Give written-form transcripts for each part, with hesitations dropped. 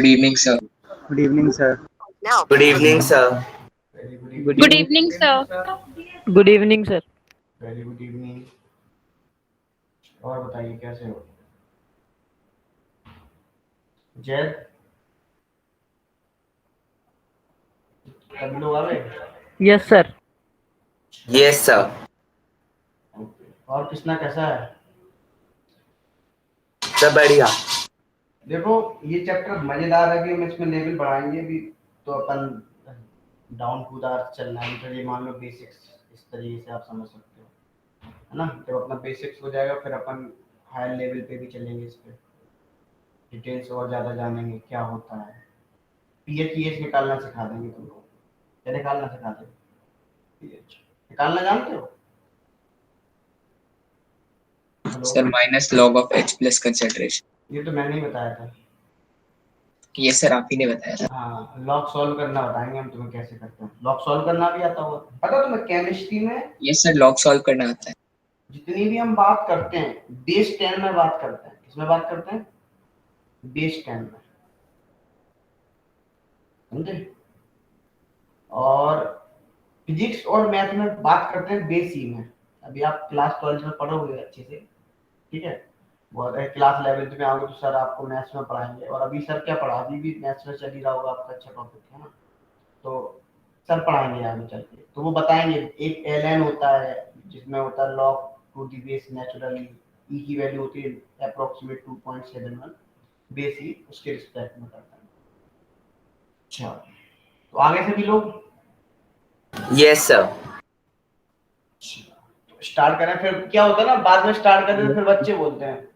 Good evening, sir. Good evening, sir. Good evening, sir. Very good Good evening. evening, sir. Good evening, sir. Very good evening. और बताइए कैसे हो जैद? सभी लोग आ गए? Yes, sir. Yes, sir. और कृष्णा कैसा है? सब बढ़िया। देखो ये चैप्टर मजेदार है कि हम इसमें लेवल बढ़ाएंगे भी तो अपन डाउन टू द अर्थ चलना है। तो ये मान लो बेसिक्स इस तरीके से आप समझ सकते हो, है ना? जब अपना बेसिक्स हो जाएगा फिर अपन हायर लेवल पे भी चलेंगे, इस पे डिटेल्स और ज़्यादा जानेंगे क्या होता है। पीएच ईएच निकालना सिखा देंगे तुमको। क्या निकालना सिखाते हो? पीएच निकालना जानते हो? Hello, Sir, minus log of h plus consideration. ये तो मैंने ही बताया था। ये सर आप ही ने बताया था। हाँ, लॉग सॉल्व करना बताएंगे हम तुम्हें कैसे करते हैं। लॉग सॉल्व करना भी आता होगा, पता तुम्हें? केमिस्ट्री में ये सर log solve करना आता है। जितनी भी हम बात करते हैं बेस 10 में बात करते हैं। किसमें बात करते हैं? बेस 10 में, समझे? और फिजिक्स और मैथ में बात करते हैं बेस ई में। अभी आप क्लास 12 में पढ़ोगे अच्छे से, ठीक है? बहुत क्लास 11 में आओगे तो सर आपको मैथ्स में पढ़ाएंगे। और अभी सर क्या पढ़ा, अभी भी मैथ्स में चल ही रहा होगा आपका, अच्छा टॉपिक है ना? तो सर पढ़ाएंगे आगे चल के, तो वो बताएंगे एक एल होता है जिसमें होता है log to the base naturally, E की वैल्यू होती है अप्रोक्सीमेट 2.71, बेस ई उसके रिस्पेक्ट में करता है। अच्छा, तो आगे से भी लोग Yes, sir. स्टार्ट करें। फिर क्या होता है ना, बाद में स्टार्ट करते तो फिर बच्चे बोलते हैं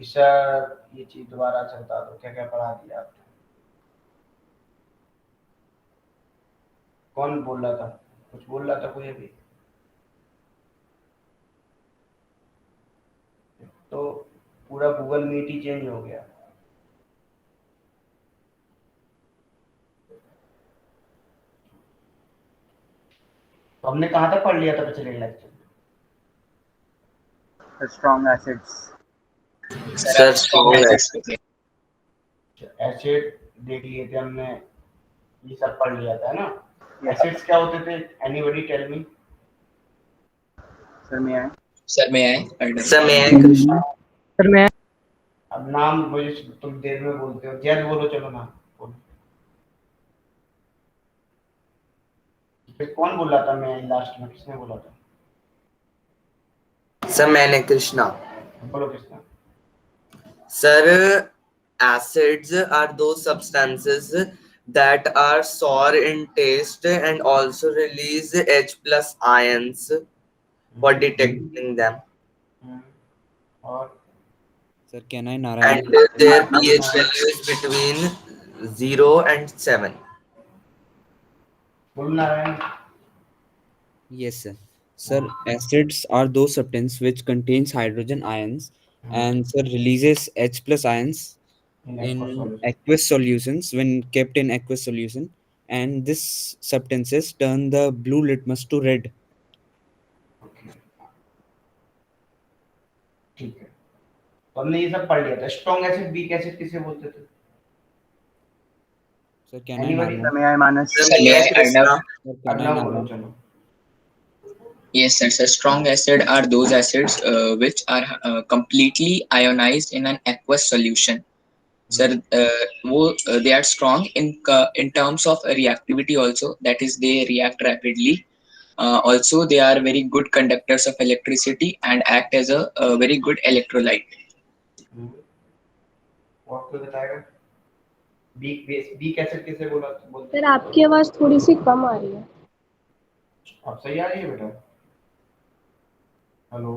कि सर ये चीज दोबारा से बता दो, क्या क्या पढ़ा दिया आपने। कौन बोल रहा था? कुछ बोल रहा था कोई अभी? तो पूरा गूगल मीट ही चेंज हो गया। तो हमने कहाँ तक पढ़ लिया था पिछले लेक्चर में? Strong acids. सर Sir, आप strong strong acids acid. पे थे। एसिड देख लिए थे हमने, ये सब पढ़ लिया था ना? Yes. एसिड्स क्या होते थे? Anybody tell me. Sir, may I? Sir मैं आए pardon। Sir, may I, Krishna? Sir, may I? अब नाम मुझे तुम देर में बोलते हो। जैद बोलो, चलो नाम बोलो। फिर कौन बोल रहा था? मैं लास्ट में किसने बोला था? Sir, मैंने Krishna. बोलो किसने? Sir, acids are those substances that are sour in taste and also release H plus ions for detecting them. और Sir, can I And Narayan? their pH value is between 0 and 7. बोलो Narayan. Yes, sir. Sir, acids are those substances which contains hydrogen ions and sir releases H plus ions in aqueous solutions when kept in aqueous solution, and this substances turn the blue litmus to red. ठीक है, तो हमने ये सब पढ़ लिया था। Strong acid weak acid किसे बोलते थे? Sir, can I anybody? Sir, Narayan? may I, Manas? Sir, sir may मैं I, आए Arnav. Krishna? Sir, can I Arnav बोलो, Narayan? चलो। Yes, sir. So strong acid are those acids which are completely ionized in an aqueous solution. Sir, they are strong in terms of reactivity also. That is, they react rapidly. Also, they are very good conductors of electricity and act as a very good electrolyte. और कोई बताएगा? Weak base weak acid किसे बोलते sir हैं? आपकी आवाज थोड़ी सी कम आ रही है। अब सही आ रही है बेटा? हेलो,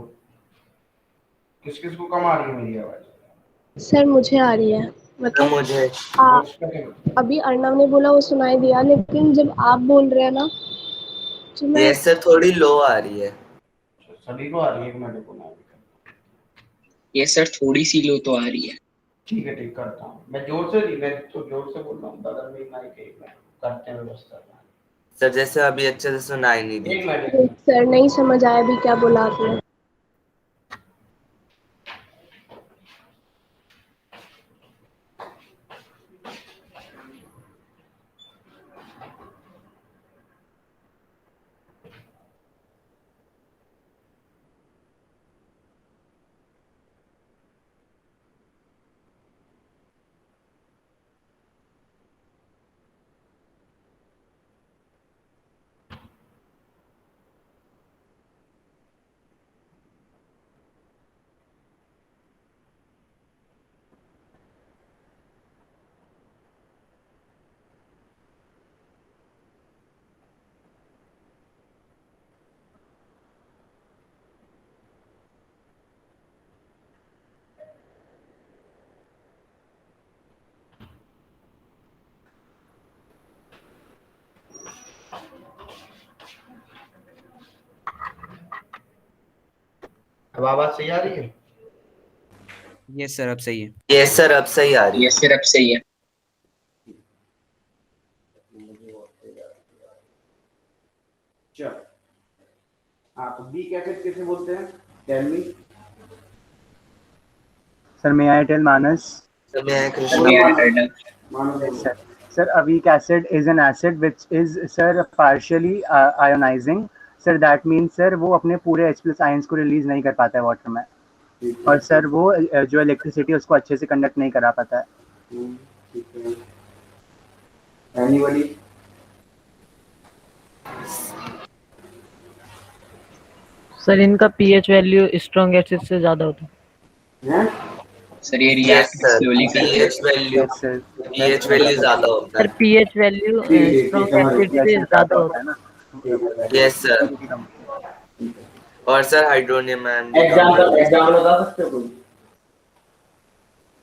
किस किस को कम आ रही है मेरी आवाज? सर मुझे आ रही है, Sir, मतलब मुझे आ, उसका क्या? अभी अर्णव ने बोला वो सुनाई दिया, लेकिन जब आप बोल रहे हैं ना तो मैं Yes, sir, थोड़ी लो आ रही है. सभी को आ रही है? एक मिनट को ना, ये सर थोड़ी सी लो तो आ रही है। ठीक है, ठीक करता हूँ मैं। जोर से नहीं, मैं तो जोर से बोल रहा हूँ। बगल में माइक है, एक मिनट करते हैं व्यवस्था। Sir, जैसे अभी अच्छे से सुनाई नहीं दी एक थी. मिनट। सर नहीं समझ आया अभी क्या बोला आपने। अब आवाज सही आ रही है? यस सर, अब सही है। यस सर, अब सही आ रही ये सिर्फ सही है। चलो, हाँ तो वीक एसिड किसे बोलते हैं? Tell me. Sir, may I tell Manas? है। मैं सर कृष्णा मैं मानो ऐड मानो Yes, बोलो। sir. Sir, a weak acid is an acid which is, sir, partially ionizing. Sir, that means, sir, वो अपने पूरे H plus ions को रिलीज नहीं कर पाता है वाटर में, ठीक और है। सर वो जो इलेक्ट्रिसिटी उसको अच्छे से कंडक्ट नहीं करा पाता है। ठीक है। एनीबॉडी? सर इनका पीएच वैल्यू स्ट्रॉन्ग एसिड से ज्यादा होता है। हैं? सर ये यस रिएक्ट सर, स्लोली करते हैं। PH value, yes sir. PH value ज्यादा होता सर है। पीएच वैल्यू ठीक स्ट्रॉन्ग समझ एसिड गया। से ज्यादा होता है ना। Yes sir. और सर हाइड्रोनियम आयन भी कम एग्जाम्पल होता है। एग्जाम्पल बता सकते हो कोई?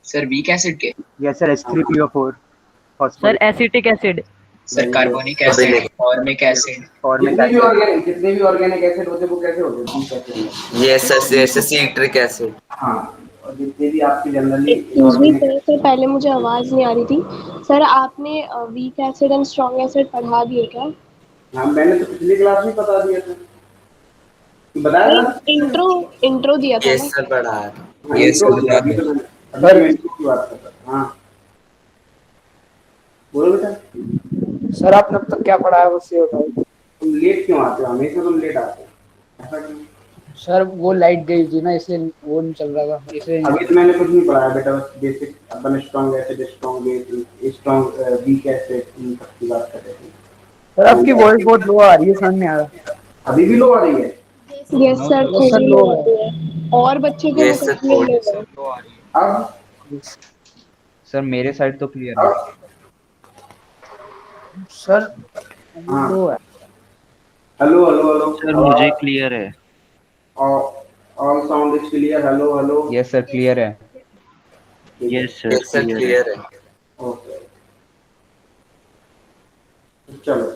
सर वीक एसिड के? Yes sir, H3PO4 sir phosphoric acetic acid, sir carbonic अभी एसिड, नहीं। Formic acid. फॉर्मिक जितने भी ऑर्गेनिक एसिड होते हैं वो कैसे होते हैं? वीक एसिड में। यस सर, जैसे सिट्रिक एसिड। हाँ, और जितने भी आपकी generally excuse me sir, sir पहले मुझे आवाज़ नहीं आ रही थी। सर आपने weak acid and strong acid पढ़ा दिए क्या? हाँ मैंने तो पिछली क्लास में बता दिया था, बताया नहीं, था। इंट्रो इंट्रो दिया था यस ना। सर, पढ़ाया था। हाँ, यस इंट्रो सर, दिया, बता अभी दो। तो अभी मैं इंट्रो की बात कर रहा था। हाँ बोलो बेटा। सर आपने अब तक क्या पढ़ा है उससे बताओ। तुम लेट क्यों आते हो? हमेशा तुम लेट आते हो, ऐसा क्यों? सर वो लाइट गई थी ना, इसलिए वो नहीं चल रहा था, इसलिए नहीं अभी तो मैंने कुछ नहीं पढ़ाया बेटा, बस बेसिक अपन strong acid, strong base, strong weak acid, इन सब की बात कर रहे थे। सर आपकी वॉइस बहुत लो आ रही है, समझ नहीं आ रहा। अभी भी लो आ रही है? यस सर, यस सर, थोड़ी लो लो है। आती है और बच्चे के यस सर, मुकाबले थोड़ी लो सी। है। लो आ रही है। अब सर मेरे साइड तो क्लियर है। अब सर हाँ, लो है। Hello hello hello. सर मुझे क्लियर है। All sound is clear. Hello hello. Yes sir, clear है। ठीक है। Yes sir yes sir, clear है। क्लियर है। ओके चलो,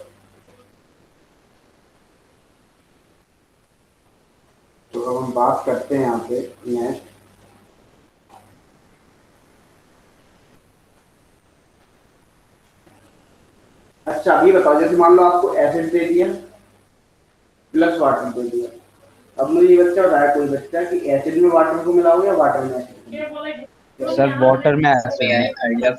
तो अब हम बात करते हैं यहाँ पे नेक्स्ट। अच्छा अभी बताओ, जैसे मान लो आपको एसिड दे दिया प्लस वाटर दे दिया, अब मुझे ये बच्चा बताया, कोई बच्चा, कि एसिड में वाटर को मिलाओ या वाटर में एसिड को? सर वाटर में सर मैं एसिड में। आइडिया।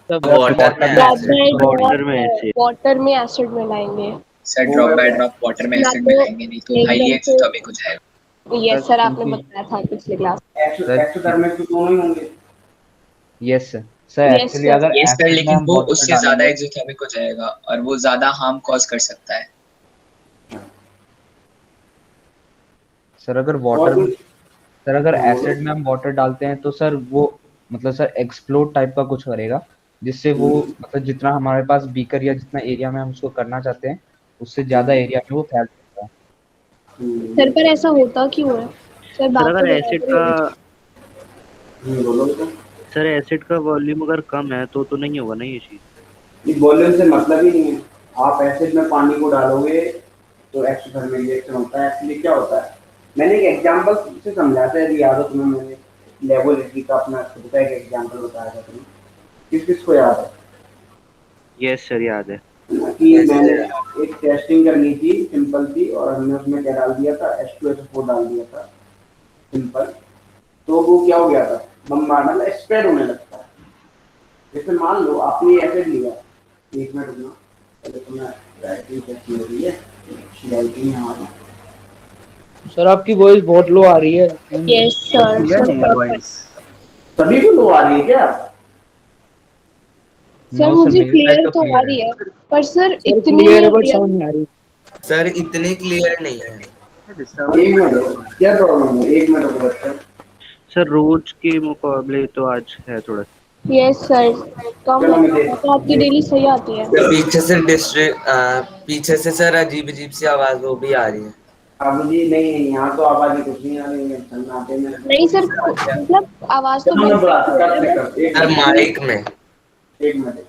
सब वाटर में ड्रॉप एसिड। बाय वाटर में ड्रॉप ऐसे। वाटर में एसिड मिलाएंगे। सर वो ड्रॉप बाय मैं ड्रॉप वाटर में ना एसिड तो मिलाएंगे, नहीं तो हाईली एकदम से। एक्सिटोमिक हो जाएगा। यस सर सर, आपने क्योंकि बताया था पिछले क्लास। सर एक्सोथर्मिक तो दोनों ही होंगे। Yes sir. सर में। Yes actually sir. अगर ये सर, एसिड में लेकिन हम वो वाटर उससे ज्यादा डालेंगे, एक्सिटोमिक हो जाएगा और वो ज्यादा हार्म कॉज कर सकता है। सर अगर और वाटर में, कुछ? सर अगर हाँ बोलो। एसिड में हम वाटर डालते हैं तो सर वो मतलब सर एक्सप्लोड टाइप का कुछ करेगा, जिससे वो मतलब जितना हमारे पास बीकर या जितना एरिया में हम उसको करना चाहते हैं उससे ज्यादा एरिया में वो फैल सकता है। सर पर ऐसा होता क्यों है? सर सर बात तो अगर एसिड बराबर का है। बोलो बेटा। सर एसिड का वॉल्यूम अगर कम है तो नहीं होगा ना ये चीज। ये वॉल्यूम से मतलब ही नहीं है। आप एसिड में पानी को डालोगे तो एक्सोथर्मिक रिएक्शन होता है। एक्चुअली क्या होता है, मैंने एक एग्जांपल से समझाया था, यदि याद हो तुम्हें, मैंने लेबोरेटरी का अपना खुद का एक एग्जांपल बताया था तुम्हें, किस किस को याद है? यस सर याद है। कि यस मैंने सर। एक टेस्टिंग करनी थी, सिंपल थी, और हमने उसमें क्या डाल दिया था, H2SO4 डाल दिया था, सिंपल। तो वो क्या हो गया था, बम्बार मतलब स्प्रेड होने लगता है। जैसे मान लो आपने एसिड लिया, एक मिनट रुकना, पहले तो मैं राइटिंग कैसी हो रही है, राइटिंग हमारी। सर आपकी वॉइस बहुत लो आ रही है। यस सर, क्लियर सर नहीं है परफेक्ट। वॉइस? सभी को लो आ रही है क्या? सर नो सर, मुझे मेरे साइड क्लियर तो तो आ क्लियर है। रही है, पर सर सर इतनी क्लियर नहीं है आ बट रही है। समझ नहीं आ रही। सर इतने क्लियर नहीं है। एक मिनट रुको, क्या प्रॉब्लम है, एक मिनट रुको बच्चा। सर रोज के मुकाबले तो आज है थोड़ा। यस सर, कम चलो है। मैं तो आपकी देख डेली सही आती है। सर पीछे से पीछे से सर अजीब अजीब सी आवाज वो भी आ रही है। अब जी नहीं, यहाँ तो आवाज ही कुछ नहीं आ रही है, सन्नाटे में। नहीं सर, मतलब आवाज तो चलो मैं बंद बढ़ाता नहीं हो कर रही है, कर, बस एक सर मिनट, माइक में। एक मिनट।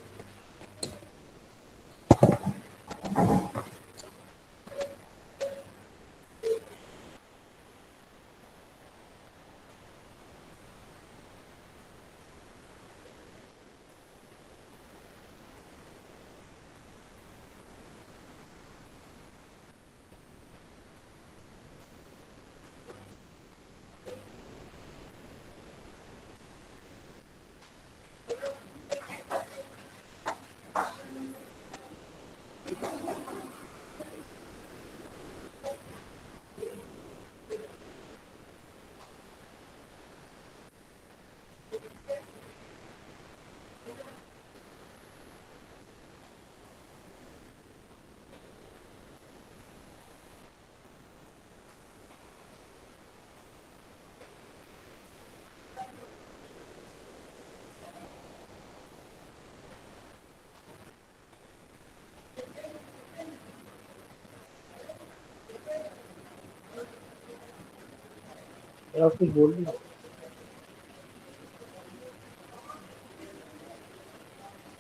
और कुछ बोल नहीं।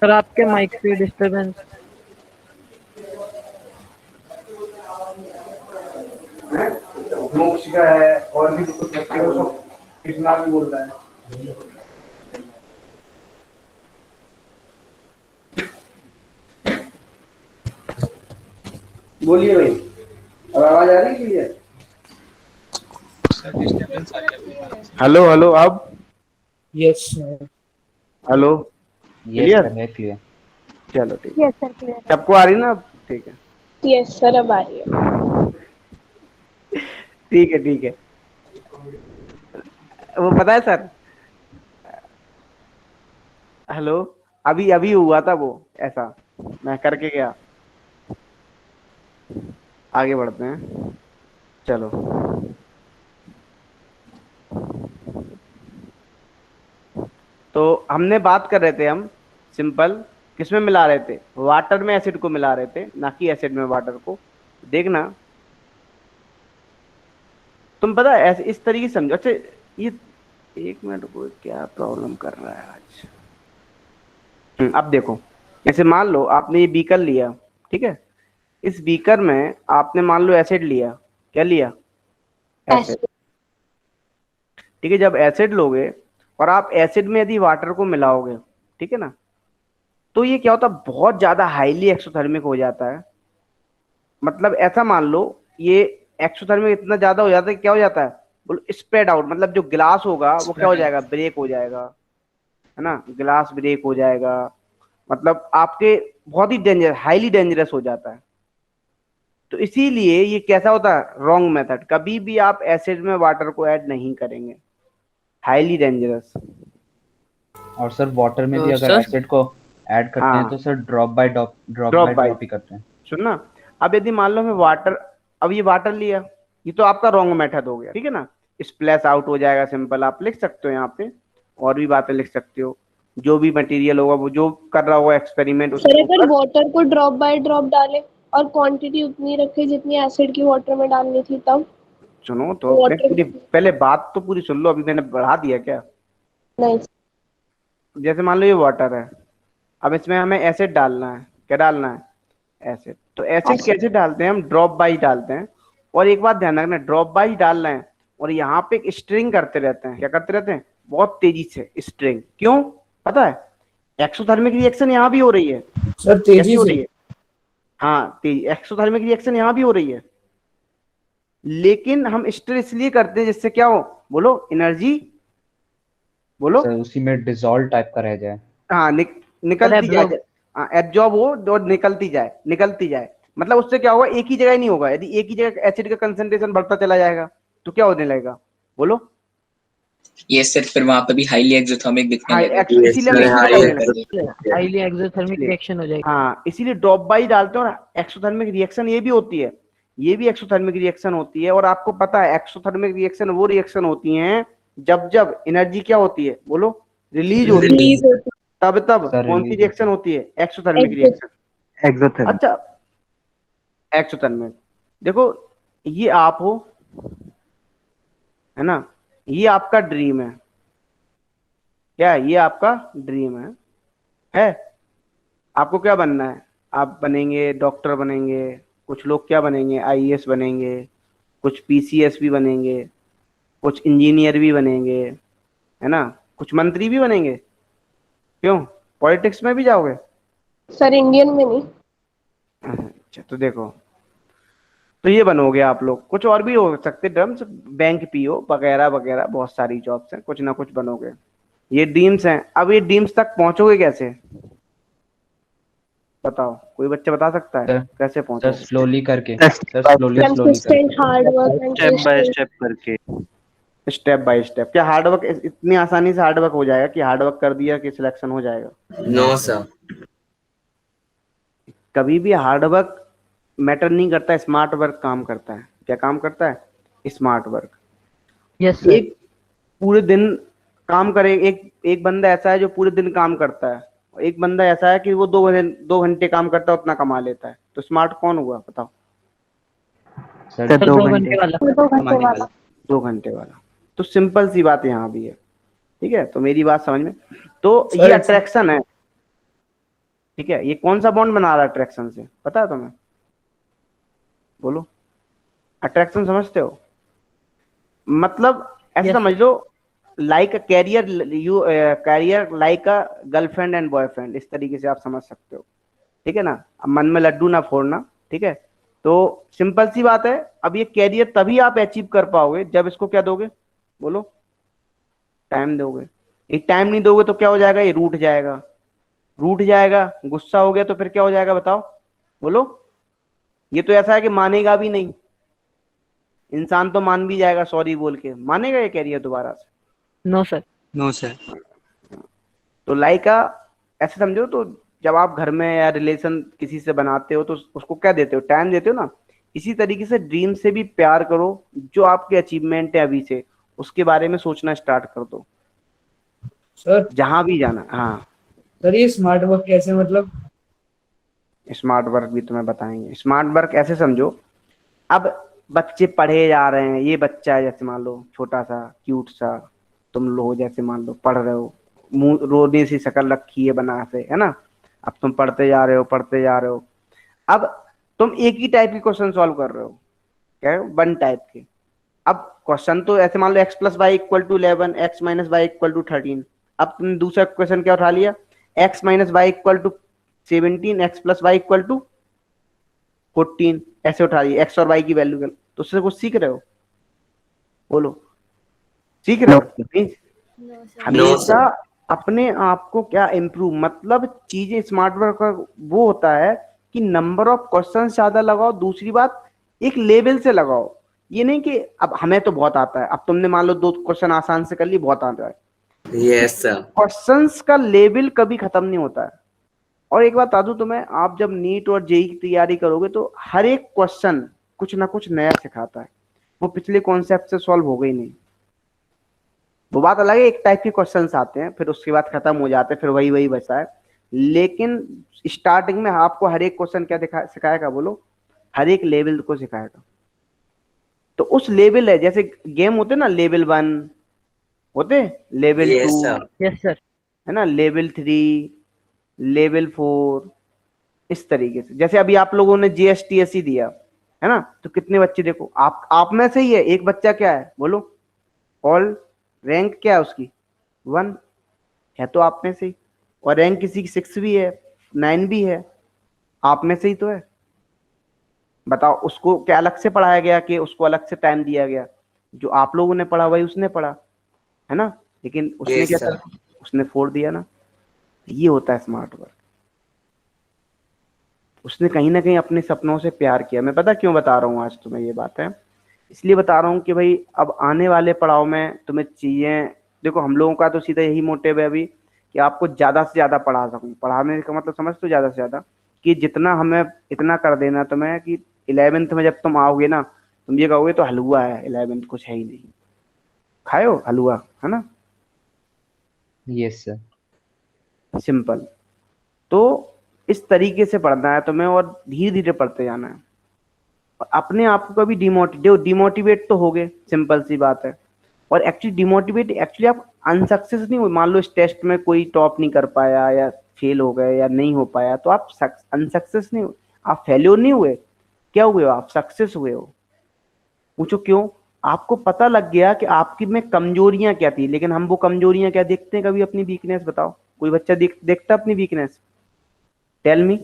सर आपके माइक से डिस्टरबेंस। मोक्ष का है और भी कुछ बच्चे हो सब कितना भी बोल रहा है। बोलिए भाई, अब आवाज आ रही है क्लियर? हेलो हेलो, अब yes hello Yes, clear? sir, है clear. चलो ठीक है, यस सर क्लियर सबको आ रही है ना? अब ठीक है, है। यस सर अब आ रही है। ठीक है ठीक है। वो पता है सर, हेलो, अभी अभी हुआ था वो ऐसा, मैं करके गया। आगे बढ़ते हैं, चलो। तो हमने बात कर रहे थे, हम सिंपल किसमें मिला रहे थे? वाटर में एसिड को मिला रहे थे, ना कि एसिड में वाटर को। देखना, तुम पता है ऐसे इस तरीके से समझो। अच्छा ये एक मिनट को, क्या प्रॉब्लम कर रहा है आज? अब देखो, जैसे मान लो आपने ये बीकर लिया, ठीक है, इस बीकर में आपने मान लो एसिड लिया। क्या लिया? एसिड। एसिड। ठीक है, जब एसिड लोगे और आप एसिड में यदि वाटर को मिलाओगे, ठीक है ना, तो ये क्या होता है, बहुत ज्यादा हाईली एक्सोथर्मिक हो जाता है। मतलब ऐसा मान लो, ये एक्सोथर्मिक इतना ज्यादा हो जाता है, क्या हो जाता है, बोलो स्प्रेड आउट। मतलब जो गिलास होगा वो क्या हो जाएगा, ब्रेक हो जाएगा, है ना, गिलास ब्रेक हो जाएगा। मतलब आपके बहुत ही डेंजर, हाईली डेंजरस हो जाता है। तो इसीलिए ये कैसा होता है, रॉन्ग मेथड। कभी भी आप एसिड में वाटर को ऐड नहीं करेंगे, हाईली डेंजरस। और सर वाटर में भी अगर सर एसिड को ऐड करते हैं हाँ, तो sir drop drop bye bye, drop ही करते हैं. सुनना, अब यदि मान लो हमें वाटर, अब ये वाटर लिया, ये तो आपका रॉन्ग मेथड हो गया, ठीक है ना, स्प्लैश आउट हो जाएगा। सिंपल आप लिख सकते हो यहाँ पे, और भी बातें लिख सकते हो। जो भी मटेरियल होगा, वो जो कर रहा होगा एक्सपेरिमेंट, सर उसके अगर ऊपर। वाटर को ड्रॉप बाय ड्रॉप डालें और क्वांटिटी उतनी रखे जितनी एसिड की वाटर में डालनी थी, तब सुनो तो, मैं वाटर पूरी, पहले बात तो पूरी सुन लो, अभी मैंने बढ़ा दिया क्या? नहीं। जैसे मान लो ये वाटर है, अब इसमें हमें एसिड डालना है। क्या डालना है? एसिड। तो एसिड कैसे डालते हैं हम? ड्रॉप बाई डालते हैं। और एक बात ध्यान रखना, ड्रॉप बाई डाल रहे हैं और यहाँ पे एक स्ट्रिंग करते रहते हैं। क्या करते रहते हैं? बहुत तेजी से स्ट्रिंग। क्यों? पता है, एक्सोथर्मिक रिएक्शन यहाँ भी हो रही है। सर कैसी तेजी हो से। रही है? हाँ, तेजी। एक्सोथर्मिक रिएक्शन यहाँ भी हो रही है, लेकिन हम स्टिर इसलिए करते हैं जिससे क्या हो, बोलो, एनर्जी, बोलो। सर उसी में डिसॉल्व टाइप का रह जाए. हाँ, निकलती जाए, हाँ, एब्जॉर्ब हो और निकलती जाए, निकलती जाए। मतलब उससे क्या होगा, एक ही जगह नहीं होगा। यदि एक ही जगह एसिड का कंसंट्रेशन बढ़ता चला जाएगा तो क्या होने लगेगा, बोलो? ये सर फिर वहां पे भी हाईली एक्सोथर्मिक दिखने हाँ, लगेगा। इसीलिए हम Yes, इसलिए हाईली करने लगे। हाईली एक्सोथर्मिक इसलिए, रिएक्शन हो जाएगी। हाँ, इसीलिए ड्रॉप बाई डालते हैं। और एक्सोथर्मिक रिएक्शन ये भी होती है, ये भी एक्सोथर्मिक रिएक्शन होती है। और आपको पता है, एक्सोथर्मिक रिएक्शन वो रिएक्शन होती हैं जब जब एनर्जी क्या होती है, बोलो, रिलीज होती है। रिलीज होती तब तब सर कौन सी रिलीज रिएक्शन होती होती है? एक्सोथर्मिक है। रिएक्शन। एक्सोथर्मिक। अच्छा, एक्सोथर्मिक। देखो, ये आप हो, है ना, ये आपका ड्रीम है। क्या? ये आपका ड्रीम है? आपको क्या बनना है? आप बनेंगे डॉक्टर बनेंगे, कुछ लोग क्या बनेंगे, आईएएस बनेंगे, कुछ पीसीएस भी बनेंगे, कुछ इंजीनियर भी बनेंगे, है ना, कुछ मंत्री भी बनेंगे। क्यों? पॉलिटिक्स में भी जाओगे? सर इंडियन में नहीं। अच्छा, तो देखो, तो ये बनोगे आप लोग। कुछ और भी हो सकते ड्रम्स, बैंक पीओ वगैरह वगैरह, बहुत सारी जॉब्स हैं, कुछ ना कुछ बनोगे। ये ड्रीम्स हैं। अब ये ड्रीम्स तक पहुंचोगे कैसे? बताओ, कोई बच्चा बता सकता है सर कैसे सर पहुंचोगे? स्लोली करके, सर स्लोली करके. Consistent hard work and step by patience. Step करके। Step by step. क्या हार्ड वर्क इतनी आसानी से हार्ड वर्क हो जाएगा कि हार्ड वर्क कर दिया कि सिलेक्शन हो जाएगा? No, sir. कभी भी हार्ड वर्क मैटर नहीं करता, स्मार्ट वर्क काम करता है। क्या काम करता है? Smart work. Yes sir. एक पूरे दिन काम करे, एक बंदा ऐसा है जो पूरे दिन काम करता है, और एक बंदा ऐसा है कि वो 2 घंटे काम करता है, उतना कमा लेता है। तो स्मार्ट कौन हुआ, बताओ? सर सर 2 2 घंटे घंटे वाला। 2 घंटे कमाने वाला। वाला. 2 घंटे वाला। तो सिंपल सी बात यहाँ भी है, ठीक है। तो मेरी बात समझ में, तो ये अट्रैक्शन है, ठीक है। ये कौन सा बॉन्ड बना रहा है अट्रैक्शन से, पता है तुम्हें? बोलो, अट्रैक्शन समझते हो? मतलब ऐसा समझ लो, like a career, you career like a girlfriend and boyfriend, इस तरीके से आप समझ सकते हो, ठीक है ना। अब मन में लड्डू ना फोड़ना, ठीक है। तो सिंपल सी बात है, अब ये कैरियर तभी आप अचीव कर पाओगे जब इसको क्या दोगे, बोलो, टाइम दोगे। ये टाइम नहीं दोगे तो क्या हो जाएगा, ये रूठ जाएगा, रूठ जाएगा, गुस्सा हो गया तो फिर क्या हो जाएगा बताओ, बोलो। ये तो ऐसा है कि मानेगा भी नहीं, इंसान तो मान भी जाएगा, सॉरी बोल के मानेगा ये कैरियर दोबारा से? No sir. No sir. तो लाइका ऐसे समझो, तो जब आप घर में या रिलेशन किसी से बनाते हो तो उसको क्या देते हो, टाइम देते हो ना। इसी तरीके से ड्रीम से भी प्यार करो, जो आपके अचीवमेंट है अभी से उसके बारे में सोचना स्टार्ट कर दो सर जहां भी जाना। हाँ सर, ये स्मार्ट वर्क कैसे, मतलब? स्मार्ट वर्क भी तुम्हें बताएंगे। स्मार्ट वर्क ऐसे समझो, अब बच्चे पढ़े जा रहे हैं, ये बच्चा है जैसे मान लो छोटा सा क्यूट सा, तुम लोग जैसे मान लो पढ़ रहे हो, मुंह रोने सी शक्ल रखी है बना से, है ना। अब तुम पढ़ते जा रहे हो, पढ़ते जा रहे हो, अब तुम एक ही टाइप के क्वेश्चन सॉल्व कर रहे हो, क्या है, वन टाइप के। अब क्वेश्चन तो ऐसे मान लो x plus y equal to 11, x minus y equal to 13। अब तुमने दूसरा क्वेश्चन क्या उठा लिया, x minus y equal to 17, x plus y equal to 14, ऐसे उठा लिया, x और y की वैल्यू। तो उससे कुछ सीख रहे हो, बोलो, सीख रहे हो? नहीं। हमेशा अपने आप को क्या इम्प्रूव, मतलब चीजें स्मार्ट वर्क का वो होता है कि नंबर ऑफ क्वेश्चन ज्यादा लगाओ, दूसरी बात एक लेवल से लगाओ। ये नहीं कि अब हमें तो बहुत आता है, अब तुमने मान लो 2 क्वेश्चन आसान से कर ली, बहुत आता है। Yes sir. क्वेश्चंस का लेवल कभी खत्म नहीं होता है। और एक बात बता दूं तुम्हें, आप जब नीट और जेई की तैयारी करोगे तो हर एक क्वेश्चन कुछ ना कुछ नया सिखाता है, वो पिछले कॉन्सेप्ट से सॉल्व हो गई नहीं। वो बात अलग है, एक टाइप के क्वेश्चंस आते हैं फिर उसके बाद खत्म हो जाते हैं, फिर वही वही बचा है। लेकिन स्टार्टिंग में आपको हर एक क्वेश्चन क्या सिखाएगा, बोलो, हर एक लेवल को सिखाएगा। तो उस लेवल है, जैसे गेम होते ना, लेवल 1 होते, level 2, yes sir. Yes sir. है ना, लेवल 3, लेवल 4, इस तरीके से। जैसे अभी आप लोगों ने जीएसटीएससी दिया है ना, तो कितने बच्चे देखो, आप में से ही है एक बच्चा क्या है, बोलो, ऑल रैंक क्या है उसकी 1 है, तो आप में से ही। और रैंक किसी की 6 भी है, 9 भी है, आप में से ही तो है। बताओ उसको क्या अलग से पढ़ाया गया कि उसको अलग से टाइम दिया गया? जो आप लोगों ने पढ़ा वही उसने पढ़ा, है ना। लेकिन उसने Yes, क्या sir. करा, उसने फोड़ दिया ना। ये होता है स्मार्ट वर्क। उसने कहीं ना कहीं अपने सपनों से प्यार किया। मैं पता क्यों बता रहा हूँ आज तुम्हें ये बात है, इसलिए बता रहा हूँ कि भाई अब आने वाले पड़ाव में तुम्हें चाहिए, देखो हम लोगों का तो सीधा यही मोटिव है अभी कि आपको ज्यादा से ज्यादा पढ़ा सकूं। पढ़ाने का मतलब समझ तो ज्यादा से ज्यादा कि जितना हमें इतना कर देना तुम्हें कि 11th में जब तुम आओगे ना, तुम ये कहोगे तो हलवा है, 11th कुछ है ही नहीं, खाओ हलवा, है ना। Yes sir. सिंपल। तो इस तरीके से पढ़ना है तुम्हें और धीरे धीरे पढ़ते जाना है। और अपने आप को कभी डिमोटिवेट तो हो गए, सिंपल सी बात है। और एक्चुअली डिमोटिवेट, एक्चुअली आप अनसक्सेस नहीं हुए। मान लो इस टेस्ट में कोई टॉप नहीं कर पाया या फेल हो गए या नहीं हो पाया, तो आप अनसक्सेस नहीं हुए, आप फेल्योर नहीं हुए, क्या हुए हो, आप सक्सेस हुए हो। पूछो क्यों? आपको पता लग गया कि आपकी में कमजोरियां क्या थी। लेकिन हम वो कमजोरियां क्या देखते हैं कभी? अपनी वीकनेस। बताओ, कोई बच्चा देखता अपनी weakness? Tell me.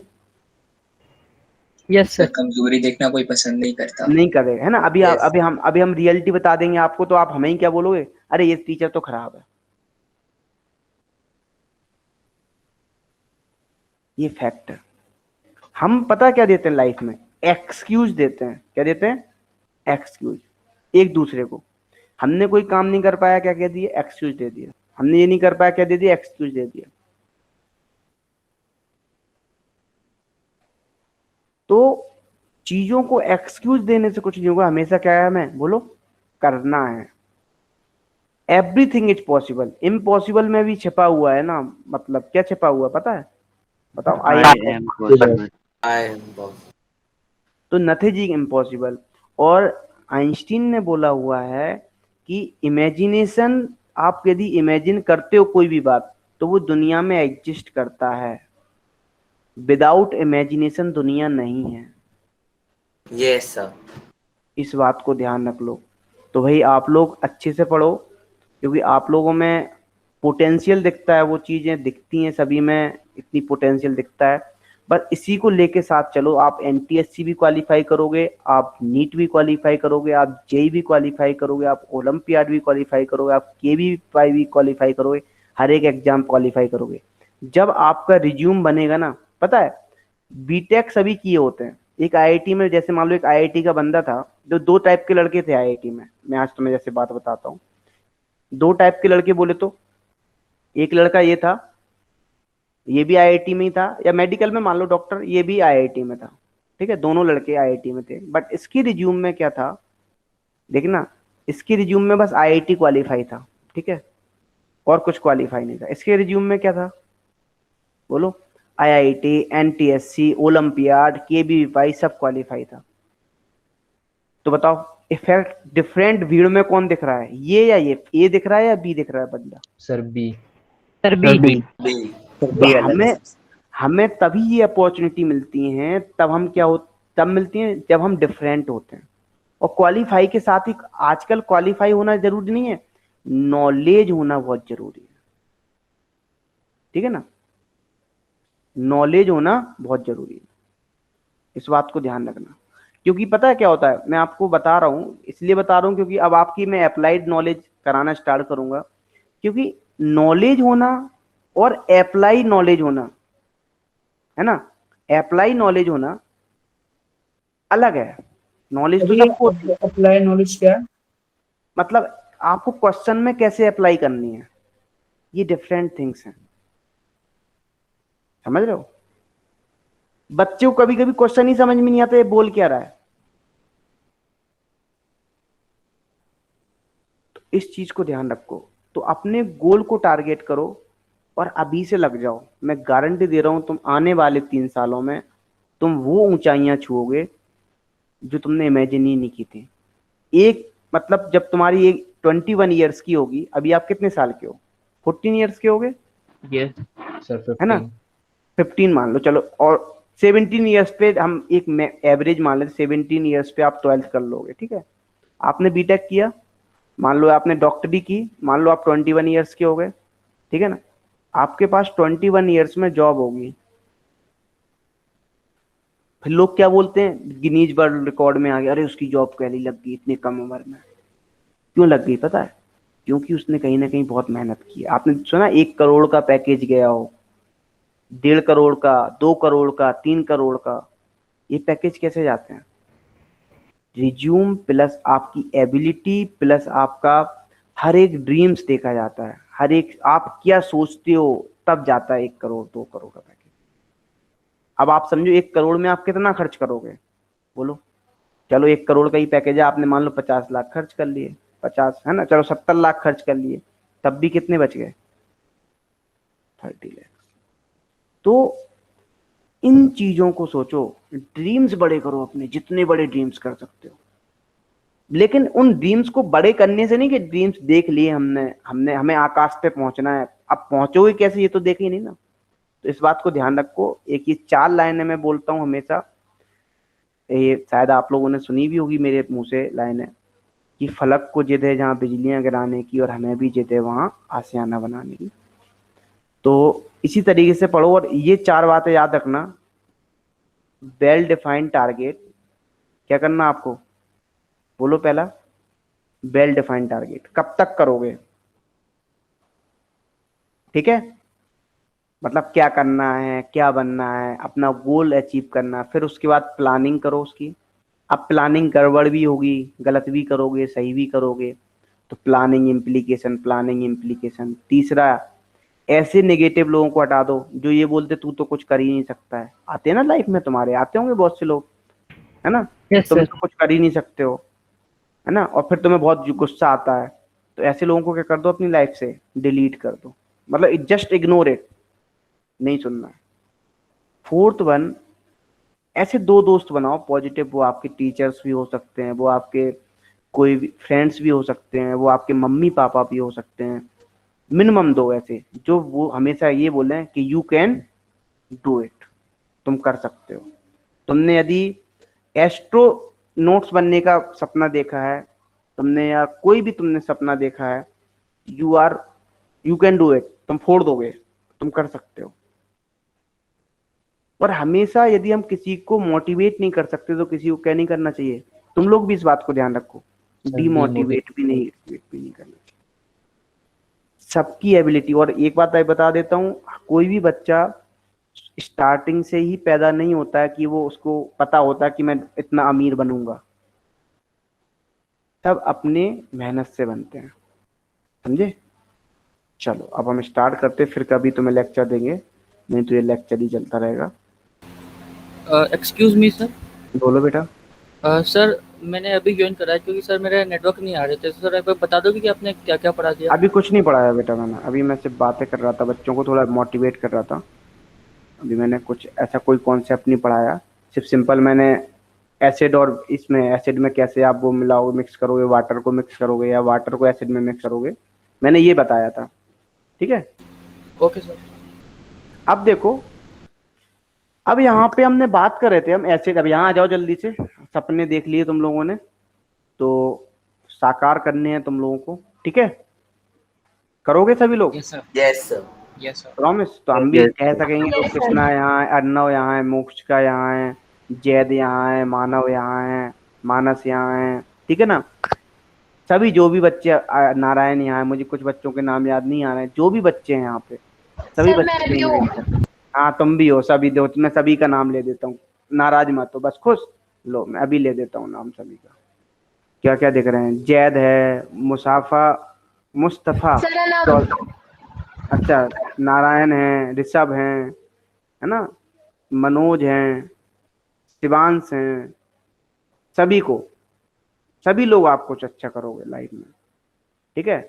Yes sir sir. कमजोरी देखना कोई पसंद नहीं करता। नहीं करेगा, है ना। Yes. अभी हम रियलिटी बता देंगे आपको, तो आप हमें ही क्या बोलोगे, अरे ये टीचर तो खराब है। ये फैक्ट है। हम पता क्या देते हैं लाइफ में? एक्सक्यूज देते हैं। क्या देते हैं? एक्सक्यूज, एक दूसरे को। हमने कोई काम नहीं कर पाया, क्या कह दिया? एक्सक्यूज दे दिया। हमने ये नहीं कर पाया, क्या दे दिया? एक्सक्यूज दे दिया। तो चीजों को एक्सक्यूज देने से कुछ नहीं होगा। हमेशा क्या है, हमें बोलो, करना है। Everything is possible. इम्पॉसिबल में भी छिपा हुआ है ना, मतलब क्या छिपा हुआ पता है? बताओ। I am possible. I am boss. तो नथिंग इज इम्पॉसिबल। और आइंस्टीन ने बोला हुआ है कि इमेजिनेशन, आप यदि इमेजिन करते हो कोई भी बात तो वो दुनिया में एग्जिस्ट करता है, विदाउट इमेजिनेशन दुनिया नहीं है। Yes sir. इस बात को ध्यान रख लो। तो भाई आप लोग अच्छे से पढ़ो, क्योंकि आप लोगों में पोटेंशियल दिखता है, वो चीज़ें दिखती हैं सभी में, इतनी पोटेंशियल दिखता है, बस इसी को लेके साथ चलो। आप एनटीएससी भी क्वालिफाई करोगे, आप नीट भी क्वालिफाई करोगे, आप जेई भी क्वालिफाई करोगे, आप ओलंपियाड भी क्वालिफाई करोगे, आप केवीपीआई भी क्वालिफाई करोगे, हर एक एग्जाम क्वालिफाई करोगे। जब आपका रिज्यूम बनेगा ना, पता है बीटेक सभी किए होते हैं, एक आईआईटी में, जैसे मान लो एक आईआईटी का बंदा था, जो दो टाइप के लड़के थे आईआईटी में, मैं आज तुम्हें जैसे बात बताता हूँ। दो टाइप के लड़के बोले तो एक लड़का ये था, ये भी आईआईटी में ही था, या मेडिकल में मान लो डॉक्टर, ये भी आईआईटी में था, ठीक है, दोनों लड़के आईआईटी में थे। बट इसकी रिज्यूम में क्या था, देखना, इसकी रिज्यूम में बस आईआईटी क्वालिफाई था, ठीक है, और कुछ क्वालिफाई नहीं था। इसके रिज्यूम में क्या था, बोलो, आईआईटी, एनटीएससी, ओलंपियाड, केवीपीआई सब क्वालिफाई था। तो बताओ इफेक्ट डिफरेंट भीड़ में कौन दिख रहा है, ये या ये, ए दिख रहा है या बी दिख रहा है बंदा? Sir B. Sir B. तो हमें तभी ये अपॉर्चुनिटी मिलती हैं, तब हम क्या हो, तब मिलती हैं जब हम डिफरेंट होते हैं। और क्वालिफाई के साथ ही आजकल क्वालिफाई होना जरूरी नहीं है, नॉलेज होना बहुत जरूरी है, ठीक है ना, नॉलेज होना बहुत जरूरी है, इस बात को ध्यान रखना। क्योंकि पता है क्या होता है, मैं आपको बता रहा हूँ, इसलिए बता रहा हूँ क्योंकि अब आपकी मैं अप्लाइड नॉलेज कराना स्टार्ट करूंगा। क्योंकि नॉलेज होना और अप्लाई नॉलेज होना, है ना, अप्लाई नॉलेज होना अलग है। नॉलेज तो सबको, अप्लाई नॉलेज क्या है? मतलब आपको क्वेश्चन में कैसे अप्लाई करनी है, ये डिफरेंट थिंग्स हैं, समझ रहे हो। बच्चे को कभी कभी क्वेश्चन ही समझ में नहीं आता, ये बोल क्या रहा है। तो इस चीज को ध्यान रखो। तो अपने गोल को टारगेट करो और अभी से लग जाओ। मैं गारंटी दे रहा हूं, तुम आने वाले 3 सालों में तुम वो ऊंचाइयां छुओगे जो तुमने इमेजिन ही नहीं की थी। एक मतलब जब तुम्हारी एक 21 ईयर्स की होगी, अभी आप कितने साल के हो, 14 ईयर्स के होगे, यस सर, 15 है ना, 15 मान लो, चलो, और 17 ईयर्स पे हम एक एवरेज मान लेते, 17 ईयर्स पे आप 12th कर लोगे, ठीक है। आपने बीटेक किया, मान लो आपने डॉक्टरी की, मान लो आप 21 ईयर्स के हो गए, ठीक है ना। आपके पास 21 ईयर्स में जॉब होगी, फिर लोग क्या बोलते हैं, गिनीज वर्ल्ड रिकॉर्ड में आ गया, अरे उसकी जॉब कैली लग गई इतनी कम उम्र में। क्यों लग गई पता है, क्योंकि उसने कहीं ना कहीं बहुत मेहनत की। आपने सुना 1 करोड़ का पैकेज गया हो, 1.5 करोड़ का, 2 करोड़ का, 3 करोड़ का, ये पैकेज कैसे जाते हैं? रिज्यूम प्लस आपकी एबिलिटी प्लस आपका हर एक ड्रीम्स देखा जाता है, हर एक आप क्या सोचते हो, तब जाता है 1 करोड़ 2 करोड़ का पैकेज। अब आप समझो 1 करोड़ में आप कितना खर्च करोगे, बोलो। चलो 1 करोड़ का ही पैकेज है, आपने मान लो 50 लाख खर्च कर लिए, 50 है ना, चलो 70 लाख खर्च कर लिए, तब भी कितने बच गए, 30 लाख। तो इन चीजों को सोचो, ड्रीम्स बड़े करो अपने, जितने बड़े ड्रीम्स कर सकते हो। लेकिन उन ड्रीम्स को बड़े करने से नहीं कि ड्रीम्स देख लिए हमने हमें आकाश पे पहुंचना है, अब पहुंचोगे कैसे ये तो देखे ही नहीं ना। तो इस बात को ध्यान रखो। एक ये 4 लाइनें मैं बोलता हूँ हमेशा, ये शायद आप लोगों ने सुनी भी होगी मेरे मुंह से लाइनें, कि फलक को जिद है जहाँ बिजलियां गिराने की, और हमें भी जिद है वहां आशियाना बनाने की। तो इसी तरीके से पढ़ो, और ये 4 बातें याद रखना। वेल डिफाइंड टारगेट, क्या करना आपको, बोलो पहला, वेल डिफाइंड टारगेट कब तक करोगे, ठीक है, मतलब क्या करना है, क्या बनना है, अपना गोल अचीव करना है। फिर उसके बाद प्लानिंग करो उसकी। अब प्लानिंग गड़बड़ भी होगी, गलत भी करोगे, सही भी करोगे, तो प्लानिंग इम्प्लीकेशन। तीसरा, ऐसे नेगेटिव लोगों को हटा दो जो ये बोलते तू तो कुछ कर ही नहीं सकता है। आते हैं ना लाइफ में, तुम्हारे आते होंगे बहुत से लोग, है ना, तुम तो कुछ कर ही नहीं सकते हो, है ना, और फिर तुम्हें बहुत गुस्सा आता है। तो ऐसे लोगों को क्या कर दो, अपनी लाइफ से डिलीट कर दो, मतलब जस्ट इग्नोर इट, नहीं सुनना है। 4th वन, ऐसे 2 दोस्त बनाओ पॉजिटिव, वो आपके टीचर्स भी हो सकते हैं, वो आपके कोई भी फ्रेंड्स भी हो सकते हैं, वो आपके मम्मी पापा भी हो सकते हैं, मिनिमम 2 ऐसे जो वो हमेशा ये बोले कि यू कैन डू इट, तुम कर सकते हो। तुमने यदि एस्ट्रोनॉट्स बनने का सपना देखा है, तुमने या कोई भी तुमने सपना देखा है, यू कैन डू इट, तुम फोड़ दोगे, तुम कर सकते हो। और हमेशा यदि हम किसी को मोटिवेट नहीं कर सकते तो किसी को क्या नहीं करना चाहिए, तुम लोग भी इस बात को ध्यान रखो, डीमोटिवेट भी नहीं करना चाहिए। सबकी एबिलिटी, और एक बात मैं बता देता हूँ, कोई भी बच्चा स्टार्टिंग से ही पैदा नहीं होता है कि वो उसको पता होता है कि मैं इतना अमीर बनूंगा। सब अपने मेहनत से बनते हैं, समझे। चलो अब हम स्टार्ट करते, फिर कभी तुम्हें लेक्चर देंगे, नहीं तो ये लेक्चर ही चलता रहेगा। Excuse me sir. बोलो बेटा। सर मैंने अभी ज्वाइन करा है क्योंकि सर मेरे नेटवर्क नहीं आ रहे थे, सर एक बार बता दोगे कि आपने क्या क्या पढ़ा दिया? अभी कुछ नहीं पढ़ाया बेटा मैंने, अभी मैं सिर्फ बातें कर रहा था, बच्चों को थोड़ा मोटिवेट कर रहा था। अभी मैंने कुछ ऐसा कोई कॉन्सेप्ट नहीं पढ़ाया, सिर्फ सिंपल मैंने एसिड और इसमें एसिड में कैसे आप वो मिलाओगे, मिक्स करोगे, वाटर को मिक्स करोगे या वाटर को एसिड में मिक्स करोगे, मैंने ये बताया था। ठीक है, ओके सर। अब देखो, अब यहाँ पे हमने बात कर रहे थे हम एसिड, अब यहाँ आ जाओ जल्दी से, सपने देख लिए तुम लोगों ने तो साकार करने हैं तुम लोगों को, ठीक है, करोगे सभी लोग? Yes sir. Yes sir. Yes sir. Promise? तो हम भी कह सकेंगे तो कृष्णा यहाँ है, अर्णव यहाँ है, मोक्षिका यहाँ है, जैद यहाँ है, मानव यहाँ है, मानस यहाँ है, ठीक है ना। सभी जो भी बच्चे, नारायण यहाँ है, मुझे कुछ बच्चों के नाम याद नहीं आ रहे हैं, जो भी बच्चे हैं यहाँ पे सभी बच्चे। हाँ तुम भी हो, सभी दो, मैं सभी का नाम ले देता हूँ, नाराज मत हो, बस खुश लो, मैं अभी ले देता हूँ नाम सभी का। क्या क्या दिख रहे हैं? जैद है, मुसाफा, मुस्तफा, अच्छा, नारायण है, ऋषभ है ना, मनोज हैं, शिवांश हैं, सभी को, सभी लोग आप कुछ अच्छा करोगे लाइफ में, ठीक है।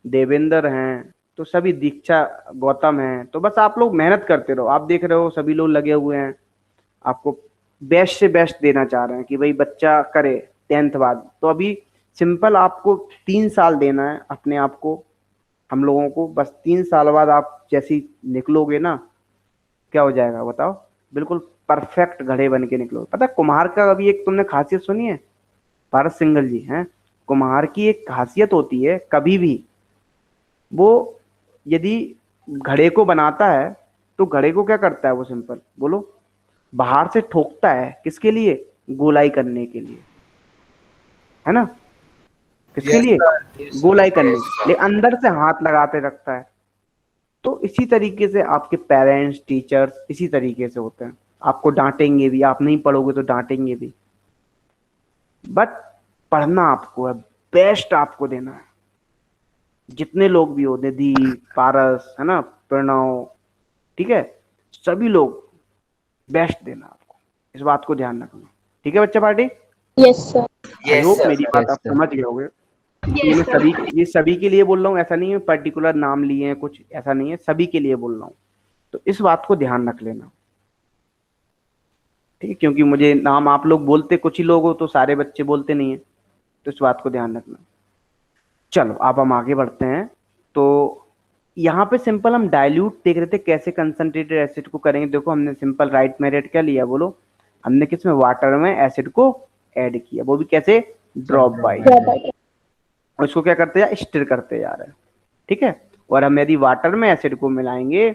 देवेंद्र हैं, तो सभी, दीक्षा, गौतम हैं, तो बस आप लोग मेहनत करते रहो। आप देख रहे हो सभी लोग लगे हुए हैं, आपको बेस्ट से बेस्ट देना चाह रहे हैं कि भाई बच्चा करे 10th बाद। तो अभी सिंपल आपको 3 साल देना है अपने आप को, हम लोगों को, बस 3 साल बाद आप जैसी निकलोगे ना, क्या हो जाएगा बताओ, बिल्कुल परफेक्ट घड़े बन के निकलोगे। पता है कुम्हार का अभी एक तुमने खासियत सुनी है, पारस सिंघल जी हैं, कुम्हार की एक खासियत होती है, कभी भी वो यदि घड़े को बनाता है तो घड़े को क्या करता है वो, सिंपल बोलो, बाहर से ठोकता है, किसके लिए? गोलाई करने के लिए, है ना, किसके लिए? गोलाई करने, लेकिन अंदर से हाथ लगाते रखता है। तो इसी तरीके से आपके पेरेंट्स, टीचर्स इसी तरीके से होते हैं, आपको डांटेंगे भी, आप नहीं पढ़ोगे तो डांटेंगे भी, बट पढ़ना आपको है, बेस्ट आपको देना है। जितने लोग भी हो, निधि, पारस, है ना, प्रणव, ठीक है, सभी लोग बेस्ट देना आपको, इस बात को ध्यान रखना, ठीक है बच्चा party? Yes sir. I hope मेरी बात आप समझ गए होंगे। ये सभी के लिए बोल रहा हूँ, ऐसा नहीं है पर्टिकुलर नाम लिए हैं कुछ, ऐसा नहीं है, सभी के लिए बोल रहा हूँ, तो इस बात को ध्यान रख लेना, ठीक है, क्योंकि मुझे नाम आप लोग बोलते कुछ ही लोग हो, तो सारे बच्चे बोलते नहीं है, तो इस बात को ध्यान रखना। चलो अब हम आगे बढ़ते हैं। तो यहाँ पे सिंपल हम डाइल्यूट देख रहे थे, कैसे कंसंट्रेटेड एसिड को करेंगे। देखो हमने सिंपल राइट मेथड क्या लिया बोलो, हमने किसमें, वाटर में एसिड को ऐड किया, वो भी कैसे, ड्रॉप बाय, और इसको क्या करते जा, स्टिर करते जा रहे हैं, ठीक है। और हम यदि वाटर में एसिड को मिलाएंगे,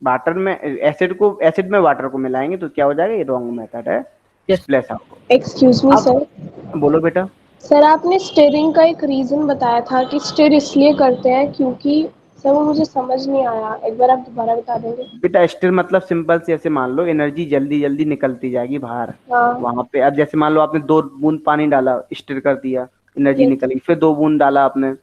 वाटर में एसिड को, एसिड में वाटर को मिलाएंगे तो क्या हो जाएगा, ये रॉन्ग मेथड है। प्लस आपको, एक्सक्यूज मी सर। बोलो बेटा। सर आपने स्टिरिंग का एक रीजन बताया था कि स्टिर इसलिए करते हैं क्योंकि, सर वो मुझे समझ नहीं आया, एक बार आप दोबारा बता देंगे? बेटा स्टिर मतलब सिंपल से ऐसे मान लो, एनर्जी जल्दी जल्दी निकलती जाएगी बाहर। वहां पे अब जैसे मान लो आपने 2 बूंद पानी डाला, स्टिर कर दिया, एनर्जी निकल गई, फिर 2 बूंद डाला आपने,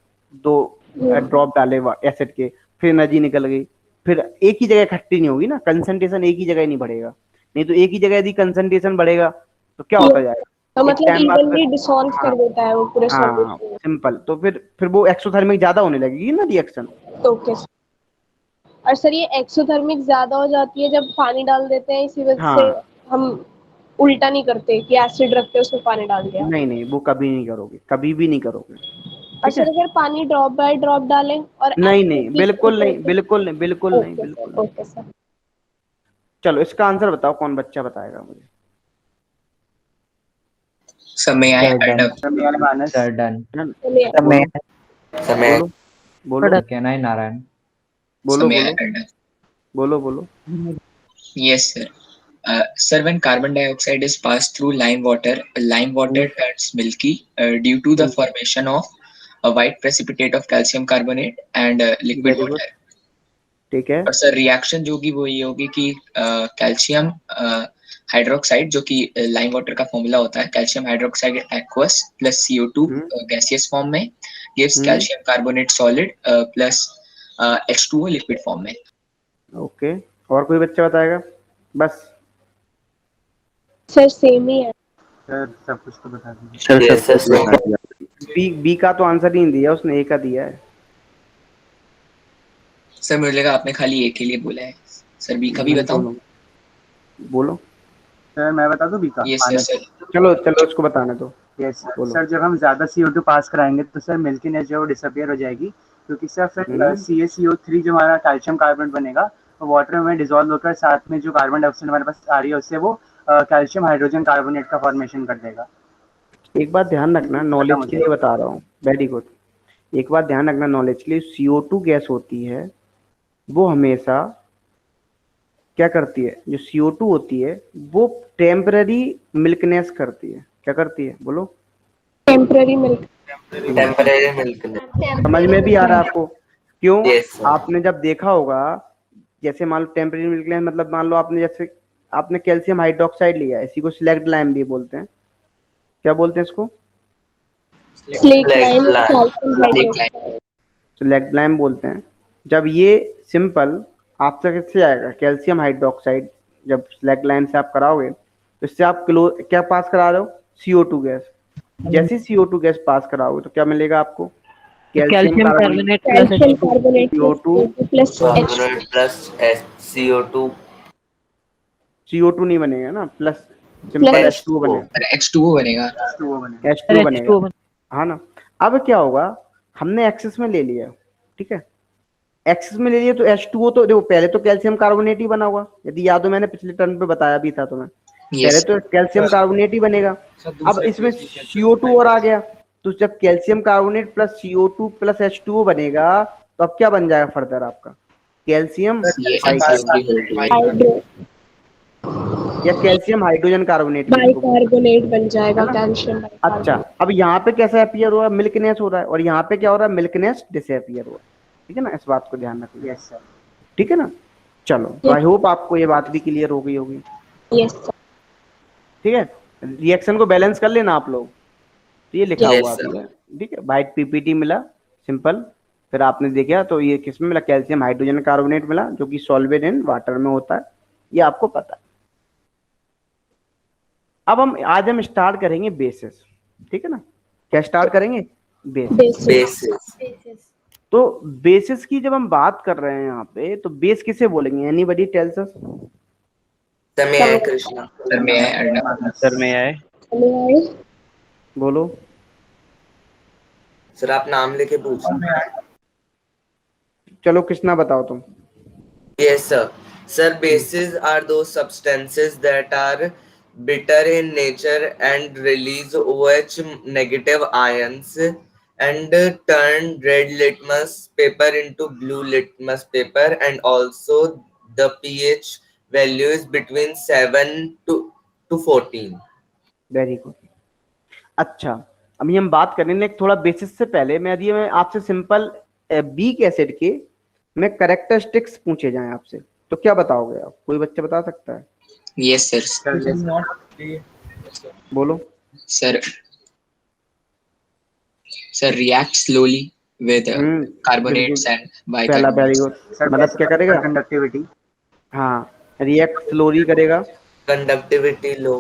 2 ड्रॉप डाले एसिड के, फिर एनर्जी निकल गई, फिर एक ही जगह इकट्ठी नहीं होगी ना, कंसंट्रेशन एक ही जगह नहीं बढ़ेगा, नहीं तो एक ही जगह यदि कंसंट्रेशन बढ़ेगा तो क्या होता जाएगा, तो मतलब इवनली डिसॉल्व कर देता है वो पूरे सॉल्यूशन में। सिंपल, तो फिर वो एक्सोथर्मिक ज्यादा होने लगेगी ना रिएक्शन। ओके। और सर ये एक्सोथर्मिक ज्यादा हो जाती है जब पानी डाल देते हैं, इसी वजह से हम उल्टा नहीं करते कि एसिड रखते हैं उसमें पानी डाल दिया। नहीं नहीं, वो कभी नहीं करोगे, कभी भी नहीं करोगे। और सर अगर पानी ड्रॉप बाय ड्रॉप डालें और नहीं acid नहीं, की बिल्कुल नहीं, जरूरत है? बिल्कुल नहीं, बिल्कुल नहीं, ओके बिल्कुल सर, नहीं। Okay sir. चलो इसका आंसर बताओ, कौन बच्चा बताएगा मुझे? Sir may I Sir, add done. up? समय मानस Sir, done. चलिए, बोलो समय बोलो बोलो Kenai Narayan. So बोलो may I बोलो add up? बोलो बोलो। Yes, sir. Sir, when carbon dioxide is passed through lime water turns milky due to the formation of a white precipitate of calcium carbonate and liquid very good, water. ठीक है। और sir reaction जो होगी वो ये होगी कि calcium hydroxide जो कि लाइम वाटर का फॉर्मूला होता है, calcium hydroxide aqueous plus CO2 gaseous form में gives calcium carbonate solid plus H2O liquid form में। ओके, और कोई बच्चा बताएगा? बस सर सेम ही है। सर सब कुछ तो बता दीजिए। Sir, Yes, sir, sir, sir. B का तो आंसर ही नहीं दिया उसने, ए का दिया है। सर मुझे लगा आपने खाली ए के लिए बोला है। सर बी का भी नहीं, बताऊं? बोलो। सर मैं बता दूं बी का? Yes sir sir. चलो चलो उसको बताने दो। यस बोलो। सर, जब हम ज्यादा CO2 पास कराएंगे तो सर मिल्कीनेस जो है वो डिसअपियर हो जाएगी, क्योंकि सर फिर CaCO3 जो हमारा कैल्शियम कार्बोनेट बनेगा वो वाटर में डिजोल्व होकर साथ में जो कार्बन डाइऑक्साइड हमारे पास आ रही है उससे वो कैल्शियम हाइड्रोजन कार्बोनेट का फॉर्मेशन कर देगा। एक बात ध्यान रखना, नॉलेज के लिए बता रहा हूँ, वेरी गुड। एक बात ध्यान रखना नॉलेज के लिए, CO2 गैस होती है वो हमेशा क्या करती है, जो CO2 होती है वो टेम्पररी मिल्कनेस करती है। क्या करती है बोलो? Temporary milk. Temporary milk. समझ में भी आ रहा है आपको? क्यों? Yes, sir. आपने जब देखा होगा, जैसे मान लो टेम्पररी मिल्कनेस मतलब मान लो आपने जैसे आपने कैल्शियम हाइड्रोक्साइड लिया है, इसी को स्लैक्ड लाइम भी बोलते हैं। क्या बोलते हैं इसको? Slack lime, Slack calcium hydroxide. Slaked lime बोलते हैं। जब ये सिंपल आपसे किससे आएगा, कैल्शियम हाइड्रोक्साइड, जब स्लैक्ड लाइम से आप कराओगे तो इससे आप क्या पास करा रहे हो? CO2 gas. जैसे CO2 गैस पास कराओगे तो क्या मिलेगा आपको? Calcium carbonate calcium carbonate CO2 plus carbonate plus CO2 CO2 नहीं बनेगा ना, प्लस सिंपल H2O बनेगा। H2O बनेगा। H2O बनेगा, हाँ ना। अब क्या होगा, हमने एक्सेस में ले लिया, ठीक है, एक्सेस में ले लिया तो H2O तो देखो पहले तो कैल्शियम कार्बोनेट ही बना होगा, यदि याद हो मैंने पिछले टर्न पे बताया भी था तुम्हें। पहले तो कैल्शियम कार्बोनेट ही बनेगा। अब इसमें CO2 और आ गया, तो जब calcium carbonate plus CO2 plus H2O बनेगा तो अब क्या बन जाएगा फर्दर आपका? कैल्शियम हाइड्रो या कैल्शियम हाइड्रोजन कार्बोनेट बाइकार्बोनेट बन जाएगा, कैल्शियम अच्छा, अब यहाँ पे कैसा अपीयर हो रहा है? मिल्कनेस हो रहा है, और यहाँ पे क्या हो रहा है? मिल्कनेस डिसअपीयर हो रहा है। ठीक है ना, इस बात को ध्यान रखिए। Yes sir. ठीक है ना, चलो तो आई होप आपको ये बात भी क्लियर हो गई होगी। Yes sir. ठीक है, रिएक्शन को बैलेंस कर लेना आप लोग। तो ये लिखा Yes, हुआ sir. अभी है, ठीक है, वाइट PPT मिला सिंपल, फिर आपने देखा तो ये किसमें मिला? कैल्शियम हाइड्रोजन कार्बोनेट मिला, जो कि सॉल्वेट इन वाटर में होता है, ये आपको पता है। अब आज हम स्टार्ट करेंगे बेसिस, ठीक है ना। क्या स्टार्ट करेंगे? बेसिस। बेसिस। तो बेसिस की जब हम बात कर रहे हैं यहाँ पे, तो बेस किसे बोलेंगे? Anybody tells us? Samay Krishna. Sir may I add up? Sir, may I? बोलो। सर आप नाम लेके पूछो। चलो कृष्णा बताओ तुम। Yes, sir. Sir, bases are those substances that are bitter in nature and release OH negative ions and turn red litmus paper into blue litmus paper, and also the pH value is between 7 to 14. Very good. अच्छा, अभी हम बात करेंगे थोड़ा basis से पहले मैं यदि मैं आपसे सिंपल बीक एसिड के में कैरेक्टरिस्टिक्स पूछे जाएं आपसे, तो क्या बताओगे आप? कोई बच्चा बता सकता है? Yes sir. बोलो। Sir react slowly with carbonates and पहला वेरी गुड, मतलब क्या करेगा? कंडक्टिविटी। हाँ, रिएक्ट स्लोली करेगा, कंडक्टिविटी लो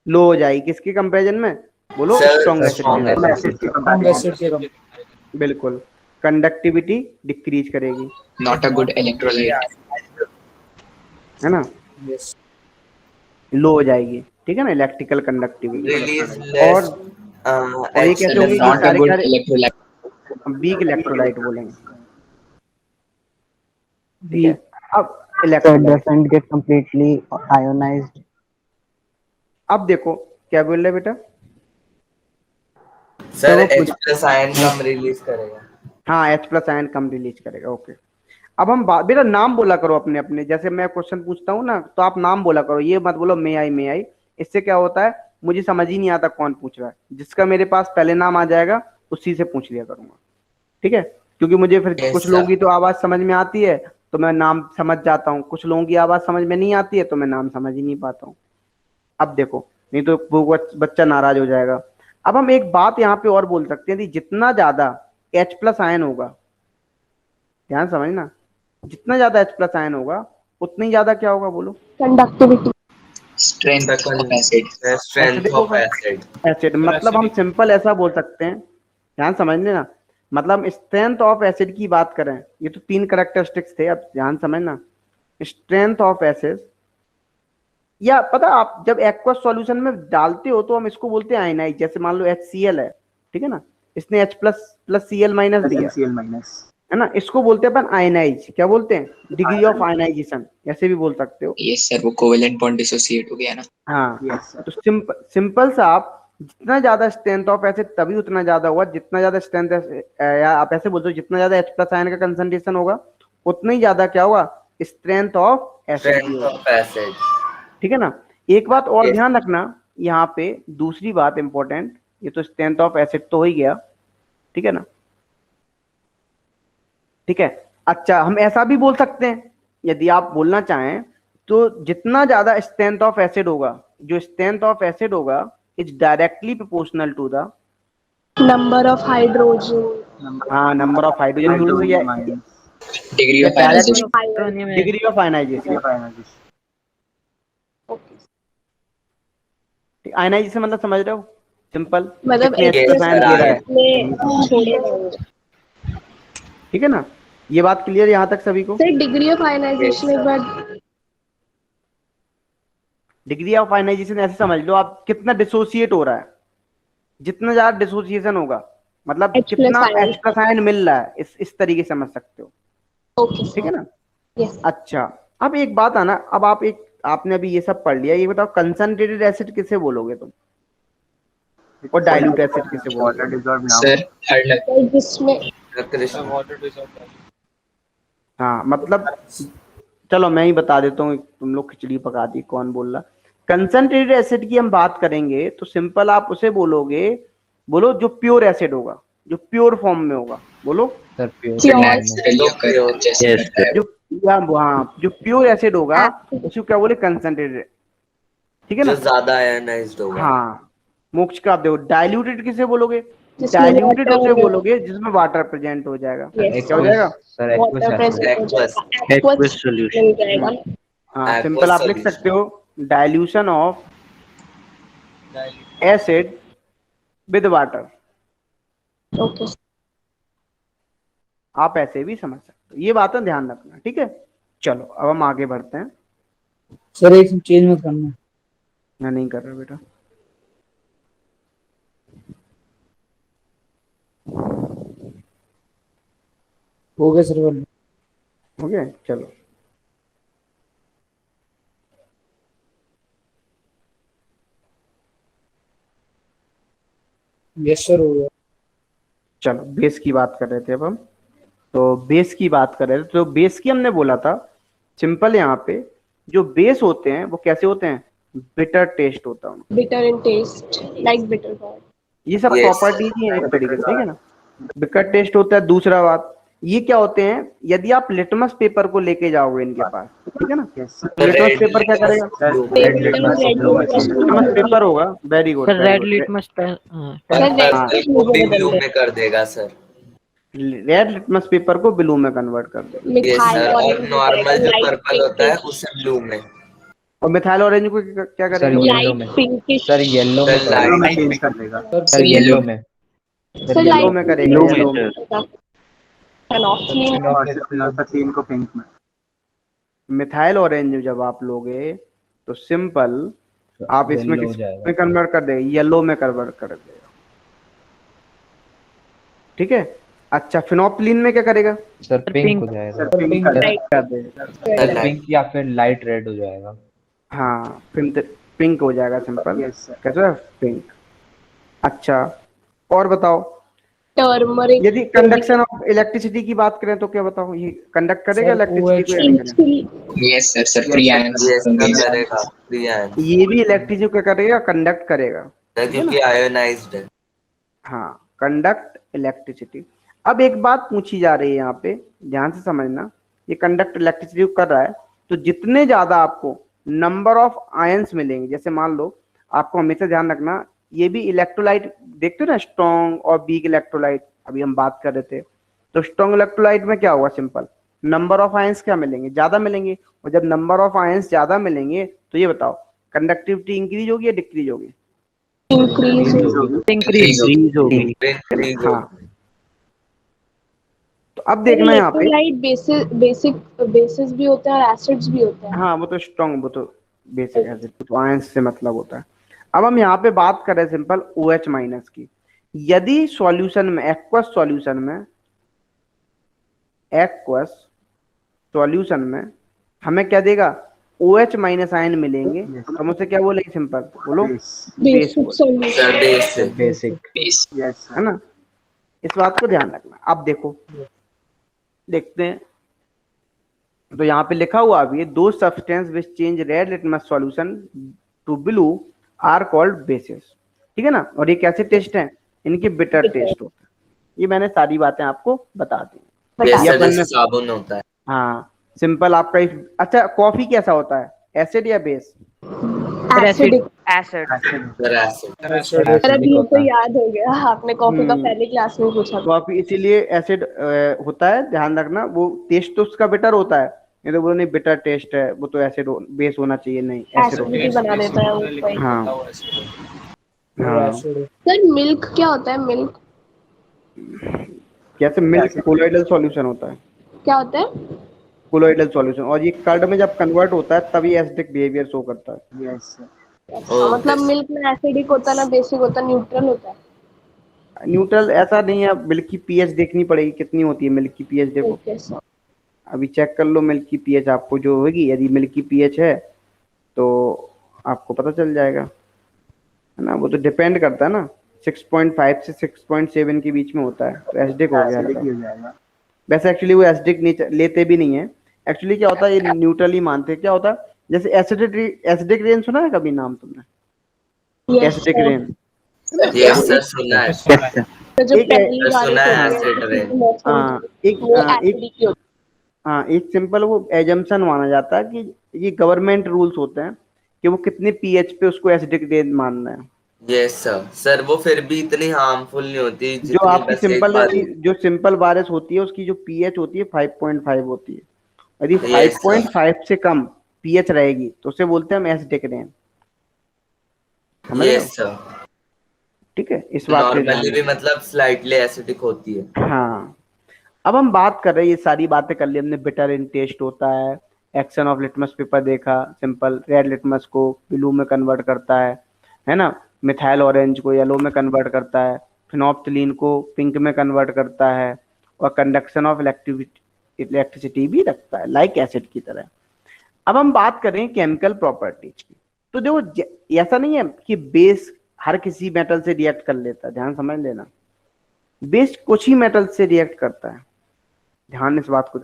हो जाएगी किसके कंपैरिजन में? बोलो। स्ट्रॉन्ग एसिड के। बिल्कुल, कंडक्टिविटी डिक्रीज करेगी, not a good electrolyte. है ना। लो हो जाएगी, ठीक है ना, इलेक्ट्रिकल कंडक्टिविटी। Release और less और ये H कैसे Sir, होंगे, plus ये not a सारे good सारे electrolyte. वीक इलेक्ट्रोलाइट बोलेंगे, ठीक है। weak. अब So it electrolyte, doesn't get completely ionized. अब देखो क्या बोल रहे बेटा, सर वो H plus आयन कम रिलीज करेगा। हाँ H प्लस आयन कम रिलीज करेगा, ओके। अब हम बेटा नाम बोला करो अपने अपने, जैसे मैं क्वेश्चन पूछता हूँ ना तो आप नाम बोला करो, ये मत बोलो मे आई। इससे क्या होता है, मुझे समझ ही नहीं आता कौन पूछ रहा है, जिसका मेरे पास पहले नाम आ जाएगा उसी से पूछ लिया करूंगा, ठीक है। क्योंकि मुझे फिर Yes, कुछ sir. लोगों की तो आवाज समझ में आती है तो मैं नाम समझ जाता हूँ, कुछ लोगों की आवाज समझ में नहीं आती है तो मैं नाम समझ ही नहीं पाता हूँ। अब देखो, नहीं तो वो बच्चा नाराज हो जाएगा। अब हम एक बात यहाँ पे और बोल सकते हैं कि जितना ज्यादा H प्लस आयन होगा, ध्यान समझना, जितना ज्यादा H प्लस आयन होगा उतनी ज्यादा क्या होगा बोलो, conductivity. Strength of acid. Strength acidic of होगा, acid. एसिड। मतलब हम सिंपल ऐसा बोल सकते हैं, ध्यान समझने ना, मतलब स्ट्रेंथ ऑफ एसिड की बात करें, ये तो 3 कैरेक्टरिस्टिक्स थे, अब ध्यान समझना। स्ट्रेंथ ऑफ एसिड, या पता आप जब एक्वस सॉल्यूशन में डालते हो तो हम इसको बोलते हैं आयनाइज, जैसे मान लो HCl है, ठीक है ना, इसने H plus plus Cl minus दिया Cl माइनस, है ना, इसको बोलते हैं अपन आयनाइज, क्या बोलते हैं, डिग्री ऑफ आयनाइजेशन, ऐसे भी बोल सकते हो। Yes, sir. वो covalent bond dissociate हो गया ना. हाँ, यस सर, तो सिंपल सा, आप जितना ज्यादा स्ट्रेंथ ऑफ एसिड तभी उतना ज्यादा होगा, जितना ज्यादा स्ट्रेंथ, या आप ऐसे बोलते हो जितना ज्यादा H प्लस आयन का कंसंट्रेशन होगा उतना ही ज्यादा क्या होगा, स्ट्रेंथ ऑफ एसिड भी Strength होगा, of acid. ठीक है ना। एक बात और Yes. ध्यान रखना यहाँ पे, दूसरी बात इंपॉर्टेंट, ये तो स्ट्रेंथ ऑफ एसिड तो हो ही गया, ठीक है ना, ठीक है। अच्छा, हम ऐसा भी बोल सकते हैं यदि आप बोलना चाहें तो, जितना ज्यादा स्ट्रेंथ ऑफ एसिड होगा, जो स्ट्रेंथ ऑफ एसिड होगा is directly proportional to the number of hydrogen. हाँ नंबर ऑफ हाइड्रोजन, या Degree of direct ionization. Degree of ionization. Ionization मतलब समझ रहे हो, सिंपल, मतलब कितने Yes, H sir, दे रहा है, में छोड़े होंगे। ठीक है ना, ये बात क्लियर यहाँ तक सभी को। सर डिग्री ऑफ आयनाइजेशन एक बार। डिग्री ऑफ आयनाइजेशन ऐसे समझ लो, आप कितना डिसोसिएट हो रहा है, जितना ज्यादा डिसोसिएशन होगा मतलब H कितना plus ion। H plus ion मिल रहा है, इस तरीके से समझ सकते हो, ओके ठीक है ना। यस। अच्छा, अब एक बात आना, अब आपने अभी ये सब पढ़ लिया, ये बताओ कंसंट्रेटेड एसिड किसे बोलोगे तुम, और डाइल्यूट एसिड किसे वाटर बोलोगे। डिजॉल्व ना Sir, Harlan. जिसमें Krishna. हाँ मतलब, चलो मैं ही बता देता हूँ, तुम लोग खिचड़ी पका दी, कौन बोल रहा। कंसंट्रेटेड एसिड की हम बात करेंगे तो सिंपल आप उसे बोलोगे, बोलो जो प्योर एसिड होगा, जो प्योर फॉर्म में होगा, बोलो सर प्योर Naturally occur जैसे Yes, करता है. जो, हाँ जो प्योर एसिड होगा उसको क्या बोले, कंसंट्रेटेड, ठीक है जो ना। ज्यादा आयनाइज्ड होगा। हाँ, मोक्ष का आप देखो, डाइल्यूटेड किसे बोलोगे, जिसमें डाइल्यूटेड water उसे हो। बोलोगे जिसमें वाटर प्रेजेंट हो जाएगा, Yes, क्या हो जाएगा, सर वाटर प्रेजेंट हो जाएगा, Aqueous aqueous solution. मिल जाएगा। हाँ Aqueous सिंपल आप लिख solution. सकते हो, dilution of acid with water, okay आप ऐसे भी समझ सकते हो, ये बातें ध्यान रखना, ठीक है। चलो अब हम आगे बढ़ते हैं। सर एक चेंज मत करना। मैं नहीं कर रहा बेटा। हो गया सर, बोलो। हो गया, चलो यस सर हो गया। चलो बेस की बात कर रहे थे अब हम, तो बेस की बात कर रहे थे, तो बेस की हमने बोला था सिंपल, यहाँ पे जो बेस होते हैं वो कैसे होते हैं, बिटर टेस्ट होता है उनका। Bitter in taste like bitter gourd. ये सब Yes. प्रॉपर्टीज ही है एक तरीके से, ठीक है ना। बिटर टेस्ट होता है। दूसरा बात, ये क्या होते हैं, यदि आप लिटमस पेपर को लेके जाओगे इनके पास, ठीक है ना, लिटमस पेपर क्या करेगा, लिटमस पेपर होगा, very good, sir red litmus blue में कर देगा सर। रेड लिटमस पेपर को ब्लू में कन्वर्ट कर देगा। Yes, sir. और नॉर्मल जो पर्पल होता है उसे ब्लू में, और मिथाइल ऑरेंज को क्या सर करेगा, येलो में, सर येलो में, Light में चेंज कर देगा, सर येलो में, सर येलो में करेगा, Blue येलो में, में। फेनोक्सिलीन और फिर तीन को पिंक में। मिथाइल ऑरेंज जब आप लोगे तो सिंपल आप इसमें येलो हो किस जाएगा में कन्वर्ट कर देगा, येलो में कन्वर्ट कर देगा, ठीक है। अच्छा फिनोप्लिन में क्या करेगा? सर पिंक हो जाएगा। सर पिंक कर कर देगा। सर पिंक या फिर लाइट रेड हो जाएगा। हाँ पिंक हो जाएगा सिंपल। Yes sir. कैसा? पिंक। अच्छा और बताओ, टर्मरिक, यदि कंडक्शन ऑफ इलेक्ट्रिसिटी की बात करें तो क्या बताओ, ये कंडक्ट करेगा सर इलेक्ट्रिसिटी को या नहीं करेगा? Pink, Yes, sir. Sir, free ions. ये सब Yes. करेगा फ्री आयंस, ये भी इलेक्ट्रिसिटी को क्या करेगा? कंडक्ट करेगा, ठीक है ना? क्योंकि आयोनाइज्ड है। हाँ कंडक्ट इलेक्ट्रिसिटी। अब एक बात पूछी जा रही है यहाँ पे, ध्यान से समझना, ये कंडक्ट इलेक्ट्रिसिटी कर रहा है तो जितने ज्यादा आपको नंबर ऑफ आयंस मिलेंगे, जैसे मान लो आपको हमेशा ध्यान रखना, ये भी इलेक्ट्रोलाइट देखते हो ना, स्ट्रॉन्ग और वीक इलेक्ट्रोलाइट, अभी हम बात कर रहे थे, तो स्ट्रॉन्ग इलेक्ट्रोलाइट में क्या होगा? सिंपल नंबर ऑफ आयंस क्या मिलेंगे? ज्यादा मिलेंगे, और जब नंबर ऑफ आयंस ज्यादा मिलेंगे तो ये बताओ कंडक्टिविटी इंक्रीज होगी या डिक्रीज होगी? इंक्रीज, इंक्रीज होगी। हाँ तो अब देखना यहाँ पे, इलेक्ट्रोलाइट बेसिस भी होते हैं और एसिड्स भी होते हैं। हाँ वो तो स्ट्रॉन्ग, वो तो बेसिक एसिड, तो आयंस से मतलब होता है। अब हम यहाँ पे बात कर रहे हैं सिंपल OH माइनस की। यदि सॉल्यूशन में, एक्वस सॉल्यूशन में हमें क्या देगा? OH माइनस आयन मिलेंगे, हम उसे क्या बोलेंगे? सिंपल बोलो, बेसिक सॉल्यूशन, बेसिक। यस है ना? इस बात को ध्यान रखना। अब देखो, देखते हैं, तो यहाँ पे लिखा हुआ अभी, दो substance which change red litmus solution to blue are called bases, ठीक है ना? और ये कैसे टेस्ट है? इनके बिटर टेस्ट होता है। ये मैंने सारी बातें आपको बता दी। जैसे साबुन होता है। हाँ सिंपल आपका अच्छा कॉफी कैसा होता है? एसिड या बेस? एसिडिक। एसिडिक ये होता तो है। याद हो गया, आपने कॉफी का पहले क्लास में पूछा था। कॉफी इसीलिए एसिड होता है, ध्यान रखना। वो टेस्ट तो उसका बिटर होता है, नहीं तो वो नहीं बिटर टेस्ट है, वो तो एसिड बेस होना चाहिए, नहीं एसिड एसिडिटी बना देता है वो। हाँ हाँ। सर मिल्क क्या होता है? मिल्क कैसे? मिल्क कोलोइडल सॉल्यूशन होता है। क्या होता है? कोलोइडल सॉल्यूशन, और ये कर्ड में जब कन्वर्ट होता है तभी एसिडिक बिहेवियर शो करता है। यस मतलब मिल्क में एसिडिक होता है ना बेसिक होता है, न्यूट्रल होता है? न्यूट्रल ऐसा नहीं है, मिल्क की पीएच देखनी पड़ेगी कितनी होती है मिल्क की पीएच। देखो अभी चेक कर लो मिल्क की पीएच आपको जो होगी, यदि मिल्क की पीएच है तो आपको पता चल जाएगा, है ना? वो तो डिपेंड करता है ना, 6.5 से 6.7 के बीच में होता है, तो एसिडिक हो गया। वैसे एक्चुअली वो एसिडिक नहीं लेते भी नहीं है, एक्चुअली क्या होता है ये न्यूट्रल ही मानते हैं। क्या होता है, जैसे एसिडिक रेन सुना है कभी नाम तुमने? एसिडिक रेन यस सर, सुना है। एक सिंपल वो एजम्पशन माना जाता है कि ये गवर्नमेंट रूल्स होते हैं कि वो कितने पीएच पे उसको एसिडिक रेन मानना है। यस सर, वो फिर भी इतनी हार्मफुल नहीं होती जो आपकी जो सिंपल बारिश होती है उसकी जो पीएच होती है 5.5 होती है। यदि 5.5 से कम पीएच रहेगी तो उसे बोलते हैं हम एसिडिक रेन। यस सर, ठीक है, इस बात पे नॉर्मली भी मतलब स्लाइटली एसिडिक होती है। हाँ अब हम बात कर रहे हैं, ये सारी बातें कर ली हमने। बिटर इन टेस्ट होता है, एक्शन ऑफ लिटमस पेपर देखा, सिंपल रेड लिटमस को ब्लू में कन्वर्ट करता है ना? मिथाइल ऑरेंज को येलो में कन्वर्ट करता है, फिनोप्थिलीन को पिंक में कन्वर्ट करता है, और कंडक्शन ऑफ इलेक्ट्रिसिटी भी रखता है लाइक एसिड की तरह। अब हम बात करें केमिकल प्रॉपर्टीज की, तो देखो ऐसा नहीं है कि बेस हर किसी मेटल से रिएक्ट कर लेता है, ध्यान समझ लेना। बेस कुछ ही मेटल से रिएक्ट करता है, ध्यान इस बात को।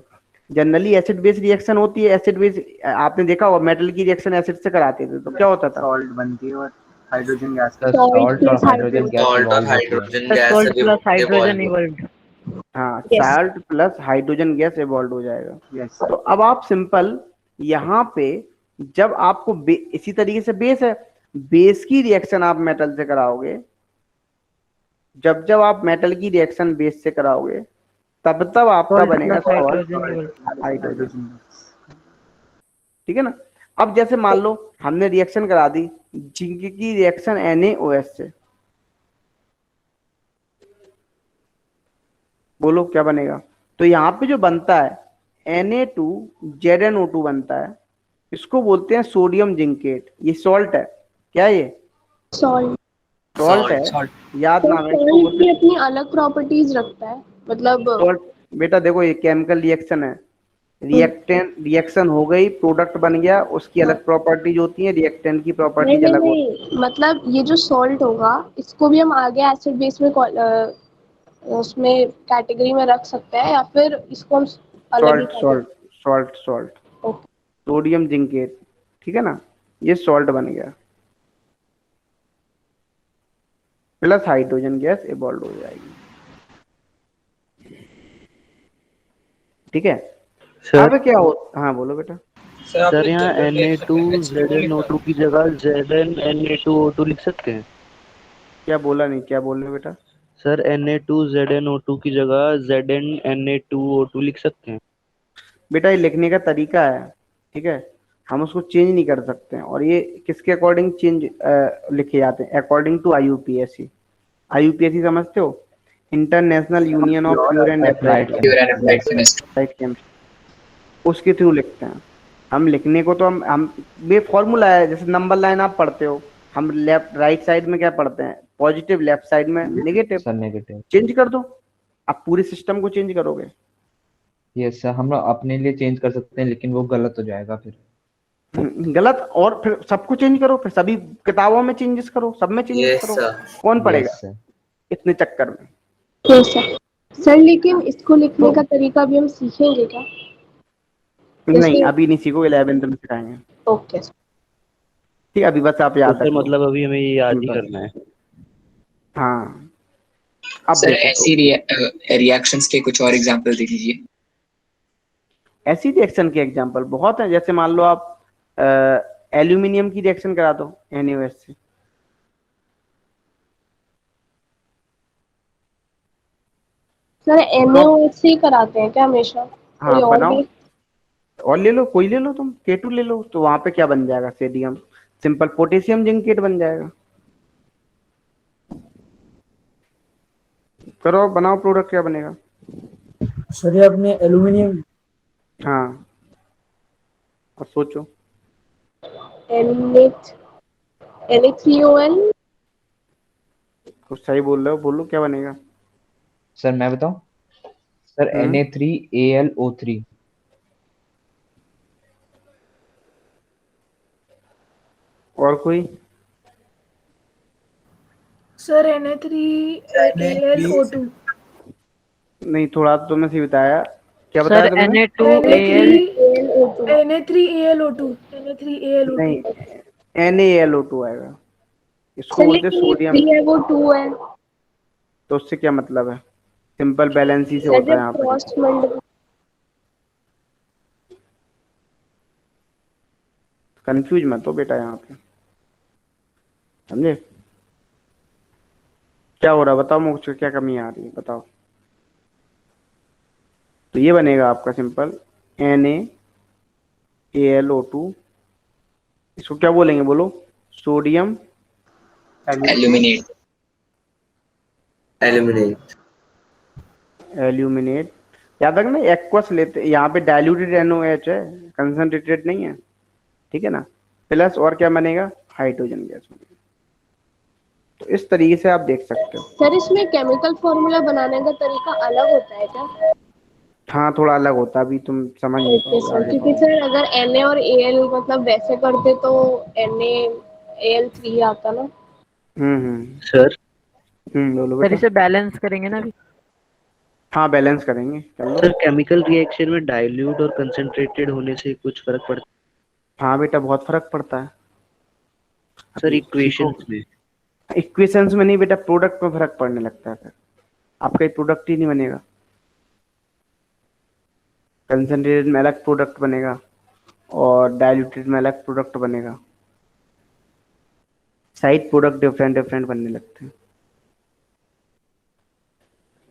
जनरली एसिड बेस रिएक्शन होती है, एसिड बेस आपने देखा होगा मेटल की रिएक्शन एसिड से कराते थे तो क्या होता था? सॉल्ट बनती है और हाइड्रोजन गैस सॉल्ट और हाइड्रोजन गैस हाँ salt plus hydrogen gas evolve हो जाएगा। तो अब आप सिंपल यहाँ पे जब आपको इसी तरीके से बेस है, बेस की रिएक्शन आप मेटल से कराओगे, जब आप मेटल की रिएक्शन बेस से कराओगे तब आपका बनेगा हाइड्रोजन, ठीक है ना? अब जैसे मान लो हमने रिएक्शन करा दी जिंक की रिएक्शन NaOH से, बोलो क्या बनेगा? तो यहाँ पे जो बनता है Na2ZnO2 बनता है, इसको बोलते हैं सोडियम जिंकेट। ये सॉल्ट है, क्या है ये? सॉल्ट। सॉल्ट है, याद तो नाम है इसको सॉल्ट बोलते भी हैं अपनी अलग प्रॉपर्टीज रखता है, मतलब सॉल्ट। बेटा देखो, ये केमिकल रिएक्शन है, रिएक्शन हो गई, प्रोडक्ट बन गया, उसकी अलग प्रॉपर्टीज होती है, रिएक्टेंट की नहीं प्रॉपर्टीज नहीं अलग होती है। नहीं, मतलब ये जो सॉल्ट होगा इसको भी हम आगे एसिड बेस में उसमें कैटेगरी में रख सकते हैं, या फिर इसको हम अलग ही salt category. Salt salt salt okay. Sodium zincate, ठीक है ना, ये सॉल्ट बन गया, प्लस हाइड्रोजन गैस इवॉल्व हो जाएगी, ठीक है। सर अब क्या हो, हाँ बोलो बेटा। सर यहाँ Na2ZnO2 की जगह ZnNA2O2 लिख सकते हैं? क्या बोला नहीं, क्या बोल रहे हो बेटा? सर Na2ZnO2 की जगह ZnNA2O2 लिख सकते हैं? बेटा ये लिखने का तरीका है, ठीक है, हम उसको चेंज नहीं कर सकते हैं। और ये किसके अकॉर्डिंग चेंज लिखे जाते हैं? According to IUPAC। IUPAC समझते हो? International union of pure and applied Pure and applied chemistry. Chemistry, उसके थ्रू लिखते हैं हम। लिखने को तो हम ये फॉर्मूला है, जैसे नंबर लाइन आप पढ़ते हो, हम लेफ्ट राइट साइड में क्या पढ़ते हैं? पॉजिटिव, लेफ्ट साइड में नेगेटिव। Sir negative. चेंज कर दो, आप पूरे सिस्टम को चेंज करोगे। यस सर, हम लोग अपने लिए चेंज कर सकते हैं लेकिन वो गलत हो जाएगा फिर। गलत, और फिर सबको चेंज करो, फिर सभी किताबों में चेंजेस करो, सब में चेंजेस यस करो, सर। कौन पढ़ेगा यस सर। इतने चक्कर में? तो सर लेकिन इसको लिखने का तरीका भी हम सीखेंगे क्या? नहीं अभी नहीं सीखो, 11th में सिखाएंगे। ओके ठीक है, अभी बस आप तो याद सर रखो। मतलब अभी हमें ये याद ही करना है। हाँ, अब सर देखो ऐसी रिएक्शंस के कुछ और एग्जांपल दे दीजिए। ऐसी रिएक्शन के एग्जांपल बहुत हैं। जैसे मान लो आप एल्यूमिनियम की रिएक्शन करा दो NaOH से, सर NaOH से ही कराते हैं क्या हमेशा? कोई हाँ और बनाओ, भी? और ले लो, कोई ले लो, तुम K2 ले लो, तो वहां पे क्या बन जाएगा? सोडियम, सिंपल पोटेशियम जिंकेट बन जाएगा। करो, बनाओ प्रोडक्ट, क्या बनेगा? सर ये अपने एल्यूमिनियम। हाँ, और सोचो। Na3OL। कुछ सही बोल रहे हो, बोलो क्या बनेगा? सर मैं बताऊं? Sir Na3AlO3। और कोई? Sir Na3AlO2। नहीं, थोड़ा तो तुमने सही बताया, क्या बताया सर तुमने? Na3AlO2। नहीं, NaLO2 आएगा, इसको सर बोलते हैं लेकिन ये सोडियम। 3 है वो 2 है। तो उससे क्या मतलब है? सिंपल बैलेंस ही से सर होता है जब यहाँ पे। Cross multiply. कंफ्यूज मत हो बेटा यहाँ पे, समझे? क्या हो रहा है बताओ मुझे, क्या कमी आ रही है बताओ। तो ये बनेगा आपका सिंपल NaAlO2, इसको क्या बोलेंगे बोलो? Sodium aluminate. एल्यूमिनेट। याद रखना एक्वस लेते, यहाँ पे डाइल्यूटेड NaOH है, कंसंट्रेटेड नहीं है, ठीक है ना। प्लस और क्या बनेगा? हाइड्रोजन गैस बनेगा। तो इस तरीके से आप देख सकते हो। सर इसमें केमिकल फॉर्मूला बनाने का तरीका अलग होता है क्या? हाँ थोड़ा अलग होता है, अभी तुम समझ नहीं ओके पाओगे सर, आगे क्योंकि पाओगे। सर अगर Na और Al मतलब वैसे करते तो NaAl3 आता ना। सर बोलो सर बेटा। इसे बैलेंस करेंगे ना अभी? हाँ बैलेंस करेंगे, कर लो। सर केमिकल रिएक्शन में डाइल्यूट और कंसंट्रेटेड होने से कुछ फर्क पड़ता हाँ बेटा बहुत फर्क पड़ता है। है? सर अभी सीखो। इक्वेशंस में? इक्वेशंस में नहीं बेटा, प्रोडक्ट में फर्क पड़ने लगता है, फिर आपका प्रोडक्ट ही नहीं बनेगा। कंसंट्रेटेड में अलग प्रोडक्ट बनेगा और डाइल्यूटेड में अलग प्रोडक्ट बनेगा, साइड प्रोडक्ट डिफरेंट डिफरेंट बनने लगते हैं,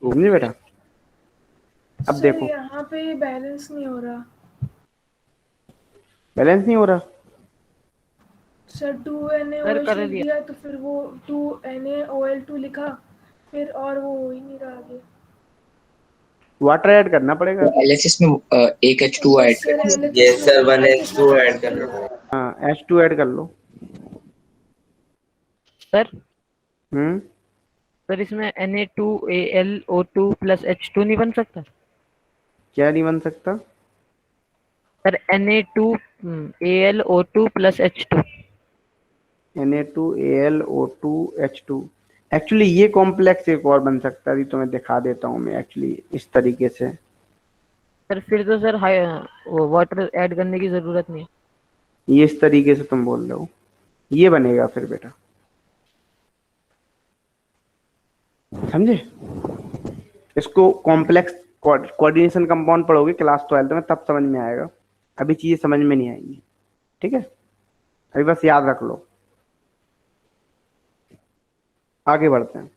समझे बेटा? अब सर देखो यहाँ पे बैलेंस नहीं हो रहा। बैलेंस नहीं हो रहा। सर सर 2NaOH कर लिख दिया। दिया तो फिर वो 2NaOL2 लिखा, फिर और वो हो ही नहीं रहा आगे। वाटर ऐड करना पड़ेगा। LHS में एक H2O ऐड सर कर। यस सर 1H2 ऐड करना पड़ेगा। हाँ H2 ऐड कर लो। सर हम्म सर इसमें Na2AlO2 प्लस H2 नहीं बन सकता? क्या नहीं बन सकता? Sir Na2AlO2 plus H2। Na2AlO2H2 actually ये कॉम्प्लेक्स एक और बन सकता है, अभी तो मैं दिखा देता हूँ मैं एक्चुअली इस तरीके से। सर फिर तो सर हाई वाटर ऐड करने की जरूरत नहीं है। ये इस तरीके से तुम बोल रहे हो, ये बनेगा फिर बेटा, समझे? इसको कॉम्प्लेक्स कोऑर्डिनेशन कंपाउंड पढ़ोगे क्लास 12 में, तब समझ में आएगा, अभी चीजें समझ में नहीं आएंगी। ठीक है, अभी बस याद रख लो। आगे बढ़ते हैं।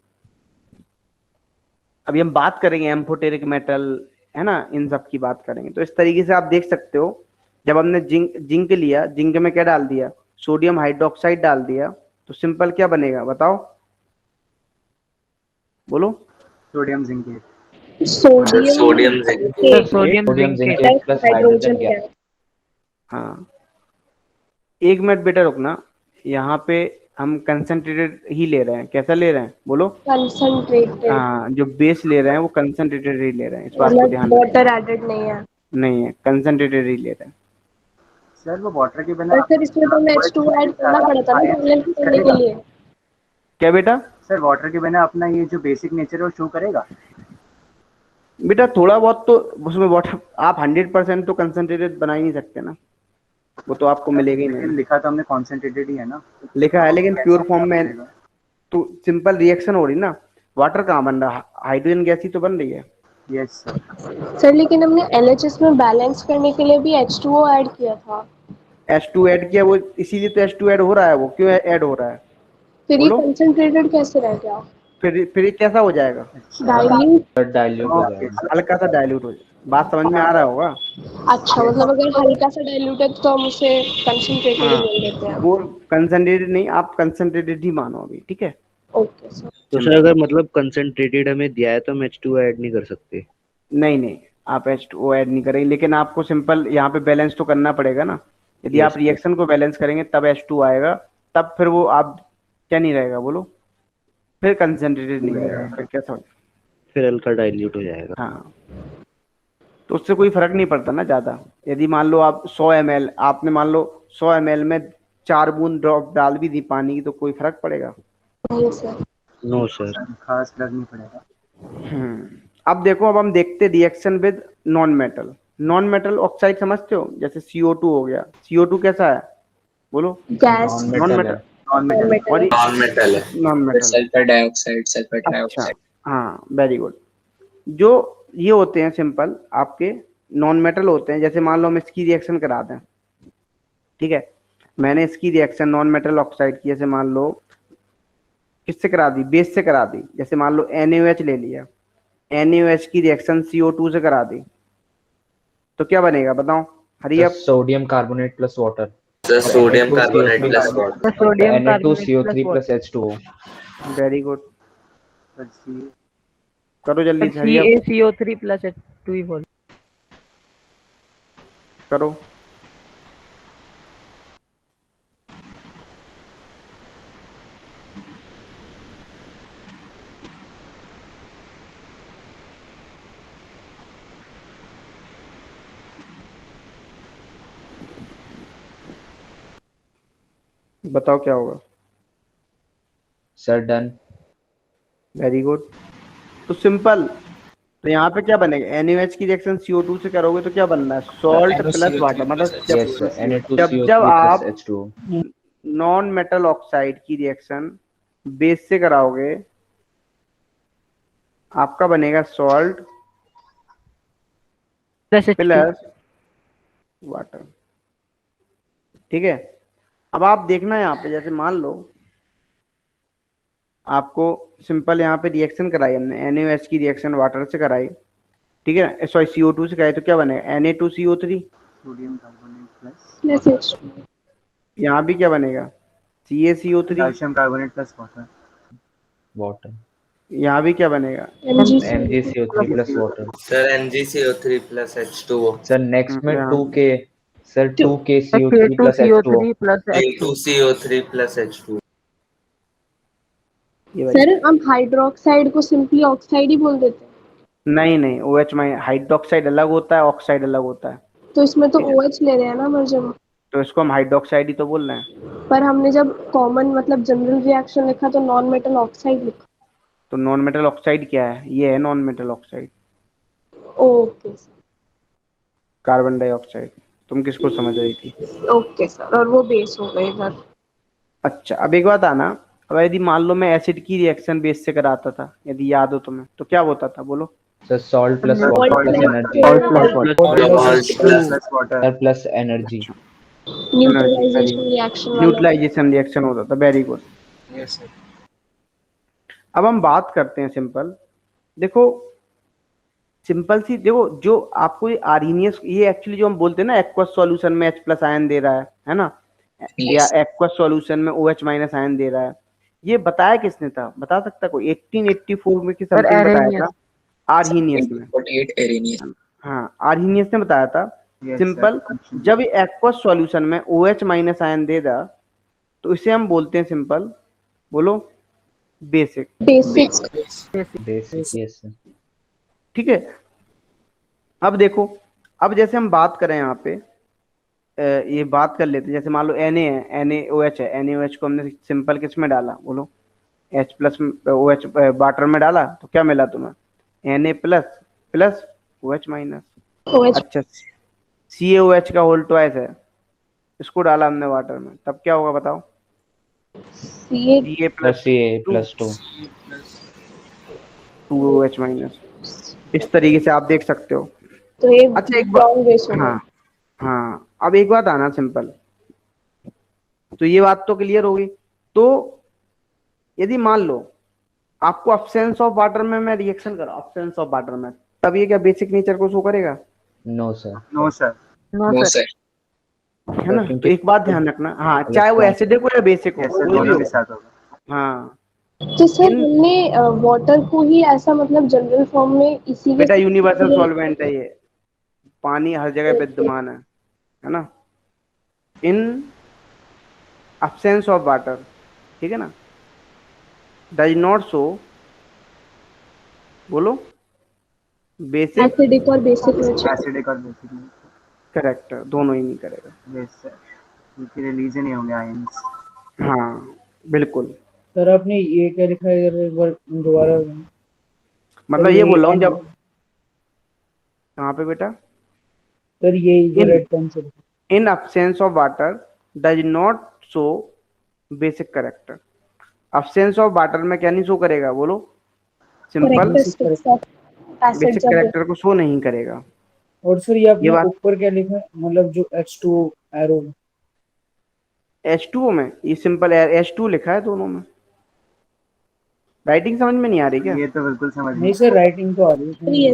अभी हम बात करेंगे एम्फोटेरिक मेटल, है ना, इन सब की बात करेंगे। तो इस तरीके से आप देख सकते हो, जब हमने जिंक लिया, जिंक में क्या डाल दिया? सोडियम हाइड्रोक्साइड डाल दिया, तो सिंपल क्या बनेगा बताओ, बोलो। Sodium zincate. Sodium zinc sodium zincate plus hydrogen gas. हाँ, एक मिनट बेटा रुकना, यहाँ पे हम कंसंट्रेटेड ही ले रहे हैं। कैसा ले रहे हैं बोलो? कंसंट्रेटेड, हाँ, जो बेस ले रहे हैं वो कंसंट्रेटेड ही ले रहे हैं, इस बात को ध्यान वाटर एडेड नहीं है। नहीं है, कंसंट्रेटेड ही ले रहे हैं। सर वो वाटर के बिना और फिर इसमें तो हमें H2 ऐड करना पड़ता ना बैलेंस करने के लिए। क्या बेटा? सर वाटर के बिना अपना ये जो बेसिक नेचर है वो शो करेगा? बेटा थोड़ा बहुत तो उसमें वाटर, आप 100% तो कंसंट्रेटेड बना ही नहीं सकते ना, वो तो आपको मिलेगा ही नहीं। लिखा तो हमने कॉन्सेंट्रेटेड ही है ना। लिखा है, लेकिन प्योर फॉर्म में तो सिंपल रिएक्शन हो रही ना, वाटर कहाँ बन रहा, हाइड्रोजन गैस ही तो बन रही है। Yes sir. सर लेकिन हमने LHS में बैलेंस करने के लिए भी H2O ऐड किया था। H2 ऐड किया, वो इसीलिए तो H2 ऐड हो रहा है। वो क्यों ऐड हो रहा है? फिर ये कंसंट्रेटेड कैसे रह गया? फिर ये कैसा हो जाएगा? डाइल्यूट हो जाएगा, हल्का सा डाइल्यूट हो जाएगा। बात समझ में आ रहा होगा? अच्छा, मतलब अगर हल्का सा डाइल्यूट है तो हम उसे कंसंट्रेटेड ही बोल देते हैं। वो कंसंट्रेटेड नहीं, आप कंसंट्रेटेड ही मानो अभी, ठीक है? Okay sir. तो सर अगर मतलब कंसंट्रेटेड हमें दिया है तो हम H2 ऐड नहीं कर सकते? नहीं नहीं, आप H2O ऐड नहीं करेंगे, लेकिन आपको सिंपल यहाँ पे बैलेंस तो करना पड़ेगा ना। यदि आप रिएक्शन को बैलेंस करेंगे तब H2 आएगा, तब फिर वो आप क्या नहीं रहेगा बोलो, फिर कंसंट्रेटेड नहीं रहेगा, फिर कैसा हो? फिर हल्का डाइल्यूट हो जाएगा। हाँ, तो उससे कोई फर्क नहीं पड़ता ना ज्यादा। यदि मान लो आप 100 ml, आपने मान लो 100 ml में 4 बूंद ड्रॉप डाल भी दी पानी की, तो कोई फर्क पड़ेगा? नहीं सर। नो सर, खास फर्क नहीं पड़ेगा। अब देखो, अब हम देखते reaction with non metal. Non metal oxide समझते हो, जैसे CO2 हो गया। CO2 कैसा है बोलो? Gas. Non metal. Non metal है। Non metal, sulphur dioxide, sulphur अच्छा, ट्राइऑक्साइड। हाँ वेरी गुड। जो ये होते हैं सिंपल आपके नॉन मेटल होते हैं, जैसे मान लो हम इसकी रिएक्शन करा दें, ठीक है, मैंने इसकी रिएक्शन नॉन मेटल ऑक्साइड की, जैसे मान लो किससे करा दी, बेस से करा दी, जैसे मान लो NaOH ले लिया, NaOH की रिएक्शन CO2 से करा दी, तो क्या बनेगा बताओ? Hurry up. Sodium carbonate plus water. Sodium carbonate plus water. Na2CO3 plus H2O। Very good, करो जल्दी से, hurry up CaCO3 plus H2 ही बोल। करो। बताओ क्या होगा? Sir done. Very good. तो सिंपल, तो यहाँ पे क्या बनेगा? NaOH की रिएक्शन CO2 से करोगे तो क्या बनना है? सॉल्ट प्लस वाटर, मतलब जब आप नॉन मेटल ऑक्साइड की रिएक्शन बेस से कराओगे, आपका बनेगा सॉल्ट प्लस वाटर, ठीक है? अब आप देखना यहाँ पे, जैसे मान लो आपको सिंपल यहाँ पे रिएक्शन कराई हमने, NaOH की रिएक्शन वाटर से कराई, ठीक है, सॉरी CO2 से कराई, तो क्या बनेगा? Na2CO3, सोडियम कार्बोनेट प्लस यहाँ भी क्या बनेगा? CaCO3, calcium carbonate plus water. Water. यहाँ भी क्या बनेगा? MgCO3 plus water. Sir MgCO3 plus H2O. Sir next में यहाँ 2K, sir 2K CO3 plus H2O. K2CO3 plus H2. K2CO3 plus H2O. ये वाली। सर हम हाइड्रोक्साइड को सिंपली ऑक्साइड ही बोल देते हैं। नहीं नहीं, OH माइनस हाइड्रोक्साइड अलग होता है, ऑक्साइड अलग होता है। तो इसमें तो OH ले रहे हैं ना मर्जम, तो इसको हम हाइड्रोक्साइड ही तो बोल रहे हैं। पर हमने जब कॉमन मतलब जनरल रिएक्शन लिखा तो नॉन मेटल ऑक्साइड लिखा। तो नॉन मेटल ऑक्साइड क्या है? ये है non metal oxide, okay sir, carbon dioxide. तुम किसको समझ रही थी? ओके सर, और वो बेस हो गए इधर। अच्छा, अब एक बात आना, अब यदि मान लो मैं एसिड की रिएक्शन बेस से कराता था, यदि याद हो तुम्हें, तो क्या होता था बोलो? Sir salt plus water plus energy. Sir plus energy. Neutralization reaction वाला। न्यूट्रलाइजेशन रिएक्शन होता था, वेरी गुड। Yes sir. अब हम बात करते हैं सिंपल। देखो सिंपल सी, देखो जो आपको ये आर्हीनियस, ये एक्चुअली जो हम बोलते हैं ना एक्वस सॉल्यूशन में H प्लस आयन दे रहा है ना, या एक्वस सॉल्यूशन में OH माइनस आयन दे रहा है, ये बताया किसने था? बता सकता कोई? 1884 में किस समथिंग बताया था? आर्हीनियस ने। 48 एरेनियस। हाँ, आर्हीनियस ने बताया था। सिंपल, जब ये एक्वस सॉल्यूशन में OH माइनस आयन दे दा तो इसे हम बोलते हैं सिंपल, बोलो, बेसिक। Basic, yes sir. ठीक है। अब देखो, अब जैसे हम बात करें यहाँ पे, ये बात कर लेते हैं, जैसे मान लो Na है, NaOH है, NaOH को हमने सिंपल किस में डाला बोलो? H प्लस OH वाटर में डाला, तो क्या मिला तुम्हें? Na plus plus OH minus. अच्छा, CaOH का होल ट्वाइस है, इसको डाला हमने वाटर में, तब क्या होगा बताओ? Ca Plus Ca plus 2. 2OH minus. इस तरीके से आप देख सकते हो। तो ये अच्छा एक बात, हाँ हाँ, अब एक बात आना सिंपल, तो ये बात तो क्लियर होगी। तो यदि मान लो आपको अब्सेंस ऑफ वाटर में मैं रिएक्शन करा, अब्सेंस ऑफ वाटर में, तब ये क्या बेसिक नेचर को शो करेगा? No sir. No sir, no sir. है ना? तो एक बात ध्यान रखना, हाँ, चाहे वो एसिडिक हो या बेसिक हो, कोई भी हो। हाँ, तो सर हमने वाटर को ही ऐसा मतलब जनरल फॉर्म में इसी बेटा यूनिवर्सल सॉल्वेंट है ये, पानी हर जगह विद्यमान है ना, इन absence ऑफ वाटर, ठीक है ना, डज नॉट शो, बोलो, बेसिक, एसिडिक और बेसिक नेचर। एसिडिक और बेसिक करेक्ट, दोनों ही नहीं करेगा। बेस सर, क्योंकि रिलीज ही नहीं होंगे आयंस। हाँ बिल्कुल। सर आपने ये क्या लिखा है, एक बार दोबारा? मतलब ये बोल रहा हूँ, जब कहाँ पे बेटा? सर ये रेड पेन से, इन absence of water does not show basic character. absence of water में क्या नहीं शो करेगा बोलो? सिंपल, बेसिक करेक्टर को शो नहीं करेगा। और सर ये आपने ऊपर क्या लिखा है, मतलब जो H2O एरो, H2O में ये सिंपल H2 लिखा है दोनों में। राइटिंग समझ में नहीं आ रही क्या? ये तो बिल्कुल समझ नहीं सर, राइटिंग तो आ रही है।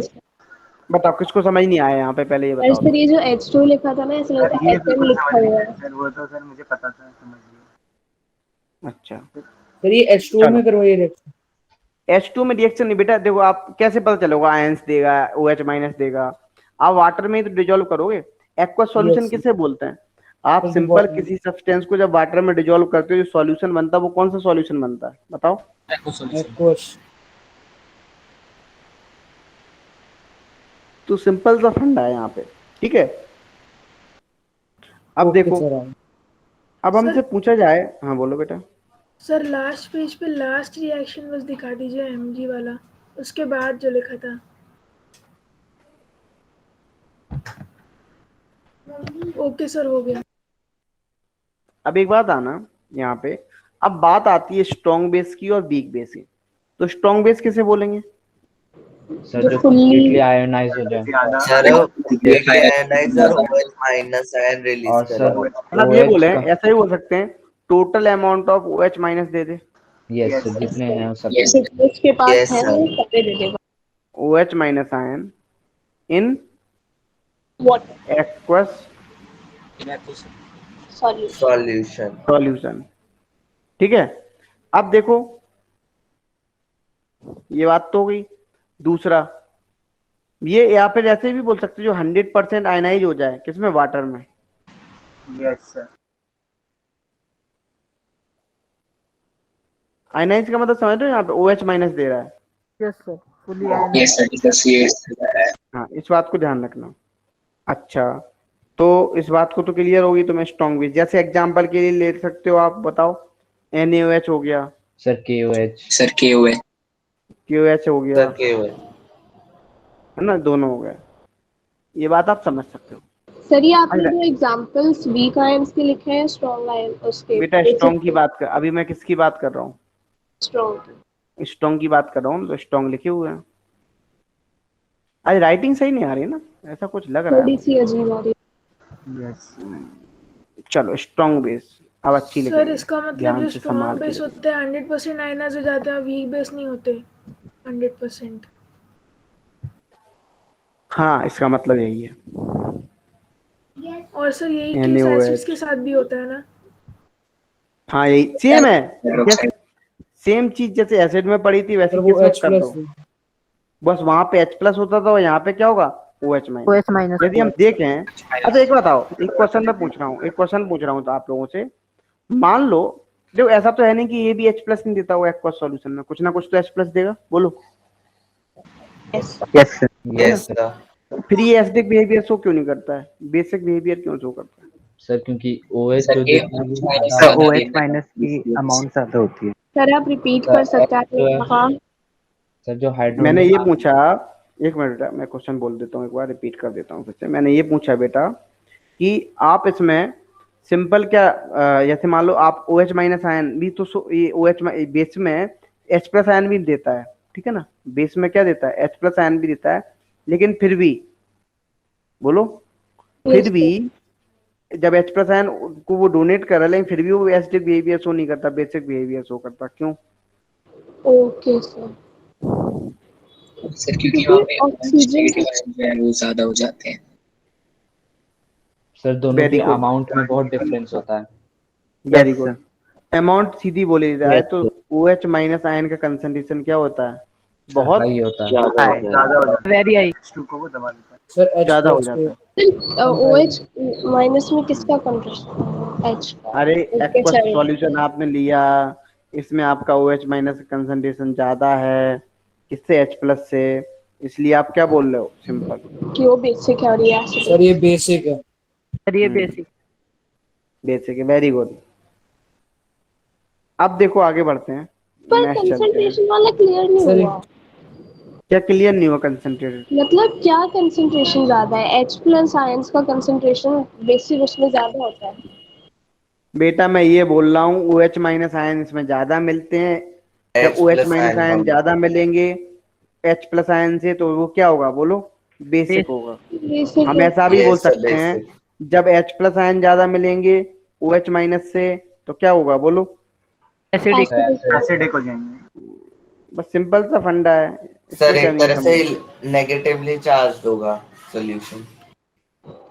बताओ किसको समझ नहीं आया यहाँ पे, पहले ये बताओ। सर ये जो H2 लिखा था ना, ऐसा लगता है FM लिखा हुआ है। सर वो तो सर मुझे पता था, समझ गया। अच्छा सर ये H2O में करवाइए रिएक्शन। H2 में रिएक्शन नहीं बेटा, देखो आप कैसे पता चलेगा? आयंस देगा, OH माइनस देगा, आप वाटर में ही तो डिजोल्व करोगे। एक्वा सॉल्यूशन किसे बोलते हैं? आप सिंपल किसी सब्सटेंस को जब वाटर में डिजोल्व करते हो, जो सॉल्यूशन बनता है वो कौन सा सॉल्यूशन बनता है बताओ? एक्वस। तो सिंपल सा फंडा है यहाँ पे, ठीक है। अब देखो, अब हमसे पूछा जाए, हाँ बोलो बेटा। सर लास्ट पेज पे लास्ट रिएक्शन बस दिखा दीजिए, Mg वाला, उसके बाद जो लिखा था। ओके सर, हो गया। अब एक बात आना यहाँ पे, अब बात आती है स्ट्रॉन्ग बेस की और वीक बेस की। तो स्ट्रॉन्ग बेस किसे बोलेंगे? सर जो completely आयोनाइज हो जाए। सर completely आयोनाइज और OH माइनस आयन रिलीज करे। मतलब ये बोले, ऐसा ही बोल सकते हैं, total amount of OH minus they they. Yes sir, जितने हैं सब। उसके पास है वो सारे दे देगा। OH minus ion in water aqueous solution. ठीक है। अब देखो, ये बात तो हो गई। दूसरा, ये या फिर ऐसे भी बोल सकते हो जो 100% आयनाइज हो जाए, किसमें, वाटर में। Yes sir. आयनाइज का मतलब समझ रहे हो, यहाँ पे OH माइनस दे रहा है। Yes sir, fully Yes, sir. Because हाँ, इस बात को ध्यान रखना। अच्छा, तो इस बात को तो क्लियर होगी। तो मैं स्ट्रॉन्ग बेस जैसे एग्जांपल के लिए ले सकते हो, आप बताओ। NaOH हो गया, sir KOH। Sir, KOH. KOH हो गया, सर केवल है ना, दोनों हो गए। ये बात आप समझ सकते हो। सर ये आपने जो एग्जांपल्स वीक आयंस के लिखे हैं, स्ट्रॉन्ग आयन उसके बेटा स्ट्रॉन्ग की बात कर, अभी मैं किसकी बात कर रहा हूँ, स्ट्रॉन्ग की बात कर रहा हूँ, तो स्ट्रॉन्ग लिखे हुए हैं। आज राइटिंग सही नहीं आ रही ना, ऐसा कुछ लग रहा है थोड़ी मुझे। सी अजीब आ रही यस। चलो स्ट्रॉन्ग बेस अब अच्छी लिख सर रही है, इसका मतलब ध्यान जो से स्ट्रॉन्ग संभाल के बेस लिखो। होते हैं 100% आयनाइज हो जाते हैं, वीक बेस नहीं होते 100%। हाँ, इसका मतलब यही है। और सर यही केस एसिड्स NaOH, के साथ भी होता है ना? हाँ यही सेम है। Hydroxide. सेम चीज जैसे एसिड में पड़ी थी वैसे सर वो किस में H कर प्लस दो। बस वहां पे H प्लस होता था और यहाँ पे क्या होगा, OH माइनस। OH minus. यदि हम देखें, अच्छा एक बताओ, एक क्वेश्चन मैं पूछ रहा हूँ, एक क्वेश्चन पूछ रहा हूँ तो आप लोगों से, मान लो, देखो ऐसा तो है नहीं कि ये भी H प्लस नहीं देता हुआ एक्वस सॉल्यूशन में, कुछ ना कुछ तो H प्लस देगा, बोलो। Yes sir. Yes sir. फिर ये एसिडिक बिहेवियर शो क्यों नहीं करता है, बेसिक बिहेवियर क्यों शो करता है? सर क्योंकि OH Sir, जो ये देता है वो minus ज्यादा से सर बना OH देता है. माइनस की अमाउंट ज्यादा होती है। सर आप रिपीट सर, कर सकते जो हैं? है हाँ सर जो मैंने ये हाइड्रोजन पूछा, एक मिनट बेटा, मैं क्वेश्चन बोल देता हूँ, एक बार रिपीट कर देता हूँ फिर से। मैंने ये पूछा बेटा कि आप इसमें सिंपल क्या, जैसे मान लो आप OH माइनस आयन भी तो ये OH बेस में H प्लस आयन भी देता है, ठीक है ना, बेस में क्या देता है, H प्लस आयन भी देता है, लेकिन फिर भी, बोलो, फिर भी जब H प्लस आयन को वो डोनेट कर रहा है, लेकिन फिर भी वो एसिडिक बिहेवियर शो नहीं करता, बेसिक बिहेवियर शो करता, क्यों? Okay sir. सर क्योंकि वहाँ पे ऑक्सीजन नेगेटिव आयन जो है वो ज्यादा हो जाते हैं. सर दोनों वेरी के गुड, अमाउंट में बहुत डिफरेंस होता है। Very yes good. Sir. Amount सीधी बोली जाए यस तो OH माइनस आयन का कंसंट्रेशन क्या होता है, बहुत हाई होता है। ज्यादा हो जाता है, वेरी हाई। को दबा देता है, सर H ज्यादा हो प्लस जाता है। OH माइनस में किसका कंट्रीब्यूशन? H का। अरे ओके एक्वस चलिए। सॉल्यूशन आपने लिया, इसमें आपका OH माइनस कंसंट्रेशन ज्यादा है किससे, H प्लस से, इसलिए आप क्या बोल रहे हो, सिंपल। कि वो बेसिक है और ये एसिडिक। सर ये बेसिक है। सर ये बेसिक। बेसिक है, वेरी गुड। अब देखो आगे बढ़ते हैं, पर नेक्स्ट चलते हैं। कंसंट्रेशन वाला क्लियर नहीं सर हुआ। क्या क्लियर नहीं हुआ कंसंट्रेटेड? मतलब क्या कंसंट्रेशन ज्यादा है? H प्लस आयंस का कंसंट्रेशन बेसिक उसमें ज्यादा होता है। बेटा मैं ये बोल रहा हूँ OH माइनस आयन इसमें ज्यादा मिलते हैं, जब H OH plus minus ion ion कम ज्यादा मिलेंगे H प्लस आयन से, तो वो क्या होगा, बोलो, बेसिक होगा। बेसिक हम ऐसा भी बोल यस सर सकते हैं, बेसिक जब H प्लस आयन ज्यादा मिलेंगे OH माइनस से, तो क्या होगा, बोलो, एसिडिक एसिडिक। एसिडिक हो जाएंगे। बस सिंपल सा फंडा है, सर इसमें क्या एक नहीं तरह से समझ। नेगेटिवली चार्ज होगा सोल्यूशन।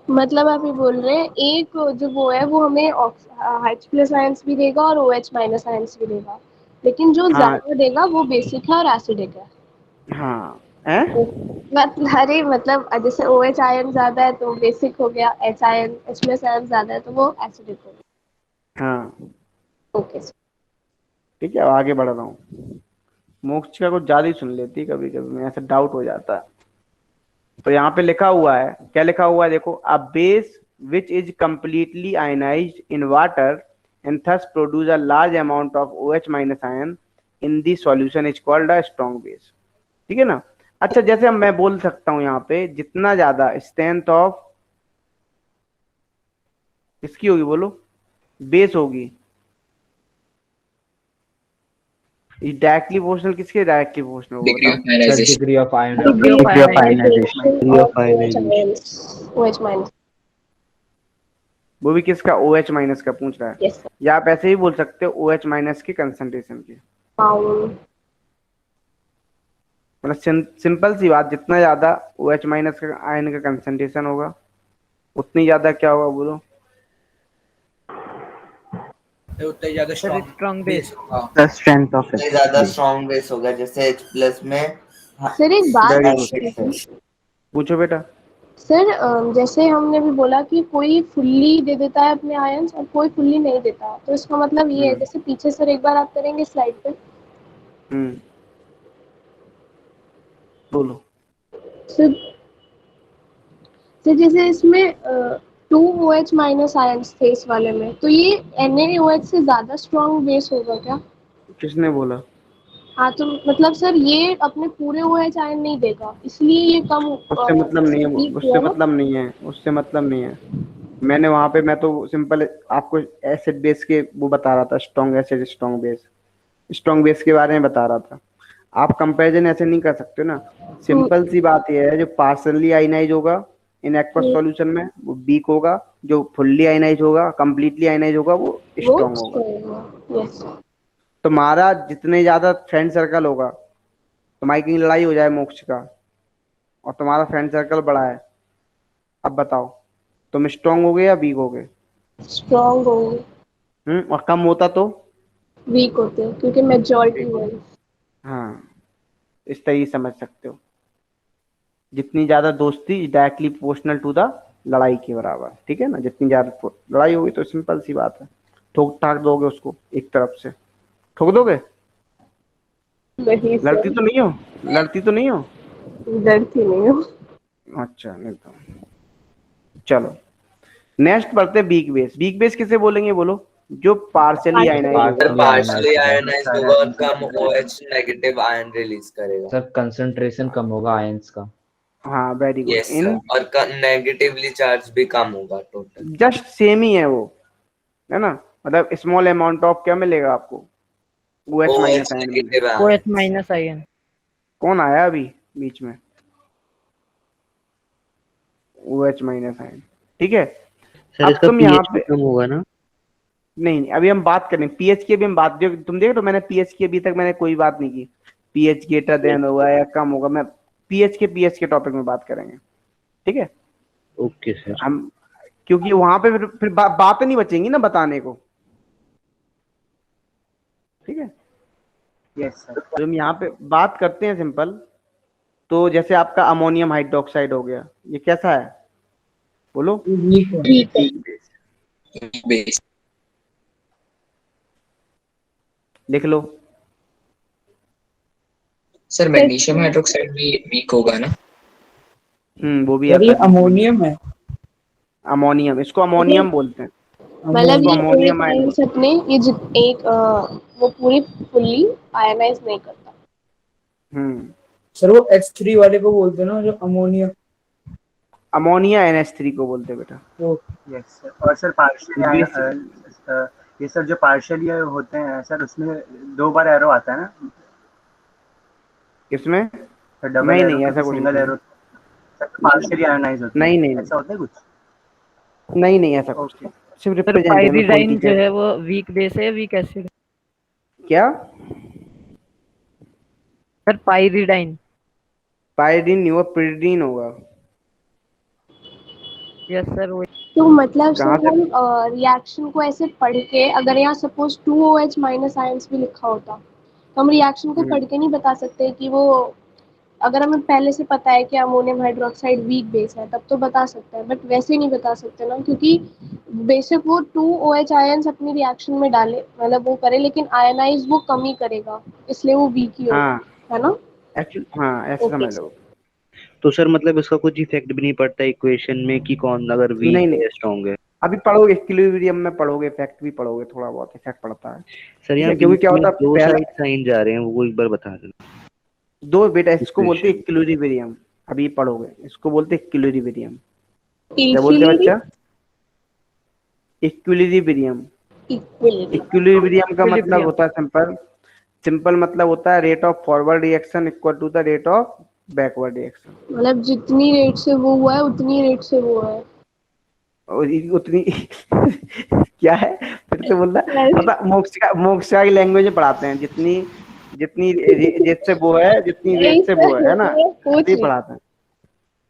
मतलब आप ये बोल रहे हैं एक जो वो है वो हमें H प्लस आयंस भी देगा और OH माइनस आयंस भी देगा, लेकिन जो हाँ ज्यादा देगा वो बेसिक है और एसिडिक है। हाँ है, मतलब अरे मतलब जैसे OH आयन ज्यादा है तो बेसिक हो गया, H प्लस आयन ज्यादा है तो वो एसिडिक हो गया। हाँ ओके ठीक है। अब आगे बढ़ रहा हूँ, मोक्ष का कुछ ज्यादा ही सुन लेती कभी कभी, मैं ऐसा डाउट हो जाता है। तो यहाँ पे लिखा हुआ है, क्या लिखा हुआ है, देखो, a base which is completely ionized in water and thus produce a large amount of OH minus ion in the solution is called a strong base। ठीक है ना। अच्छा, जैसे हम मैं बोल सकता हूँ यहाँ पे, जितना ज्यादा स्ट्रेंथ ऑफ इसकी होगी, बोलो, बेस होगी, डायरेक्टली प्रोपोर्शनल किसके, डायरेक्टली प्रोपोर्शनल होगा, Degree बताओ। of sir ionization. Degree of degree ionization. Of ionization. Degree of ionization. OH minus. वो भी किसका, OH माइनस का पूछ रहा है, यस सर। या आप ऐसे ही बोल सकते हो OH माइनस की कंसंट्रेशन की। पाउंड। मतलब सिंपल सी बात, जितना ज्यादा OH माइनस का आयन का कंसंट्रेशन होगा उतनी ज्यादा क्या होगा, बोलो, है उतना ही ज्यादा sir strong base the strength of उतने ज्यादा स्ट्रॉन्ग बेस होगा, जैसे H प्लस में सर एक बात वेरी पूछनी गुड। थी पूछो बेटा। सर। जैसे हमने भी बोला कि कोई फुल्ली दे देता है अपने आयंस और कोई फुल्ली नहीं देता, तो इसका मतलब ये है, जैसे पीछे सर एक बार आप करेंगे स्लाइड पे। बोलो। सर जैसे इसमें 2 OH माइनस आयंस थे इस वाले में, तो ये NaOH से ज्यादा स्ट्रॉन्ग बेस होगा क्या? किसने बोला? हाँ, तो मतलब सर ये अपने पूरे OH आयन नहीं देगा, इसलिए ये कम उससे मतलब नहीं है, weak उससे हुआ ना। मतलब नहीं है, उससे मतलब नहीं है। मैंने वहां पे मैं तो सिंपल आपको एसिड बेस के वो बता रहा था, स्ट्रॉन्ग एसिड स्ट्रॉन्ग बेस के बारे में बता रहा था। आप कंपैरिजन ऐसे नहीं कर सकते ना। सिंपल सी बात यह है, जो पार्शली आयनाइज होगा इन एक्वस सॉल्यूशन में वो वीक होगा, जो फुल्ली आयनाइज होगा, कंप्लीटली आयनाइज होगा, वो स्ट्रॉन्ग होगा। यस। तुम्हारा जितने ज्यादा फ्रेंड सर्कल होगा, तुम्हारी कहीं लड़ाई हो जाए मोक्ष का और तुम्हारा फ्रेंड सर्कल बड़ा है, अब बताओ तुम स्ट्रॉन्ग हो गए या वीक हो गए? स्ट्रॉन्ग होंगे। और कम होता तो वीक होते हैं, क्योंकि मेजॉरिटी है। हाँ, इस तरह समझ सकते हो। जितनी ज्यादा दोस्ती डायरेक्टली प्रोपोर्शनल टू द लड़ाई के बराबर, ठीक है ना। जितनी ज्यादा लड़ाई होगी तो सिंपल सी बात है, ठोक ठाक दोगे उसको, एक तरफ से ठोक दोगे। नहीं सर, लड़ती तो नहीं हो? लड़ती तो नहीं हो? डरती नहीं हूँ। अच्छा, नहीं तो चलो नेक्स्ट बढ़ते हैं वीक बेस। वीक बेस किसे बोलेंगे बोलो? जो partially ionize sir partially ionize होगा और कम OH नेगेटिव आयन रिलीज करेगा। सर कंसंट्रेशन कम होगा आयंस का। हाँ, वेरी गुड। यस सर, और नेगेटिवली चार्ज भी कम होगा टोटल। जस्ट सेम ही है वो, है ना। मतलब स्मॉल अमाउंट ऑफ क्या मिलेगा आपको? OH minus ion. OH minus ion. कौन आया अभी बीच में? OH माइनस आयन, ठीक है। सर अब इसका तुम यहाँ pH भी कम होगा ना? नहीं, अभी हम बात करें पीएच की। अभी हम बात, तुम देख, तो मैंने पीएच की अभी तक मैंने कोई बात नहीं की। पीएच ग्रेटर देन होगा या कम होगा, मैं पीएच के टॉपिक में बात करेंगे, ठीक है। Okay sir. हम क्योंकि वहां पे फिर बातें नहीं बचेंगी ना बताने को, ठीक है। Yes sir. तो हम यहाँ पे बात करते हैं सिंपल। तो जैसे आपका अमोनियम हाइड्रोक्साइड हो गया, ये कैसा है बोलो? बेस। लिख लो। सर मैग्नीशियम हाइड्रोक्साइड भी वीक होगा ना? वो भी ये अमोनियम है। अमोनियम, इसको अमोनियम बोलते हैं। मतलब ये अमोनियम आयंस अपने ये एक वो पूरी फुल्ली आयनाइज नहीं करता। सर वो H3 वाले को बोलते हैं ना, जो अमोनिया। अमोनिया NH3 को बोलते हैं बेटा। Yes sir. और सर पार्शियली ये सर जो पार्शियली होते हैं सर, उसमें 2 बार एरो आता है ना? किसमें? डबल एरो, नहीं ऐसा कुछ सिंगल एरो पार्शियली आयनाइज होते हैं। नहीं ऐसा होता है कुछ? नहीं ऐसा कुछ नहीं, सिर्फ सर पाइरीडाइन जो है वो वीक बेस है, वीक एसिड। क्या? सर पाइरीडाइन। पाइरीडीन नहीं होगा, पिरिडीन होगा। यस सर वो। तो मतलब सर हम रिएक्शन को ऐसे पढ़ के, अगर यहाँ सपोज 2OH माइनस आयंस भी लिखा होता, तो हम रिएक्शन को पढ़ के नहीं बता सकते कि वो, अगर हमें पहले से पता है कि अमोनियम हाइड्रोक्साइड वीक बेस है तब तो बता सकते हैं, बट वैसे नहीं बता सकते ना, क्योंकि बेशक वो 2OH आयंस अपनी रिएक्शन में डाले, मतलब वो करे, लेकिन आयनाइज वो कम ही करेगा, इसलिए वो वीक ही होगा, है ना? एक्चुअली हाँ, ऐसे समझ लो। तो सर मतलब इसका कुछ इफेक्ट भी नहीं पड़ता इक्वेशन में कि कौन अगर वीक है या स्ट्रॉन्ग है? अभी पढ़ोगे, इक्विलिब्रियम में पढ़ोगे, इफेक्ट भी पढ़ोगे, थोड़ा बहुत इफेक्ट पड़ता है सर। यहाँ क्योंकि क्या होता है, दो साइड साइन जा रहे हैं, वो एक बार बता देना। दो बेटा, इसको बोलते हैं इक्विलिब्रियम। अभी पढ़ोगे, इसको बोलते हैं इक्विलिब्रियम। क्या बोलते हैं बच्चा? इक्विलिब्रियम। इक्विलिब्रियम का मतलब होता है सिंपल मतलब होता है rate of forward reaction equal to the rate of backward reaction. मतलब जितनी रेट से वो हुआ है उतनी रेट से वो है, और उतनी क्या है फिर से बोलना, मतलब मोक्ष की लैंग्वेज में पढ़ाते हैं, जितनी रेट से वो है, जितनी रेट से वो है ना, उतनी पढ़ाते हैं,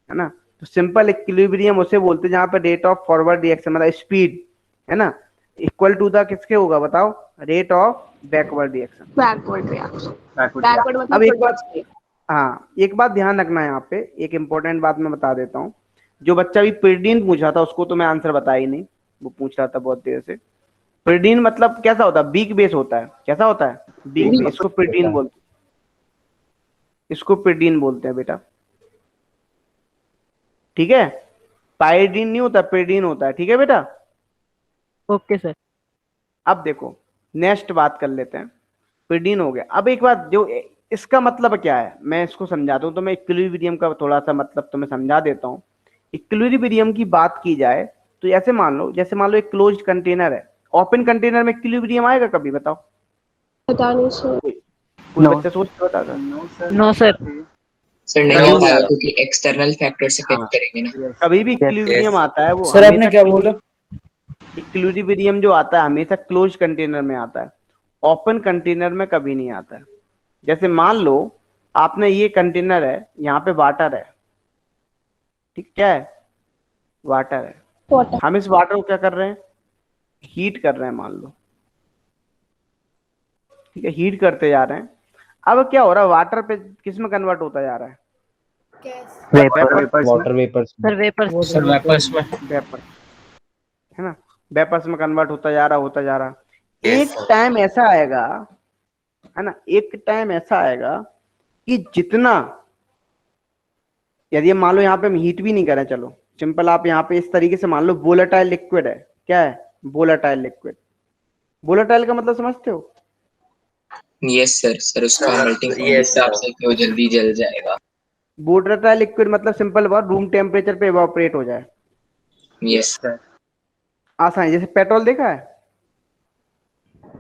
है ना। तो सिंपल इक्विलिब्रियम उसे बोलते हैं जहाँ पे रेट ऑफ फॉरवर्ड रिएक्शन मतलब स्पीड, है ना, इक्वल टू द किसके होगा बताओ, rate of backward reaction. Backward reaction, backward backward अब मतलब एक बात, towards हाँ एक बात ध्यान रखना है यहाँ पे, एक इंपॉर्टेंट बात मैं बता देता हूँ। जो बच्चा भी pyridine पूछ रहा था उसको तो मैं आंसर बता ही नहीं, वो पूछ रहा था बहुत देर से। pyridine मतलब कैसा होता है, वीक बेस होता है। कैसा होता है, वीक बेस। इसको pyridine बोलते, इसको pyridine बोलते हैं बेटा, ठीक है। पाइरीडीन नहीं होता, pyridine होता है, ठीक है बेटा। Okay sir. अब देखो नेक्स्ट बात कर लेते हैं, pyridine हो गया। अब एक बात, जो इसका मतलब क्या है मैं इसको समझाता हूँ, तो मैं इक्विलिब्रियम का थोड़ा सा मतलब तो मैं समझा देता हूँ। इक्विलिब्रियम की बात की जाए तो ऐसे मान लो, जैसे मान लो एक क्लोज्ड कंटेनर है, ओपन कंटेनर में इक्विलिब्रियम आएगा कभी बताओ? पता नहीं सर। कोई बच्चा सोच के बता दो। No sir. सर नहीं कभी होगा नहीं, क्योंकि एक्सटर्नल फैक्टर से हाँ, अफेक्ट करेंगे ना। कभी भी इक्विलिब्रियम आता है वो सर आपने क्या बोला? इक्विलिब्रियम जो आता है हमेशा क्लोज कंटेनर में आता है, ओपन कंटेनर में कभी नहीं आता है। जैसे मान लो आपने ये कंटेनर है, यहाँ पे वाटर है, ठीक, क्या है, वाटर है। वाटर, हम इस वाटर को क्या कर रहे हैं, हीट कर रहे हैं मान लो, ठीक है, हीट करते जा रहे हैं। अब क्या हो रहा है, वाटर पे किस में कन्वर्ट होता जा रहा है, water vapours sir vapours. Sir vapours में। वेपर, है ना, वेपर्स में कन्वर्ट होता जा रहा, होता जा रहा। Yes, एक sir. टाइम ऐसा आएगा, है ना, एक टाइम ऐसा आएगा कि जितना, यदि मान लो यहाँ पे हम हीट भी नहीं करें, चलो सिंपल, आप यहाँ पे इस तरीके से मान लो वोलेटाइल लिक्विड है, क्या है, वोलेटाइल लिक्विड। वोलेटाइल का मतलब समझते हो? यस सर, सर उसका मेल्टिंग पॉइंट Yes, हिसाब sir. से कि वो जल्दी जल जाएगा। वोलेटाइल लिक्विड मतलब सिंपल बात, रूम टेम्परेचर पे इवापोरेट हो जाए। यस आसान है, जैसे पेट्रोल देखा है,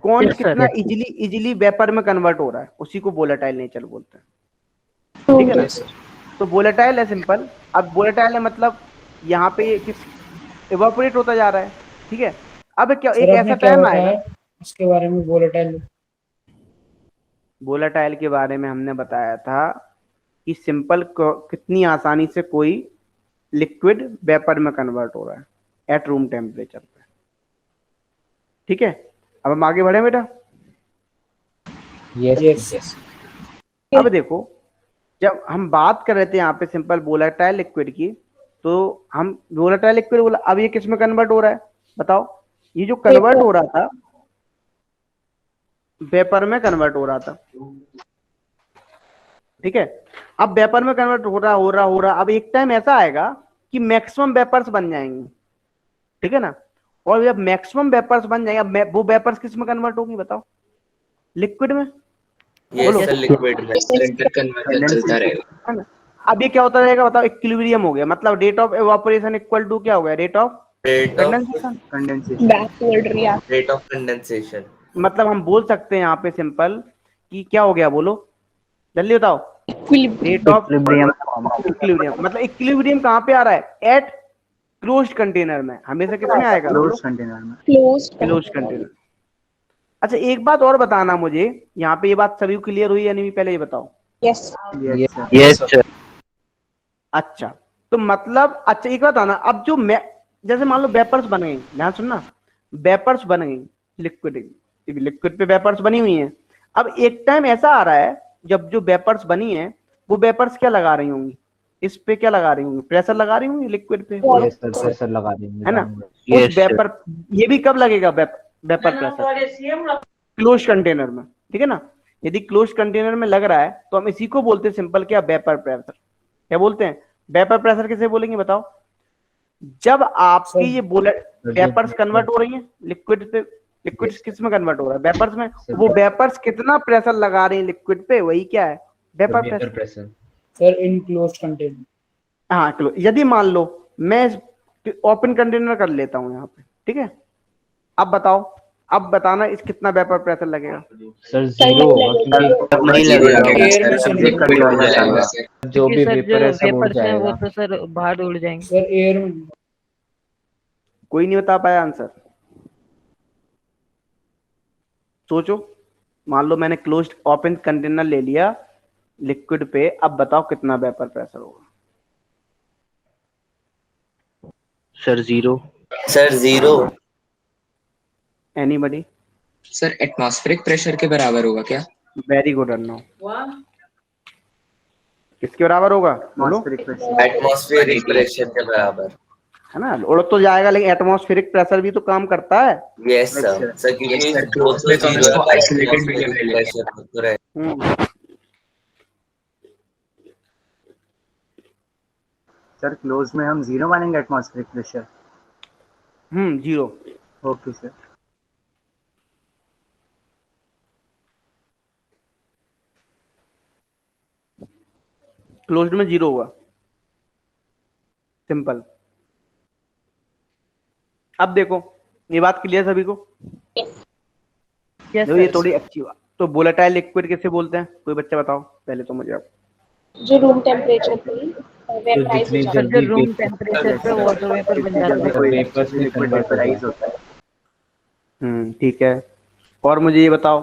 कौन Yes, sir. कितना इजीली इजीली वेपर में कन्वर्ट हो रहा है, उसी को वोलेटाइल नेचर बोलते हैं, ठीक है ना। तो वोलेटाइल है सिंपल। अब वोलेटाइल है मतलब यहाँ पे ये किस इवापोरेट होता जा रहा है, ठीक है। अब क्या एक सर ऐसा आपने क्या टाइम बताया आएगा, इसके बारे में, वोलेटाइल? वोलेटाइल के बारे में हमने बताया था कि सिंपल कितनी आसानी से कोई लिक्विड वेपर में कन्वर्ट हो रहा है एट रूम टेम्परेचर पे, ठीक है। अब हम आगे बढ़े बेटा। यस। अब देखो, जब हम बात कर रहे थे यहाँ पे सिंपल वोलेटाइल लिक्विड की, तो हम वोलेटाइल लिक्विड बोला, अब ये किस में कन्वर्ट हो रहा है बताओ? ये जो कन्वर्ट हो रहा था वेपर में कन्वर्ट हो रहा था, ठीक है। अब वेपर में कन्वर्ट हो रहा, अब एक टाइम ऐसा आएगा कि मैक्सिमम वेपर्स बन जाएंगे, ठीक है ना। और जब मैक्सिमम वेपर्स बन जाएगा, वो वेपर्स किस में कन्वर्ट होंगी बताओ? लिक्विड में। Yes, sir, liquid में. इंटर कन्वर्जन चलता रहेगा, है ना। अब ये क्या होता रहेगा बताओ? इक्विलिब्रियम हो गया, मतलब rate of evaporation equal to क्या हो गया, rate of Rate of condensation. Backward reaction, rate of condensation. मतलब हम बोल सकते हैं यहाँ पे सिंपल कि क्या हो गया, बोलो जल्दी बताओ। रेट ऑफ इक्विलिब्रियम, मतलब इक्विलिब्रियम कहाँ पे आ रहा है? एट क्लोज्ड कंटेनर में। हमेशा किसमें आएगा? क्लोज कंटेनर में। Closed container. अच्छा एक बात और बताना मुझे, यहाँ पे ये बात सभी को क्लियर हुई या नहीं, पहले ये बताओ। Yes yes sir. अच्छा तो मतलब, अच्छा एक बात आना, अब जो जैसे मान लो वेपर्स बन गई, ध्यान सुनना, वेपर्स बन गई लिक्विड पे वेपर्स बनी हुई हैं। अब एक टाइम ऐसा आ रहा है जब जो वेपर्स बनी है वो वेपर्स क्या लगा रही होंगी, इस पे क्या लगा रही होंगी? प्रेशर लगा रही होंगी लिक्विड पे, यस सर, प्रेशर लगा देंगे, है ना। Yes, उस वेपर, ये भी कब लगेगा वेपर प्रेशर? क्लोज कंटेनर में, ठीक है ना। यदि क्लोज कंटेनर में लग रहा है तो हम इसी को बोलते हैं सिंपल क्या, वेपर प्रेशर। क्या बोलते हैं? वेपर प्रेशर किसे बोलेंगे बताओ? जब आपकी ये वेपर्स कन्वर्ट हो रही हैं लिक्विड पे, लिक्विड किस में कन्वर्ट हो रहा है? वेपर्स में। वो वेपर्स कितना प्रेशर लगा रही हैं लिक्विड पे, वही क्या है, वेपर प्रेशर। सर इन क्लोज्ड कंटेनर। हाँ क्लोज। यदि मान लो मैं ओपन कंटेनर कर लेता हूँ यहाँ पे, ठीक है। अब बताओ, अब बताना इस कितना वेपर प्रेशर लगेगा? सर जीरो होगा, क्योंकि नहीं लगेगा सर। जो भी सर वेपर जो है सब उड़ वेपर्स हैं वो जाएगा। तो सर बाहर उड़ जाएंगे। सर एयर में। कोई नहीं बता पाया आंसर? सोचो, मान लो मैंने क्लोज्ड ओपन कंटेनर ले लिया लिक्विड पे, अब बताओ कितना वेपर प्रेशर होगा? Sir zero. Sir, zero. Anybody? Sir atmospheric pressure के बराबर होगा क्या? Very good Arnav. किसके बराबर होगा बोलो? एटमॉस्फेरिक प्रेशर के बराबर है ना, उड़ तो जाएगा लेकिन एटमॉस्फेरिक प्रेशर भी तो काम करता है। Yes sir. सर क्योंकि Yes, sir. वो Close तो में तो हम जीरो इसको है, isolated medium ले एटमॉस्फेरिक लेते हैं। प्रेशर तो रहे। सर क्लोज में हम 0 मानेंगे atmospheric pressure. 0। Okay sir. Closed में 0 हुआ, सिंपल। अब देखो ये बात क्लियर सभी को? देखो ये थोड़ी अच्छी बात। तो वोलेटाइल लिक्विड किसे बोलते हैं, कोई बच्चा बताओ पहले तो मुझे। आप जो रूम टेम्परेचर पे वेपराइज हो जितनी जाता है। जो जल्दी रूम टेम्परेचर पे वाटर वेपर बन जाता है। वेपर्स में कन्वर्ट होता है। होता है। ठीक है। और मुझे ये बताओ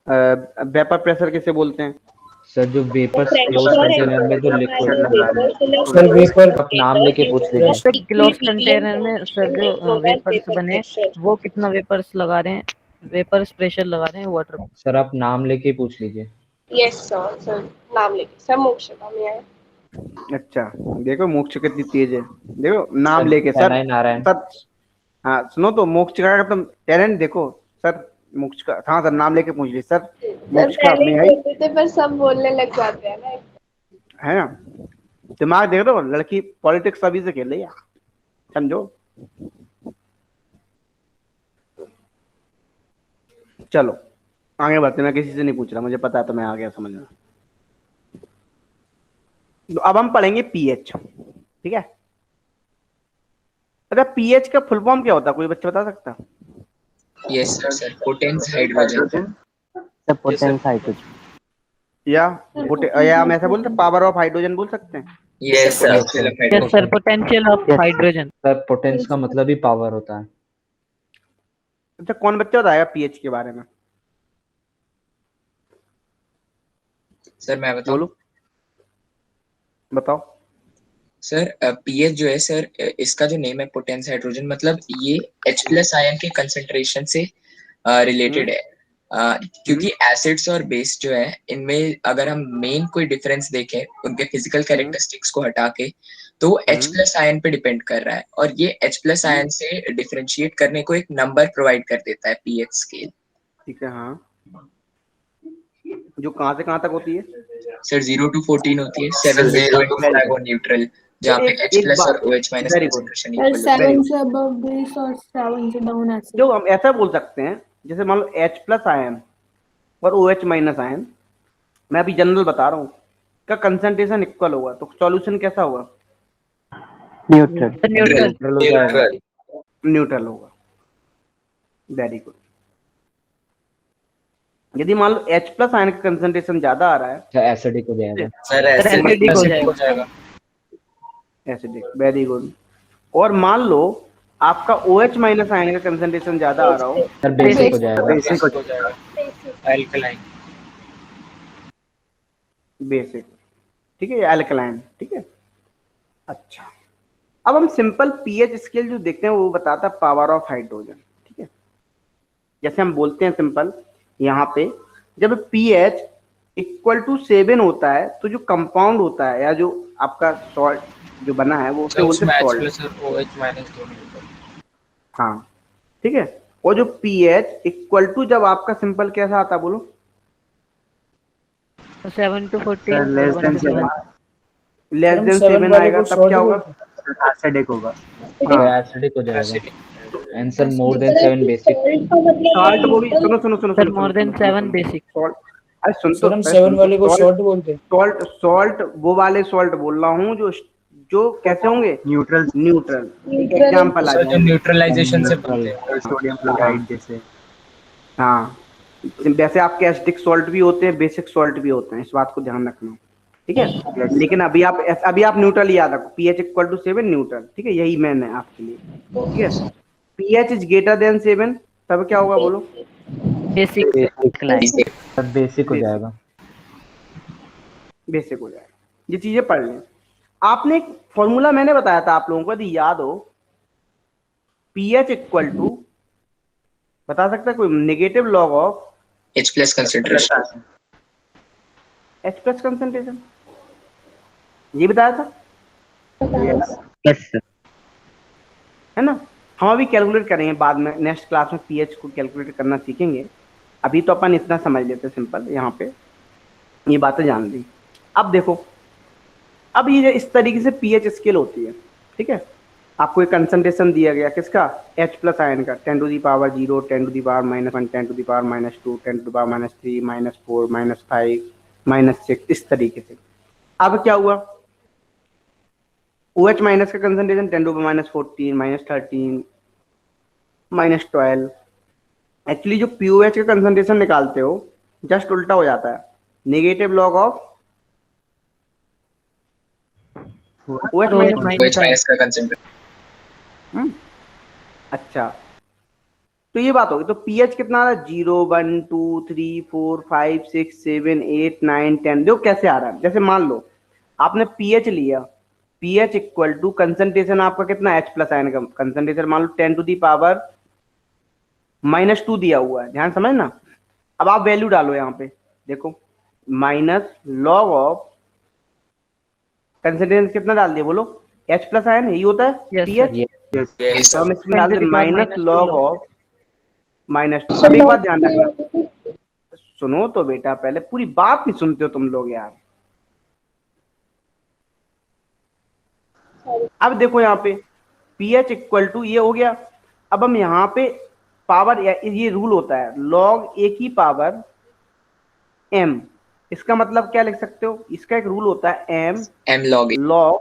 वेपर प्रेशर किसे बोलते हैं? सर जो वेपर्स क्लोज कंटेनर में जो लिक्विड सर वेपर आप नाम लेके पूछ लीजिए। सर क्लोज कंटेनर में सर जो वेपर्स बने वो कितना वेपर्स लगा रहे हैं, वेपर्स प्रेशर लगा रहे हैं वाटर में? सर आप नाम लेके पूछ लीजिए। यस सर, सर नाम लेके सर मोक्षदा में है। अच्छा देखो मोक्ष कितनी तेज है, देखो नाम लेके सर। नारायण। सर हाँ सुनो तो मोक्ष का तुम टैलेंट देखो सर। मोक्ष का हाँ सर नाम लेके पूछ ली सर। मोक्ष का पहले अपने ही बोलते थे पर सब बोलने लग जाते हैं ना। है ना, दिमाग देख रहे हो, लड़की पॉलिटिक्स सभी से खेल रही है, समझो। चलो आगे बढ़ते, मैं किसी से नहीं पूछ रहा, मुझे पता है तो मैं आ गया समझ में। तो अब हम पढ़ेंगे पीएच, ठीक है। अच्छा पीएच का फुल फॉर्म क्या होता है, कोई बच्चा बता सकता? Yes sir, potence hydrogen. Sir potence hydrogen या हम ऐसा बोलते हैं पावर ऑफ हाइड्रोजन बोल सकते हैं। Yes sir. Yes sir, potential of hydrogen. Sir potence का मतलब ही पावर होता है। अच्छा कौन बच्चा बताएगा पीएच के बारे में? सर मैं बताऊं? बोलो बताओ। सर पीएच जो है सर, इसका जो नेम है पोटेंस हाइड्रोजन, मतलब ये H+ आयन के कंसंट्रेशन से रिलेटेड है। क्योंकि एसिड्स और बेस जो है इनमें अगर हम मेन कोई डिफरेंस देखें उनके फिजिकल कैरेक्टरिस्टिक्स को हटा के, तो वो H+ आयन पे डिपेंड कर रहा है, और ये H+ आयन से डिफरेंशिएट करने को एक नंबर प्रोवाइड कर देता है, पीएच स्केल। ठीक है हाँ, जो कहाँ से कहाँ तक होती है? सर 0 to 14 होती है, 7 वो न्यूट्रल, जहाँ पे H+ और OH- कंसंट्रेशन इक्वल होता है। 7 से अबव बेस और 7 से डाउन एसिड। जो हम ऐसा बोल सकते हैं जैसे मान लो H+ आयन और OH- आयन, मैं अभी जनरल बता रहा हूँ, का कंसंट्रेशन इक्वल होगा तो सॉल्यूशन कैसा होगा? न्यूट्रल होगा। Very good. यदि मान लो H+ आयन का कंसंट्रेशन ज्यादा आ रहा है, एसिडिक हो जाएगा। सर एसिडिक हो जाएगा। Acidic, very good. और मान लो आपका OH- आयन का कंसंट्रेशन ज्यादा आ रहा हो, सर बेसिक हो जाएगा। बेसिक हो जाएगा। अल्कलाइन। बेसिक, ठीक है, अल्कलाइन, ठीक है। अच्छा अब हम सिंपल पीएच स्केल जो देखते हैं वो बताता है पावर ऑफ हाइड्रोजन, ठीक है। जैसे हम बोलते हैं सिंपल, यहाँ पे जब पीएच = 7 होता है तो जो कंपाउंड होता है या जो आपका सॉल्ट जो बना है वो उसे बोलते हैं सॉल्ट। हाँ ठीक है। और जो पीएच = जब आपका सिंपल कैसा आता है बोलो? 7 to 14 लेस देन 7 आएगा तब क्या होगा? एसिडिक होगा। एसिडिक हो जाएगा। Answer more than 7 basic. Salt वो भी सुनो sir more than 7 basic. Salt, अरे सुन तो, हम 7 वाले को सॉल्ट बोलते हैं। सॉल्ट वो वाले सॉल्ट बोल रहा हूँ जो कैसे होंगे? न्यूट्रल। एग्जांपल आ जाए न्यूट्रलाइजेशन से बनते हैं, सोडियम क्लोराइड जैसे। हाँ वैसे आपके एसिडिक सॉल्ट भी होते हैं, बेसिक सॉल्ट भी होते हैं, इस बात को ध्यान रखना, ठीक है। लेकिन अभी आप न्यूट्रल याद रखो, पीएच = 7 न्यूट्रल, ठीक है, यही मैंने आपके लिए, ठीक है। पीएच इज ग्रेटर देन 7 तब क्या होगा बोलो? बेसिक। बेसिक हो जाएगा। बेसिक हो जाएगा। ये चीजें पढ़ लें। आपने एक फॉर्मूला मैंने बताया था आप लोगों को, यदि याद हो, पीएच = बता सकता है कोई? Negative log of H plus concentration. H plus concentration, ये बताया था यस सर। है ना। हम अभी कैलकुलेट करेंगे बाद में, नेक्स्ट क्लास में पीएच को कैलकुलेट करना सीखेंगे। अभी तो अपन इतना समझ लेते हैं सिंपल, यहाँ पे ये बातें जान ली। अब देखो, अब ये इस तरीके से पीएच स्केल होती है, ठीक है। आपको एक कंसंट्रेशन दिया गया किसका, H प्लस आयन का, 10 to the power 0, 10 to the power -1, 10 to the power -2, 10 to the power -3, -4, -5, -6, इस तरीके से। अब क्या हुआ, OH माइनस का concentration 10 to the power -14, -13, -12। Actually जो POH का कंसंट्रेशन निकालते हो जस्ट उल्टा हो जाता है, negative log of OH minus का concentration. अच्छा, तो ये बात होगी। तो पीएच कितना आ रहा है, 0, 1, 2, 3, 4, 5, 6, 7, 8, 9, 10। देखो कैसे आ रहा है, जैसे मान लो आपने पीएच लिया, पीएच इक्वल टू कंसंट्रेशन आपका कितना, H प्लस आयन का कंसंट्रेशन मान लो 10 to the power -2 दिया हुआ है, ध्यान समझ ना। अब आप वैल्यू डालो यहाँ पे, देखो माइनस लॉग ऑफ कंसंट्रेशन कितना डाल दिया, बोलो H प्लस आयन, यही होता है पीएच। तो हम इसमें डाल दें माइनस लॉग ऑफ -2। अब एक बात ध्यान रखना, सुनो तो बेटा, पहले पूरी बात नहीं सुनते हो तुम लोग यार। अब देखो यहाँ पे पीएच इक्वल टू ये हो गया। अब हम यहाँ पे पावर, ये रूल होता है लॉग ए की पावर m। इसका मतलब क्या लिख सकते हो, इसका एक रूल होता है m log लॉग,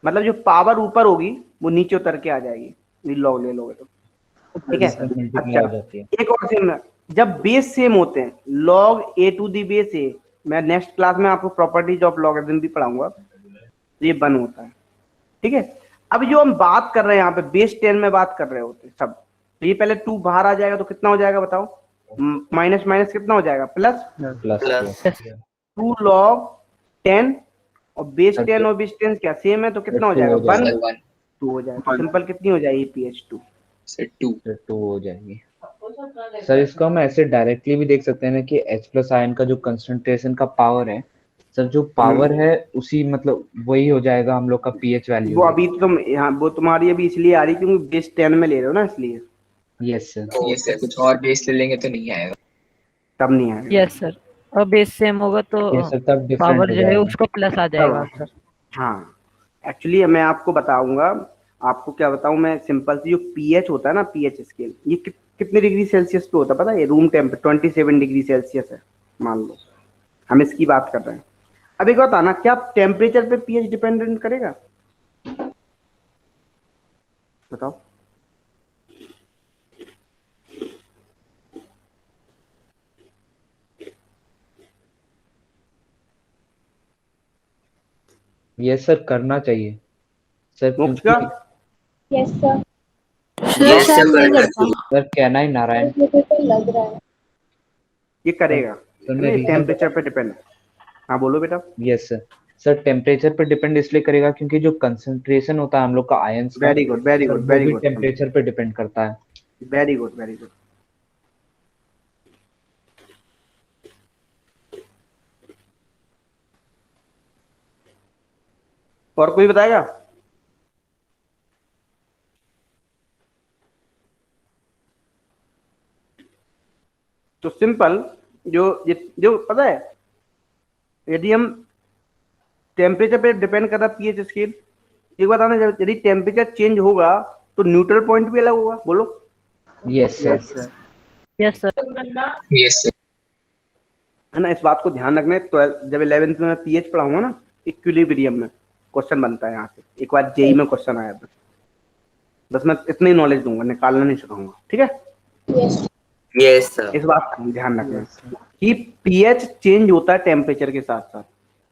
मतलब जो पावर ऊपर होगी वो नीचे उतर के आ जाएगी, लॉग ले लोगे तो, ठीक है। अच्छा, एक और सेम, जब बेस सेम होते हैं, log a to the base a, मैं नेक्स्ट क्लास में आपको प्रॉपर्टीज ऑफ लॉगरिथम भी पढ़ाऊंगा, ये 1 होता है, ठीक है। अब जो हम बात कर रहे हैं यहाँ पे बेस 10 में बात कर रहे होते हैं सब, तो ये पहले 2 बाहर आ जाएगा तो कितना हो जाएगा बताओ, माइनस माइनस कितना हो जाएगा, प्लस 2 log 10, और बेस 10 और बेस 10 क्या सेम है, तो कितना हो जाएगा 1, 2 हो जाएगा। सिंपल कितनी हो जाएगी pH 2 हो जाएगी। सर इसको हम ऐसे डायरेक्टली भी देख सकते हैं ना कि H प्लस आयन का जो कंसंट्रेशन का पावर है, सर जो पावर है उसी मतलब वही हो जाएगा हम लोग का pH वैल्यू। वो अभी तुम यहाँ, वो तुम्हारी अभी इसलिए आ रही क्योंकि बेस 10 में ले रहे हो ना, इसलिए। Yes sir. यस सर, कुछ और बेस ले लेंगे तो नहीं आएगा, तब नहीं आएगा। यस सर, और बेस सेम होगा तो पावर जो है उसका प्लस आ जाएगा सर। हाँ, एक्चुअली मैं आपको बताऊंगा, आपको क्या बताऊं मैं, सिंपल सी जो पीएच होता है ना, पीएच स्केल, ये कितने डिग्री सेल्सियस पे होता है पता है, ये रूम टेम्परेचर 27 डिग्री सेल्सियस है मान लो, हम इसकी बात कर रहे हैं। अब एक बात आना, क्या टेम्परेचर पे पीएच डिपेंडेंट करेगा, बताओ। यस सर, करना चाहिए सर, क्योंकि यस सर, सर कहना ही नारायण लग रहा है ये करेगा, टेम्परेचर पे डिपेंड। हाँ बोलो बेटा। यस सर, सर टेम्परेचर पे डिपेंड इसलिए करेगा क्योंकि जो कंसंट्रेशन होता है हम लोग का आयंस का, very good very good very good, temperature पे डिपेंड करता है। Very good very good. और कोई बताएगा? तो सिंपल जो पता है, यदि हम टेम्परेचर पे डिपेंड कर रहा पीएच स्केल, एक बात आना, यदि टेम्परेचर चेंज होगा तो न्यूट्रल पॉइंट भी अलग होगा, बोलो। Yes sir. Yes sir. Yes sir, है ना, इस बात को ध्यान रखना। तो जब 11th में मैं पीएच पढ़ाऊंगा ना, इक्विलिब्रियम में क्वेश्चन बनता है यहाँ से, एक बार जेई में क्वेश्चन आया था, बस मैं इतना ही नॉलेज दूंगा, निकालना नहीं सिखाऊंगा, ठीक है। Yes sir. इस बात का ध्यान रखना कि पीएच चेंज होता है टेम्परेचर के साथ साथ,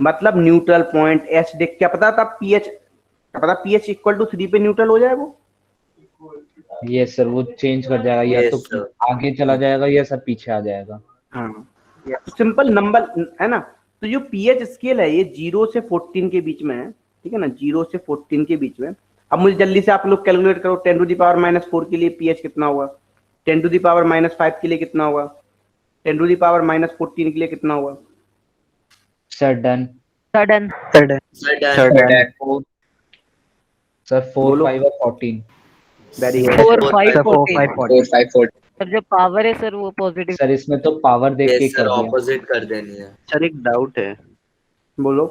मतलब न्यूट्रल पॉइंट एच डे, क्या पता था पीएच, क्या पता पीएच इक्वल टू 3 पे न्यूट्रल हो जाए वो। यस सर, वो चेंज कर जाएगा, या तो आगे चला जाएगा या सर पीछे आ जाएगा। हाँ, सिंपल नंबर है ना। तो जो पीएच स्केल है ये 0 से 14 के बीच में है, ठीक है ना, 0 से 14 के बीच में। अब मुझे जल्दी से आप लोग कैलकुलेट करो, 10 to the power -4 के लिए पीएच कितना होगा, 10 टू द पावर -5 के लिए कितना होगा? 10 टू द पावर -14 के लिए कितना होगा? Sir done. Sudden sir sir 4 बोलो। 5 और 14। Very good. 4 5 सर 4 5 4 14। 5 4 सर जो पावर है सर वो पॉजिटिव। सर इसमें तो पावर देख के यस सर कर दिया। ऑपोजिट कर देनी है। सर एक डाउट है बोलो।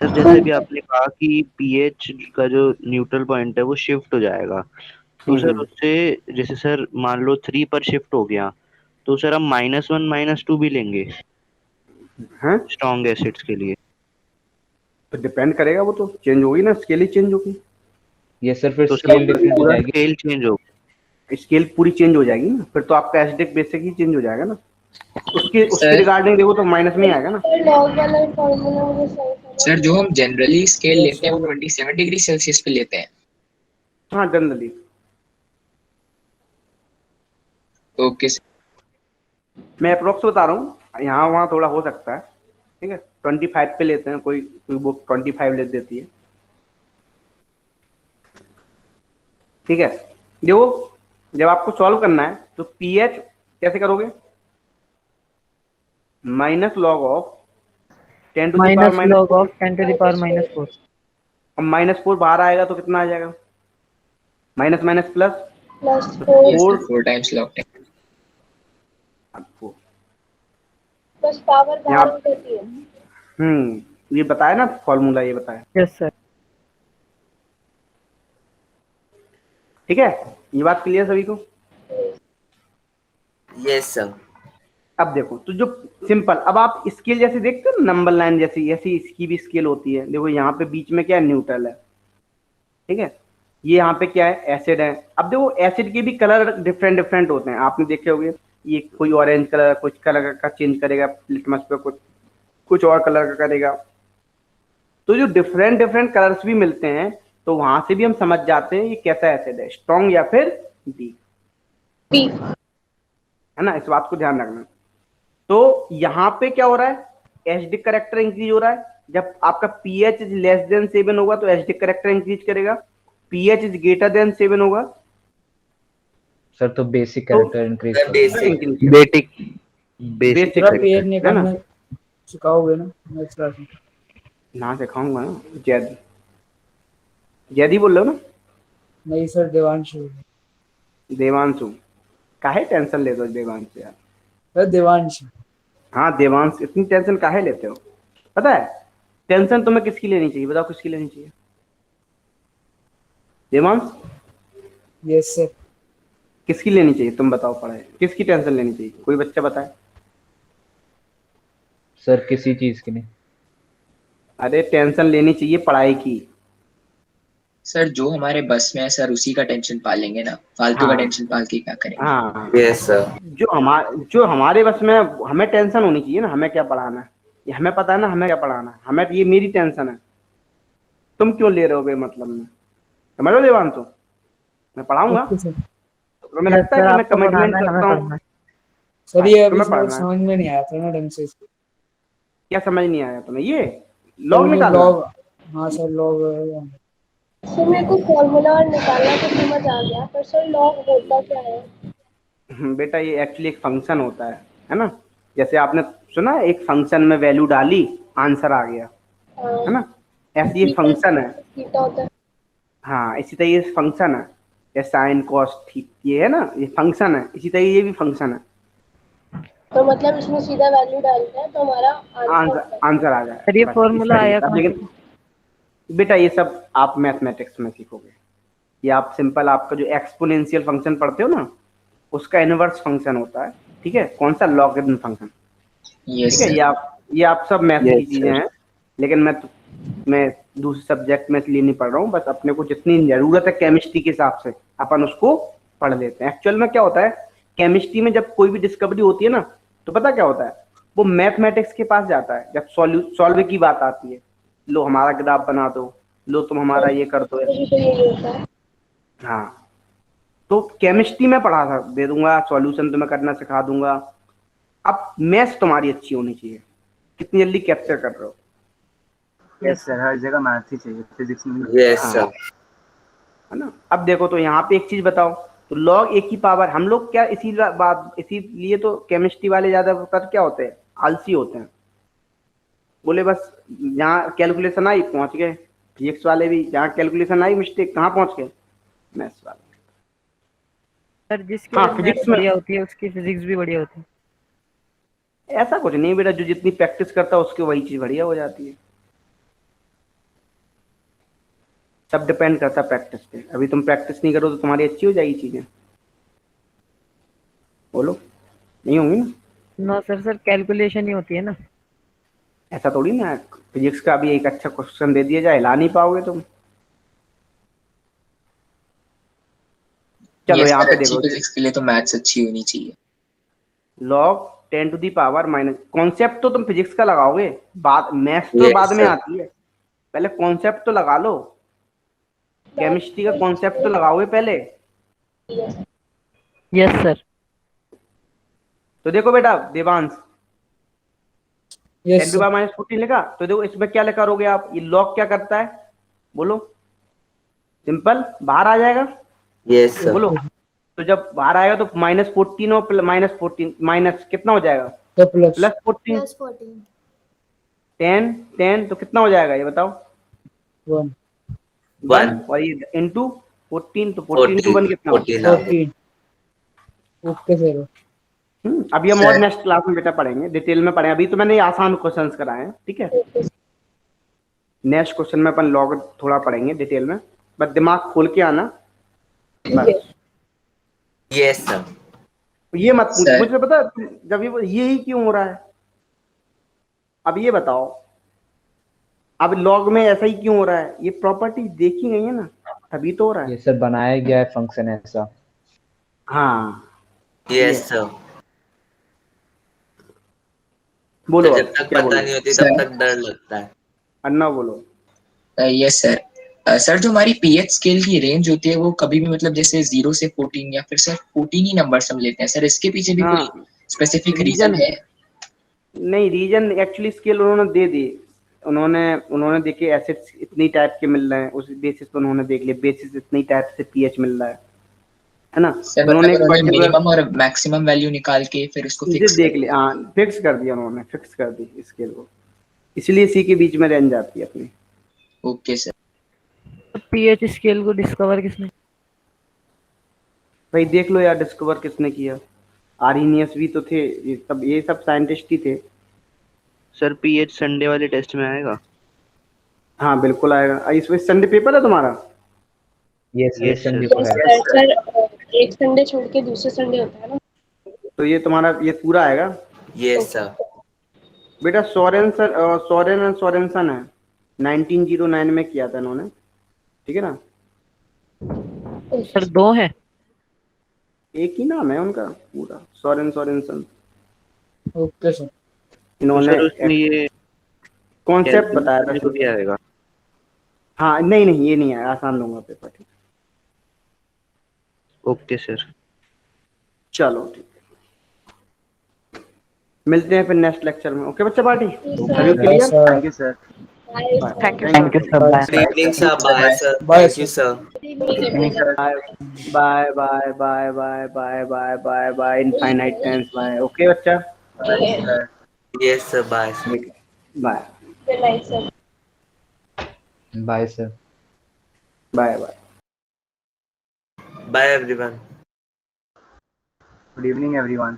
सर, जैसे भी आपने कहा कि पीएच का जो न्यूट्रल पॉइंट है वो शिफ्ट हो जाएगा, तो सर उससे जैसे सर मान लो 3 पर शिफ्ट हो गया, तो सर हम -1 -2 भी लेंगे हैं? स्ट्रॉन्ग एसिड्स के लिए। तो डिपेंड करेगा, वो तो चेंज होगी ना, स्केल ही चेंज होगी। ये सर फिर तो स्केल सर डिफरेंट हो पूरा जाएगी। स्केल चेंज हो। स्केल पूरी चेंज हो जाएगी ना, फिर तो आपका एसिडिक बेसिक ही चेंज हो जाएगा ना। उसके सर रिगार्डिंग देखो तो माइनस में ही आएगा ना। लॉग वाला फॉर्मूला मुझे सही सर जो हम जनरली स्केल Yes, लेते हैं वो sir. 27 डिग्री सेल्सियस पे लेते हैं। हाँ जनरली। Okay sir. मैं अप्रोक्स बता रहा हूँ, यहाँ वहाँ थोड़ा हो सकता है, ठीक है। 25 पे लेते हैं, कोई बुक 25 ले देती है, ठीक है। देखो जब आपको सॉल्व करना है तो पीएच कैसे करोगे? Minus log of 10 to the minus power log of 10 to the power -4। अब -4 बाहर आएगा तो कितना आ जाएगा? Minus minus plus Yes, sir. 4 times log 10. बस पावर यहाँ बाहर होती है। ये बताया ना फॉर्मूला, ये बताया, यस सर। ठीक है। ये बात क्लियर सभी को? Yes sir. अब देखो तो जो सिंपल, अब आप स्केल जैसे देखते हो ना, नंबर लाइन जैसी, ऐसी इसकी भी स्केल होती है। देखो यहाँ पे बीच में क्या है? न्यूट्रल है, ठीक है। ये यहाँ पे क्या है? एसिड है। अब देखो एसिड के भी कलर डिफरेंट डिफरेंट होते हैं, आपने देखे होंगे। ये कोई ऑरेंज कलर, कुछ कलर का चेंज करेगा लिटमस पे, कुछ और कलर का करेगा। तो जो डिफरेंट डिफरेंट कलर्स भी मिलते हैं, तो वहां से भी हम समझ जाते हैं ये कैसा एसिड है, स्ट्रॉन्ग या फिर वीक, है ना। इस बात को ध्यान रखना। तो यहाँ पे क्या हो रहा है? एसिडिक कैरेक्टर इंक्रीज हो रहा है। जब आपका पीएच इज लेस देन 7 होगा तो एसिडिक कैरेक्टर इंक्रीज करेगा। पीएच इज ग्रेटर देन 7 होगा सर तो basic character increase basic pH निकालना सिखाओगे ना नेक्स्ट क्लास में? ना सिखाऊंगा ना। जैदी बोल रहे हो ना? नहीं सर, देवांशु। देवांशु काहे टेंशन ले दो देवांशु यार। सर देवांशु। हाँ देवांश, इतनी टेंशन काहे लेते हो? पता है टेंशन तुम्हें किसकी लेनी चाहिए? बताओ किसकी लेनी चाहिए? देवांश? Yes sir. किसकी लेनी चाहिए तुम बताओ? पढ़ाई किसकी टेंशन लेनी चाहिए? कोई बच्चा बताए। सर किसी चीज की नहीं। अरे टेंशन लेनी चाहिए पढ़ाई की। सर जो हमारे बस में है सर उसी का टेंशन पालेंगे ना, फालतू का टेंशन पाल के क्या करेंगे? हाँ यस सर। जो हमारे बस में, हमें टेंशन होनी चाहिए ना, हमें क्या पढ़ाना है, ये हमें पता है ना हमें क्या पढ़ाना है। हमें ये मेरी टेंशन है, तुम क्यों ले रहे हो बेमतलब में? समझ लो देवांशु, मैं पढ़ाऊंगा तो मैं लगता है कि मैं कमिटमेंट करता हूँ। सर ये अभी समझ में नहीं आया था ना ढंग से। क्या समझ नहीं आया तुम्हें? ये लॉग निकालना। हाँ सर लॉग। सर मेरे को फॉर्मूला और निकालना तो समझ आ गया, पर सर लॉग होता क्या है? बेटा ये एक्चुअली एक फंक्शन होता है ना। जैसे आपने सुना एक फंक्शन में वैल्यू डाली, आंसर आ गया, है ना। ऐसे ये फंक्शन है। हाँ इसी तरह ये फंक्शन है, जैसे साइन कॉस ये है ना, ये फंक्शन है। इसी तरह ये भी फंक्शन है। तो मतलब इसमें सीधा वैल्यू डालते हैं तो हमारा आंसर आ जाए। सर ये फॉर्मूला आया कहाँ से? बेटा ये सब आप मैथमेटिक्स में सीखोगे। ये आप सिंपल, आपका जो एक्सपोनेंशियल फंक्शन पढ़ते हो ना, उसका इनवर्स फंक्शन होता है, ठीक है। कौन सा? लॉगरिथम फंक्शन, ठीक है। ये आप सब मैथ की चीजें हैं, लेकिन मैं दूसरे सब्जेक्ट में इसलिए नहीं पढ़ रहा हूँ। बस अपने को जितनी जरूरत है केमिस्ट्री के हिसाब से अपन उसको पढ़ लेते हैं। एक्चुअल में क्या होता है, केमिस्ट्री में जब कोई भी डिस्कवरी होती है ना, तो पता क्या होता है, वो मैथमेटिक्स के पास जाता है। जब सॉल्व की बात आती है, लो हमारा ग्राफ बना दो, लो तुम हमारा ये कर दो। हाँ तो केमिस्ट्री में पढ़ा दे दूंगा, सॉल्यूशन तुम्हें करना सिखा दूंगा। अब मैथ्स तुम्हारी अच्छी होनी चाहिए। कितनी जल्दी कैप्चर कर रहे हो? यस सर, हर जगह मैथ ही चाहिए, फिजिक्स में। Yes sir. है ना। अब देखो तो यहाँ पे एक चीज बताओ, तो log a की पावर, हम लोग क्या इसीलिए तो केमिस्ट्री वाले ज्यादातर क्या होते हैं, आलसी होते हैं, बोले बस जहाँ कैलकुलेशन आई पहुंच गए। फिजिक्स वाले भी जहाँ कैलकुलेशन आई मिस्टेक, कहाँ पहुंच गए, मैथ्स वाले। सर जिसकी हाँ मैथ फिजिक्स में बढ़िया होती है उसकी फिजिक्स भी बढ़िया होती है। ऐसा कुछ नहीं बेटा, जो जितनी प्रैक्टिस करता है उसकी वही चीज बढ़िया हो जाती है। सब डिपेंड करता है प्रैक्टिस पे। अभी तुम प्रैक्टिस नहीं करो तो तुम्हारी अच्छी हो जाएगी चीजें, बोलो नहीं होंगी ना। नो सर कैलकुलेशन ही होती है ना। ऐसा थोड़ी ना, फिजिक्स का भी एक अच्छा क्वेश्चन दे दिया जाए, ला नहीं पाओगे तुम। चलो यस यहाँ सर, पे अच्छी देखो, फिजिक्स के लिए तो मैथ्स अच्छी होनी चाहिए। log 10 to the power minus, concept तो तुम फिजिक्स का लगाओगे, बाद मैथ्स तो बाद यस में सर। आती है, पहले कॉन्सेप्ट तो लगा लो। केमिस्ट्री का कॉन्सेप्ट तो लगाओगे पहले। Yes sir. तो देखो बेटा Devansh, yes 10 to sir. Power minus 14 लिखा, तो देखो इसमें क्या लिखा करोगे आप, ये log क्या करता है, बोलो, सिंपल बाहर आ जाएगा। Yes sir. बोलो, तो जब बाहर आएगा तो -14 और -14 माइनस कितना हो जाएगा, तो प्लस +14, 10 10 तो कितना हो जाएगा ये बताओ, 1 1, और ये इंटू 14, तो 14 इंटू 1 कितना, 14। Okay sir. अभी हम और नेक्स्ट क्लास में बेटा पढ़ेंगे, डिटेल में पढ़ेंगे, अभी तो मैंने ये आसान क्वेश्चंस कराए हैं, ठीक है। नेक्स्ट क्वेश्चन में अपन लॉग थोड़ा पढ़ेंगे डिटेल में, बस दिमाग खोल के आना बस। Yes sir. ये मत पूछ सर। मुझे, पता है, जब ये ही क्यों हो रहा है, अब ये बताओ, अब लॉग में ऐसा ही क्यों हो रहा है, ये प्रॉपर्टी देखी गई है ना, तभी तो हो रहा है। ये सर बनाया गया है फंक्शन ऐसा। हाँ यस सर। बोलो, जब अब तक क्या पता बोलो, नहीं होती सर। तब तक डर लगता है। अन्ना बोलो। Yes sir. सर जो हमारी पीएच स्केल की रेंज होती है वो कभी भी मतलब जैसे 0 से 14 या फिर सिर्फ 14 ही नंबर्स हम लेते हैं सर, इसके पीछे भी कोई हाँ स्पेसिफिक रीजन रीजन है? नहीं, रीजन एक्चुअली स्केल उन्होंने दे दी, उन्होंने देखे एसिड्स इतनी टाइप के मिल रहे हैं, उस बेसिस पे उन्होंने देख लिया, बेसिस इतनी टाइप से पीएच मिल रहा है ना, सर तो उन्होंने मतलब एक उन्होंने पर्टिकुलर मिनिमम और मैक्सिमम वैल्यू निकाल के फिर उसको चीजें फिक्स कर देख लिया, हाँ फिक्स कर दिया उन्होंने, फिक्स कर दी स्केल को, इसलिए सी के बीच में रेंज आती है अपनी। Okay sir. पीएच स्केल को डिस्कवर किसने? भाई देख लो यार, डिस्कवर किसने किया, आर्हीनियस भी तो थे, ये सब साइंटिस्ट ही थे। सर पीएच संडे वाले टेस्ट में आएगा? हाँ बिल्कुल आएगा, इसमें संडे पेपर है तुम्हारा? Yes Yes, Sunday sir. को है। सर एक संडे छोड़ के दूसरे संडे होता है ना? तो ये तुम्हारा ये पूरा आएगा यस सर। बेटा। सोरेन एंड सोरेनसन है, 1909 में किया था इन्होंने, ठीक है ना। सर 2 है? एक ही नाम है उनका पूरा, सोरेनसन। Okay sir. इन्होंने सर उसमें ये कॉन्सेप्ट बताया था को भी आएगा? हाँ नहीं ये नहीं है, आसान लूंगा पेपर, ठीक। Okay sir. चलो ठीक है, मिलते हैं फिर नेक्स्ट लेक्चर में। ओके बच्चा पार्टी, सभी clear? Thank you sir. Thank you good sir. Evening sir. Bye sir. Bye, thank you sir. Bye bye bye bye bye bye bye bye infinite tense bye. Okay बच्चा, yes sir. Bye sir. Bye bye sir. Bye bye. Bye everyone. Good evening everyone.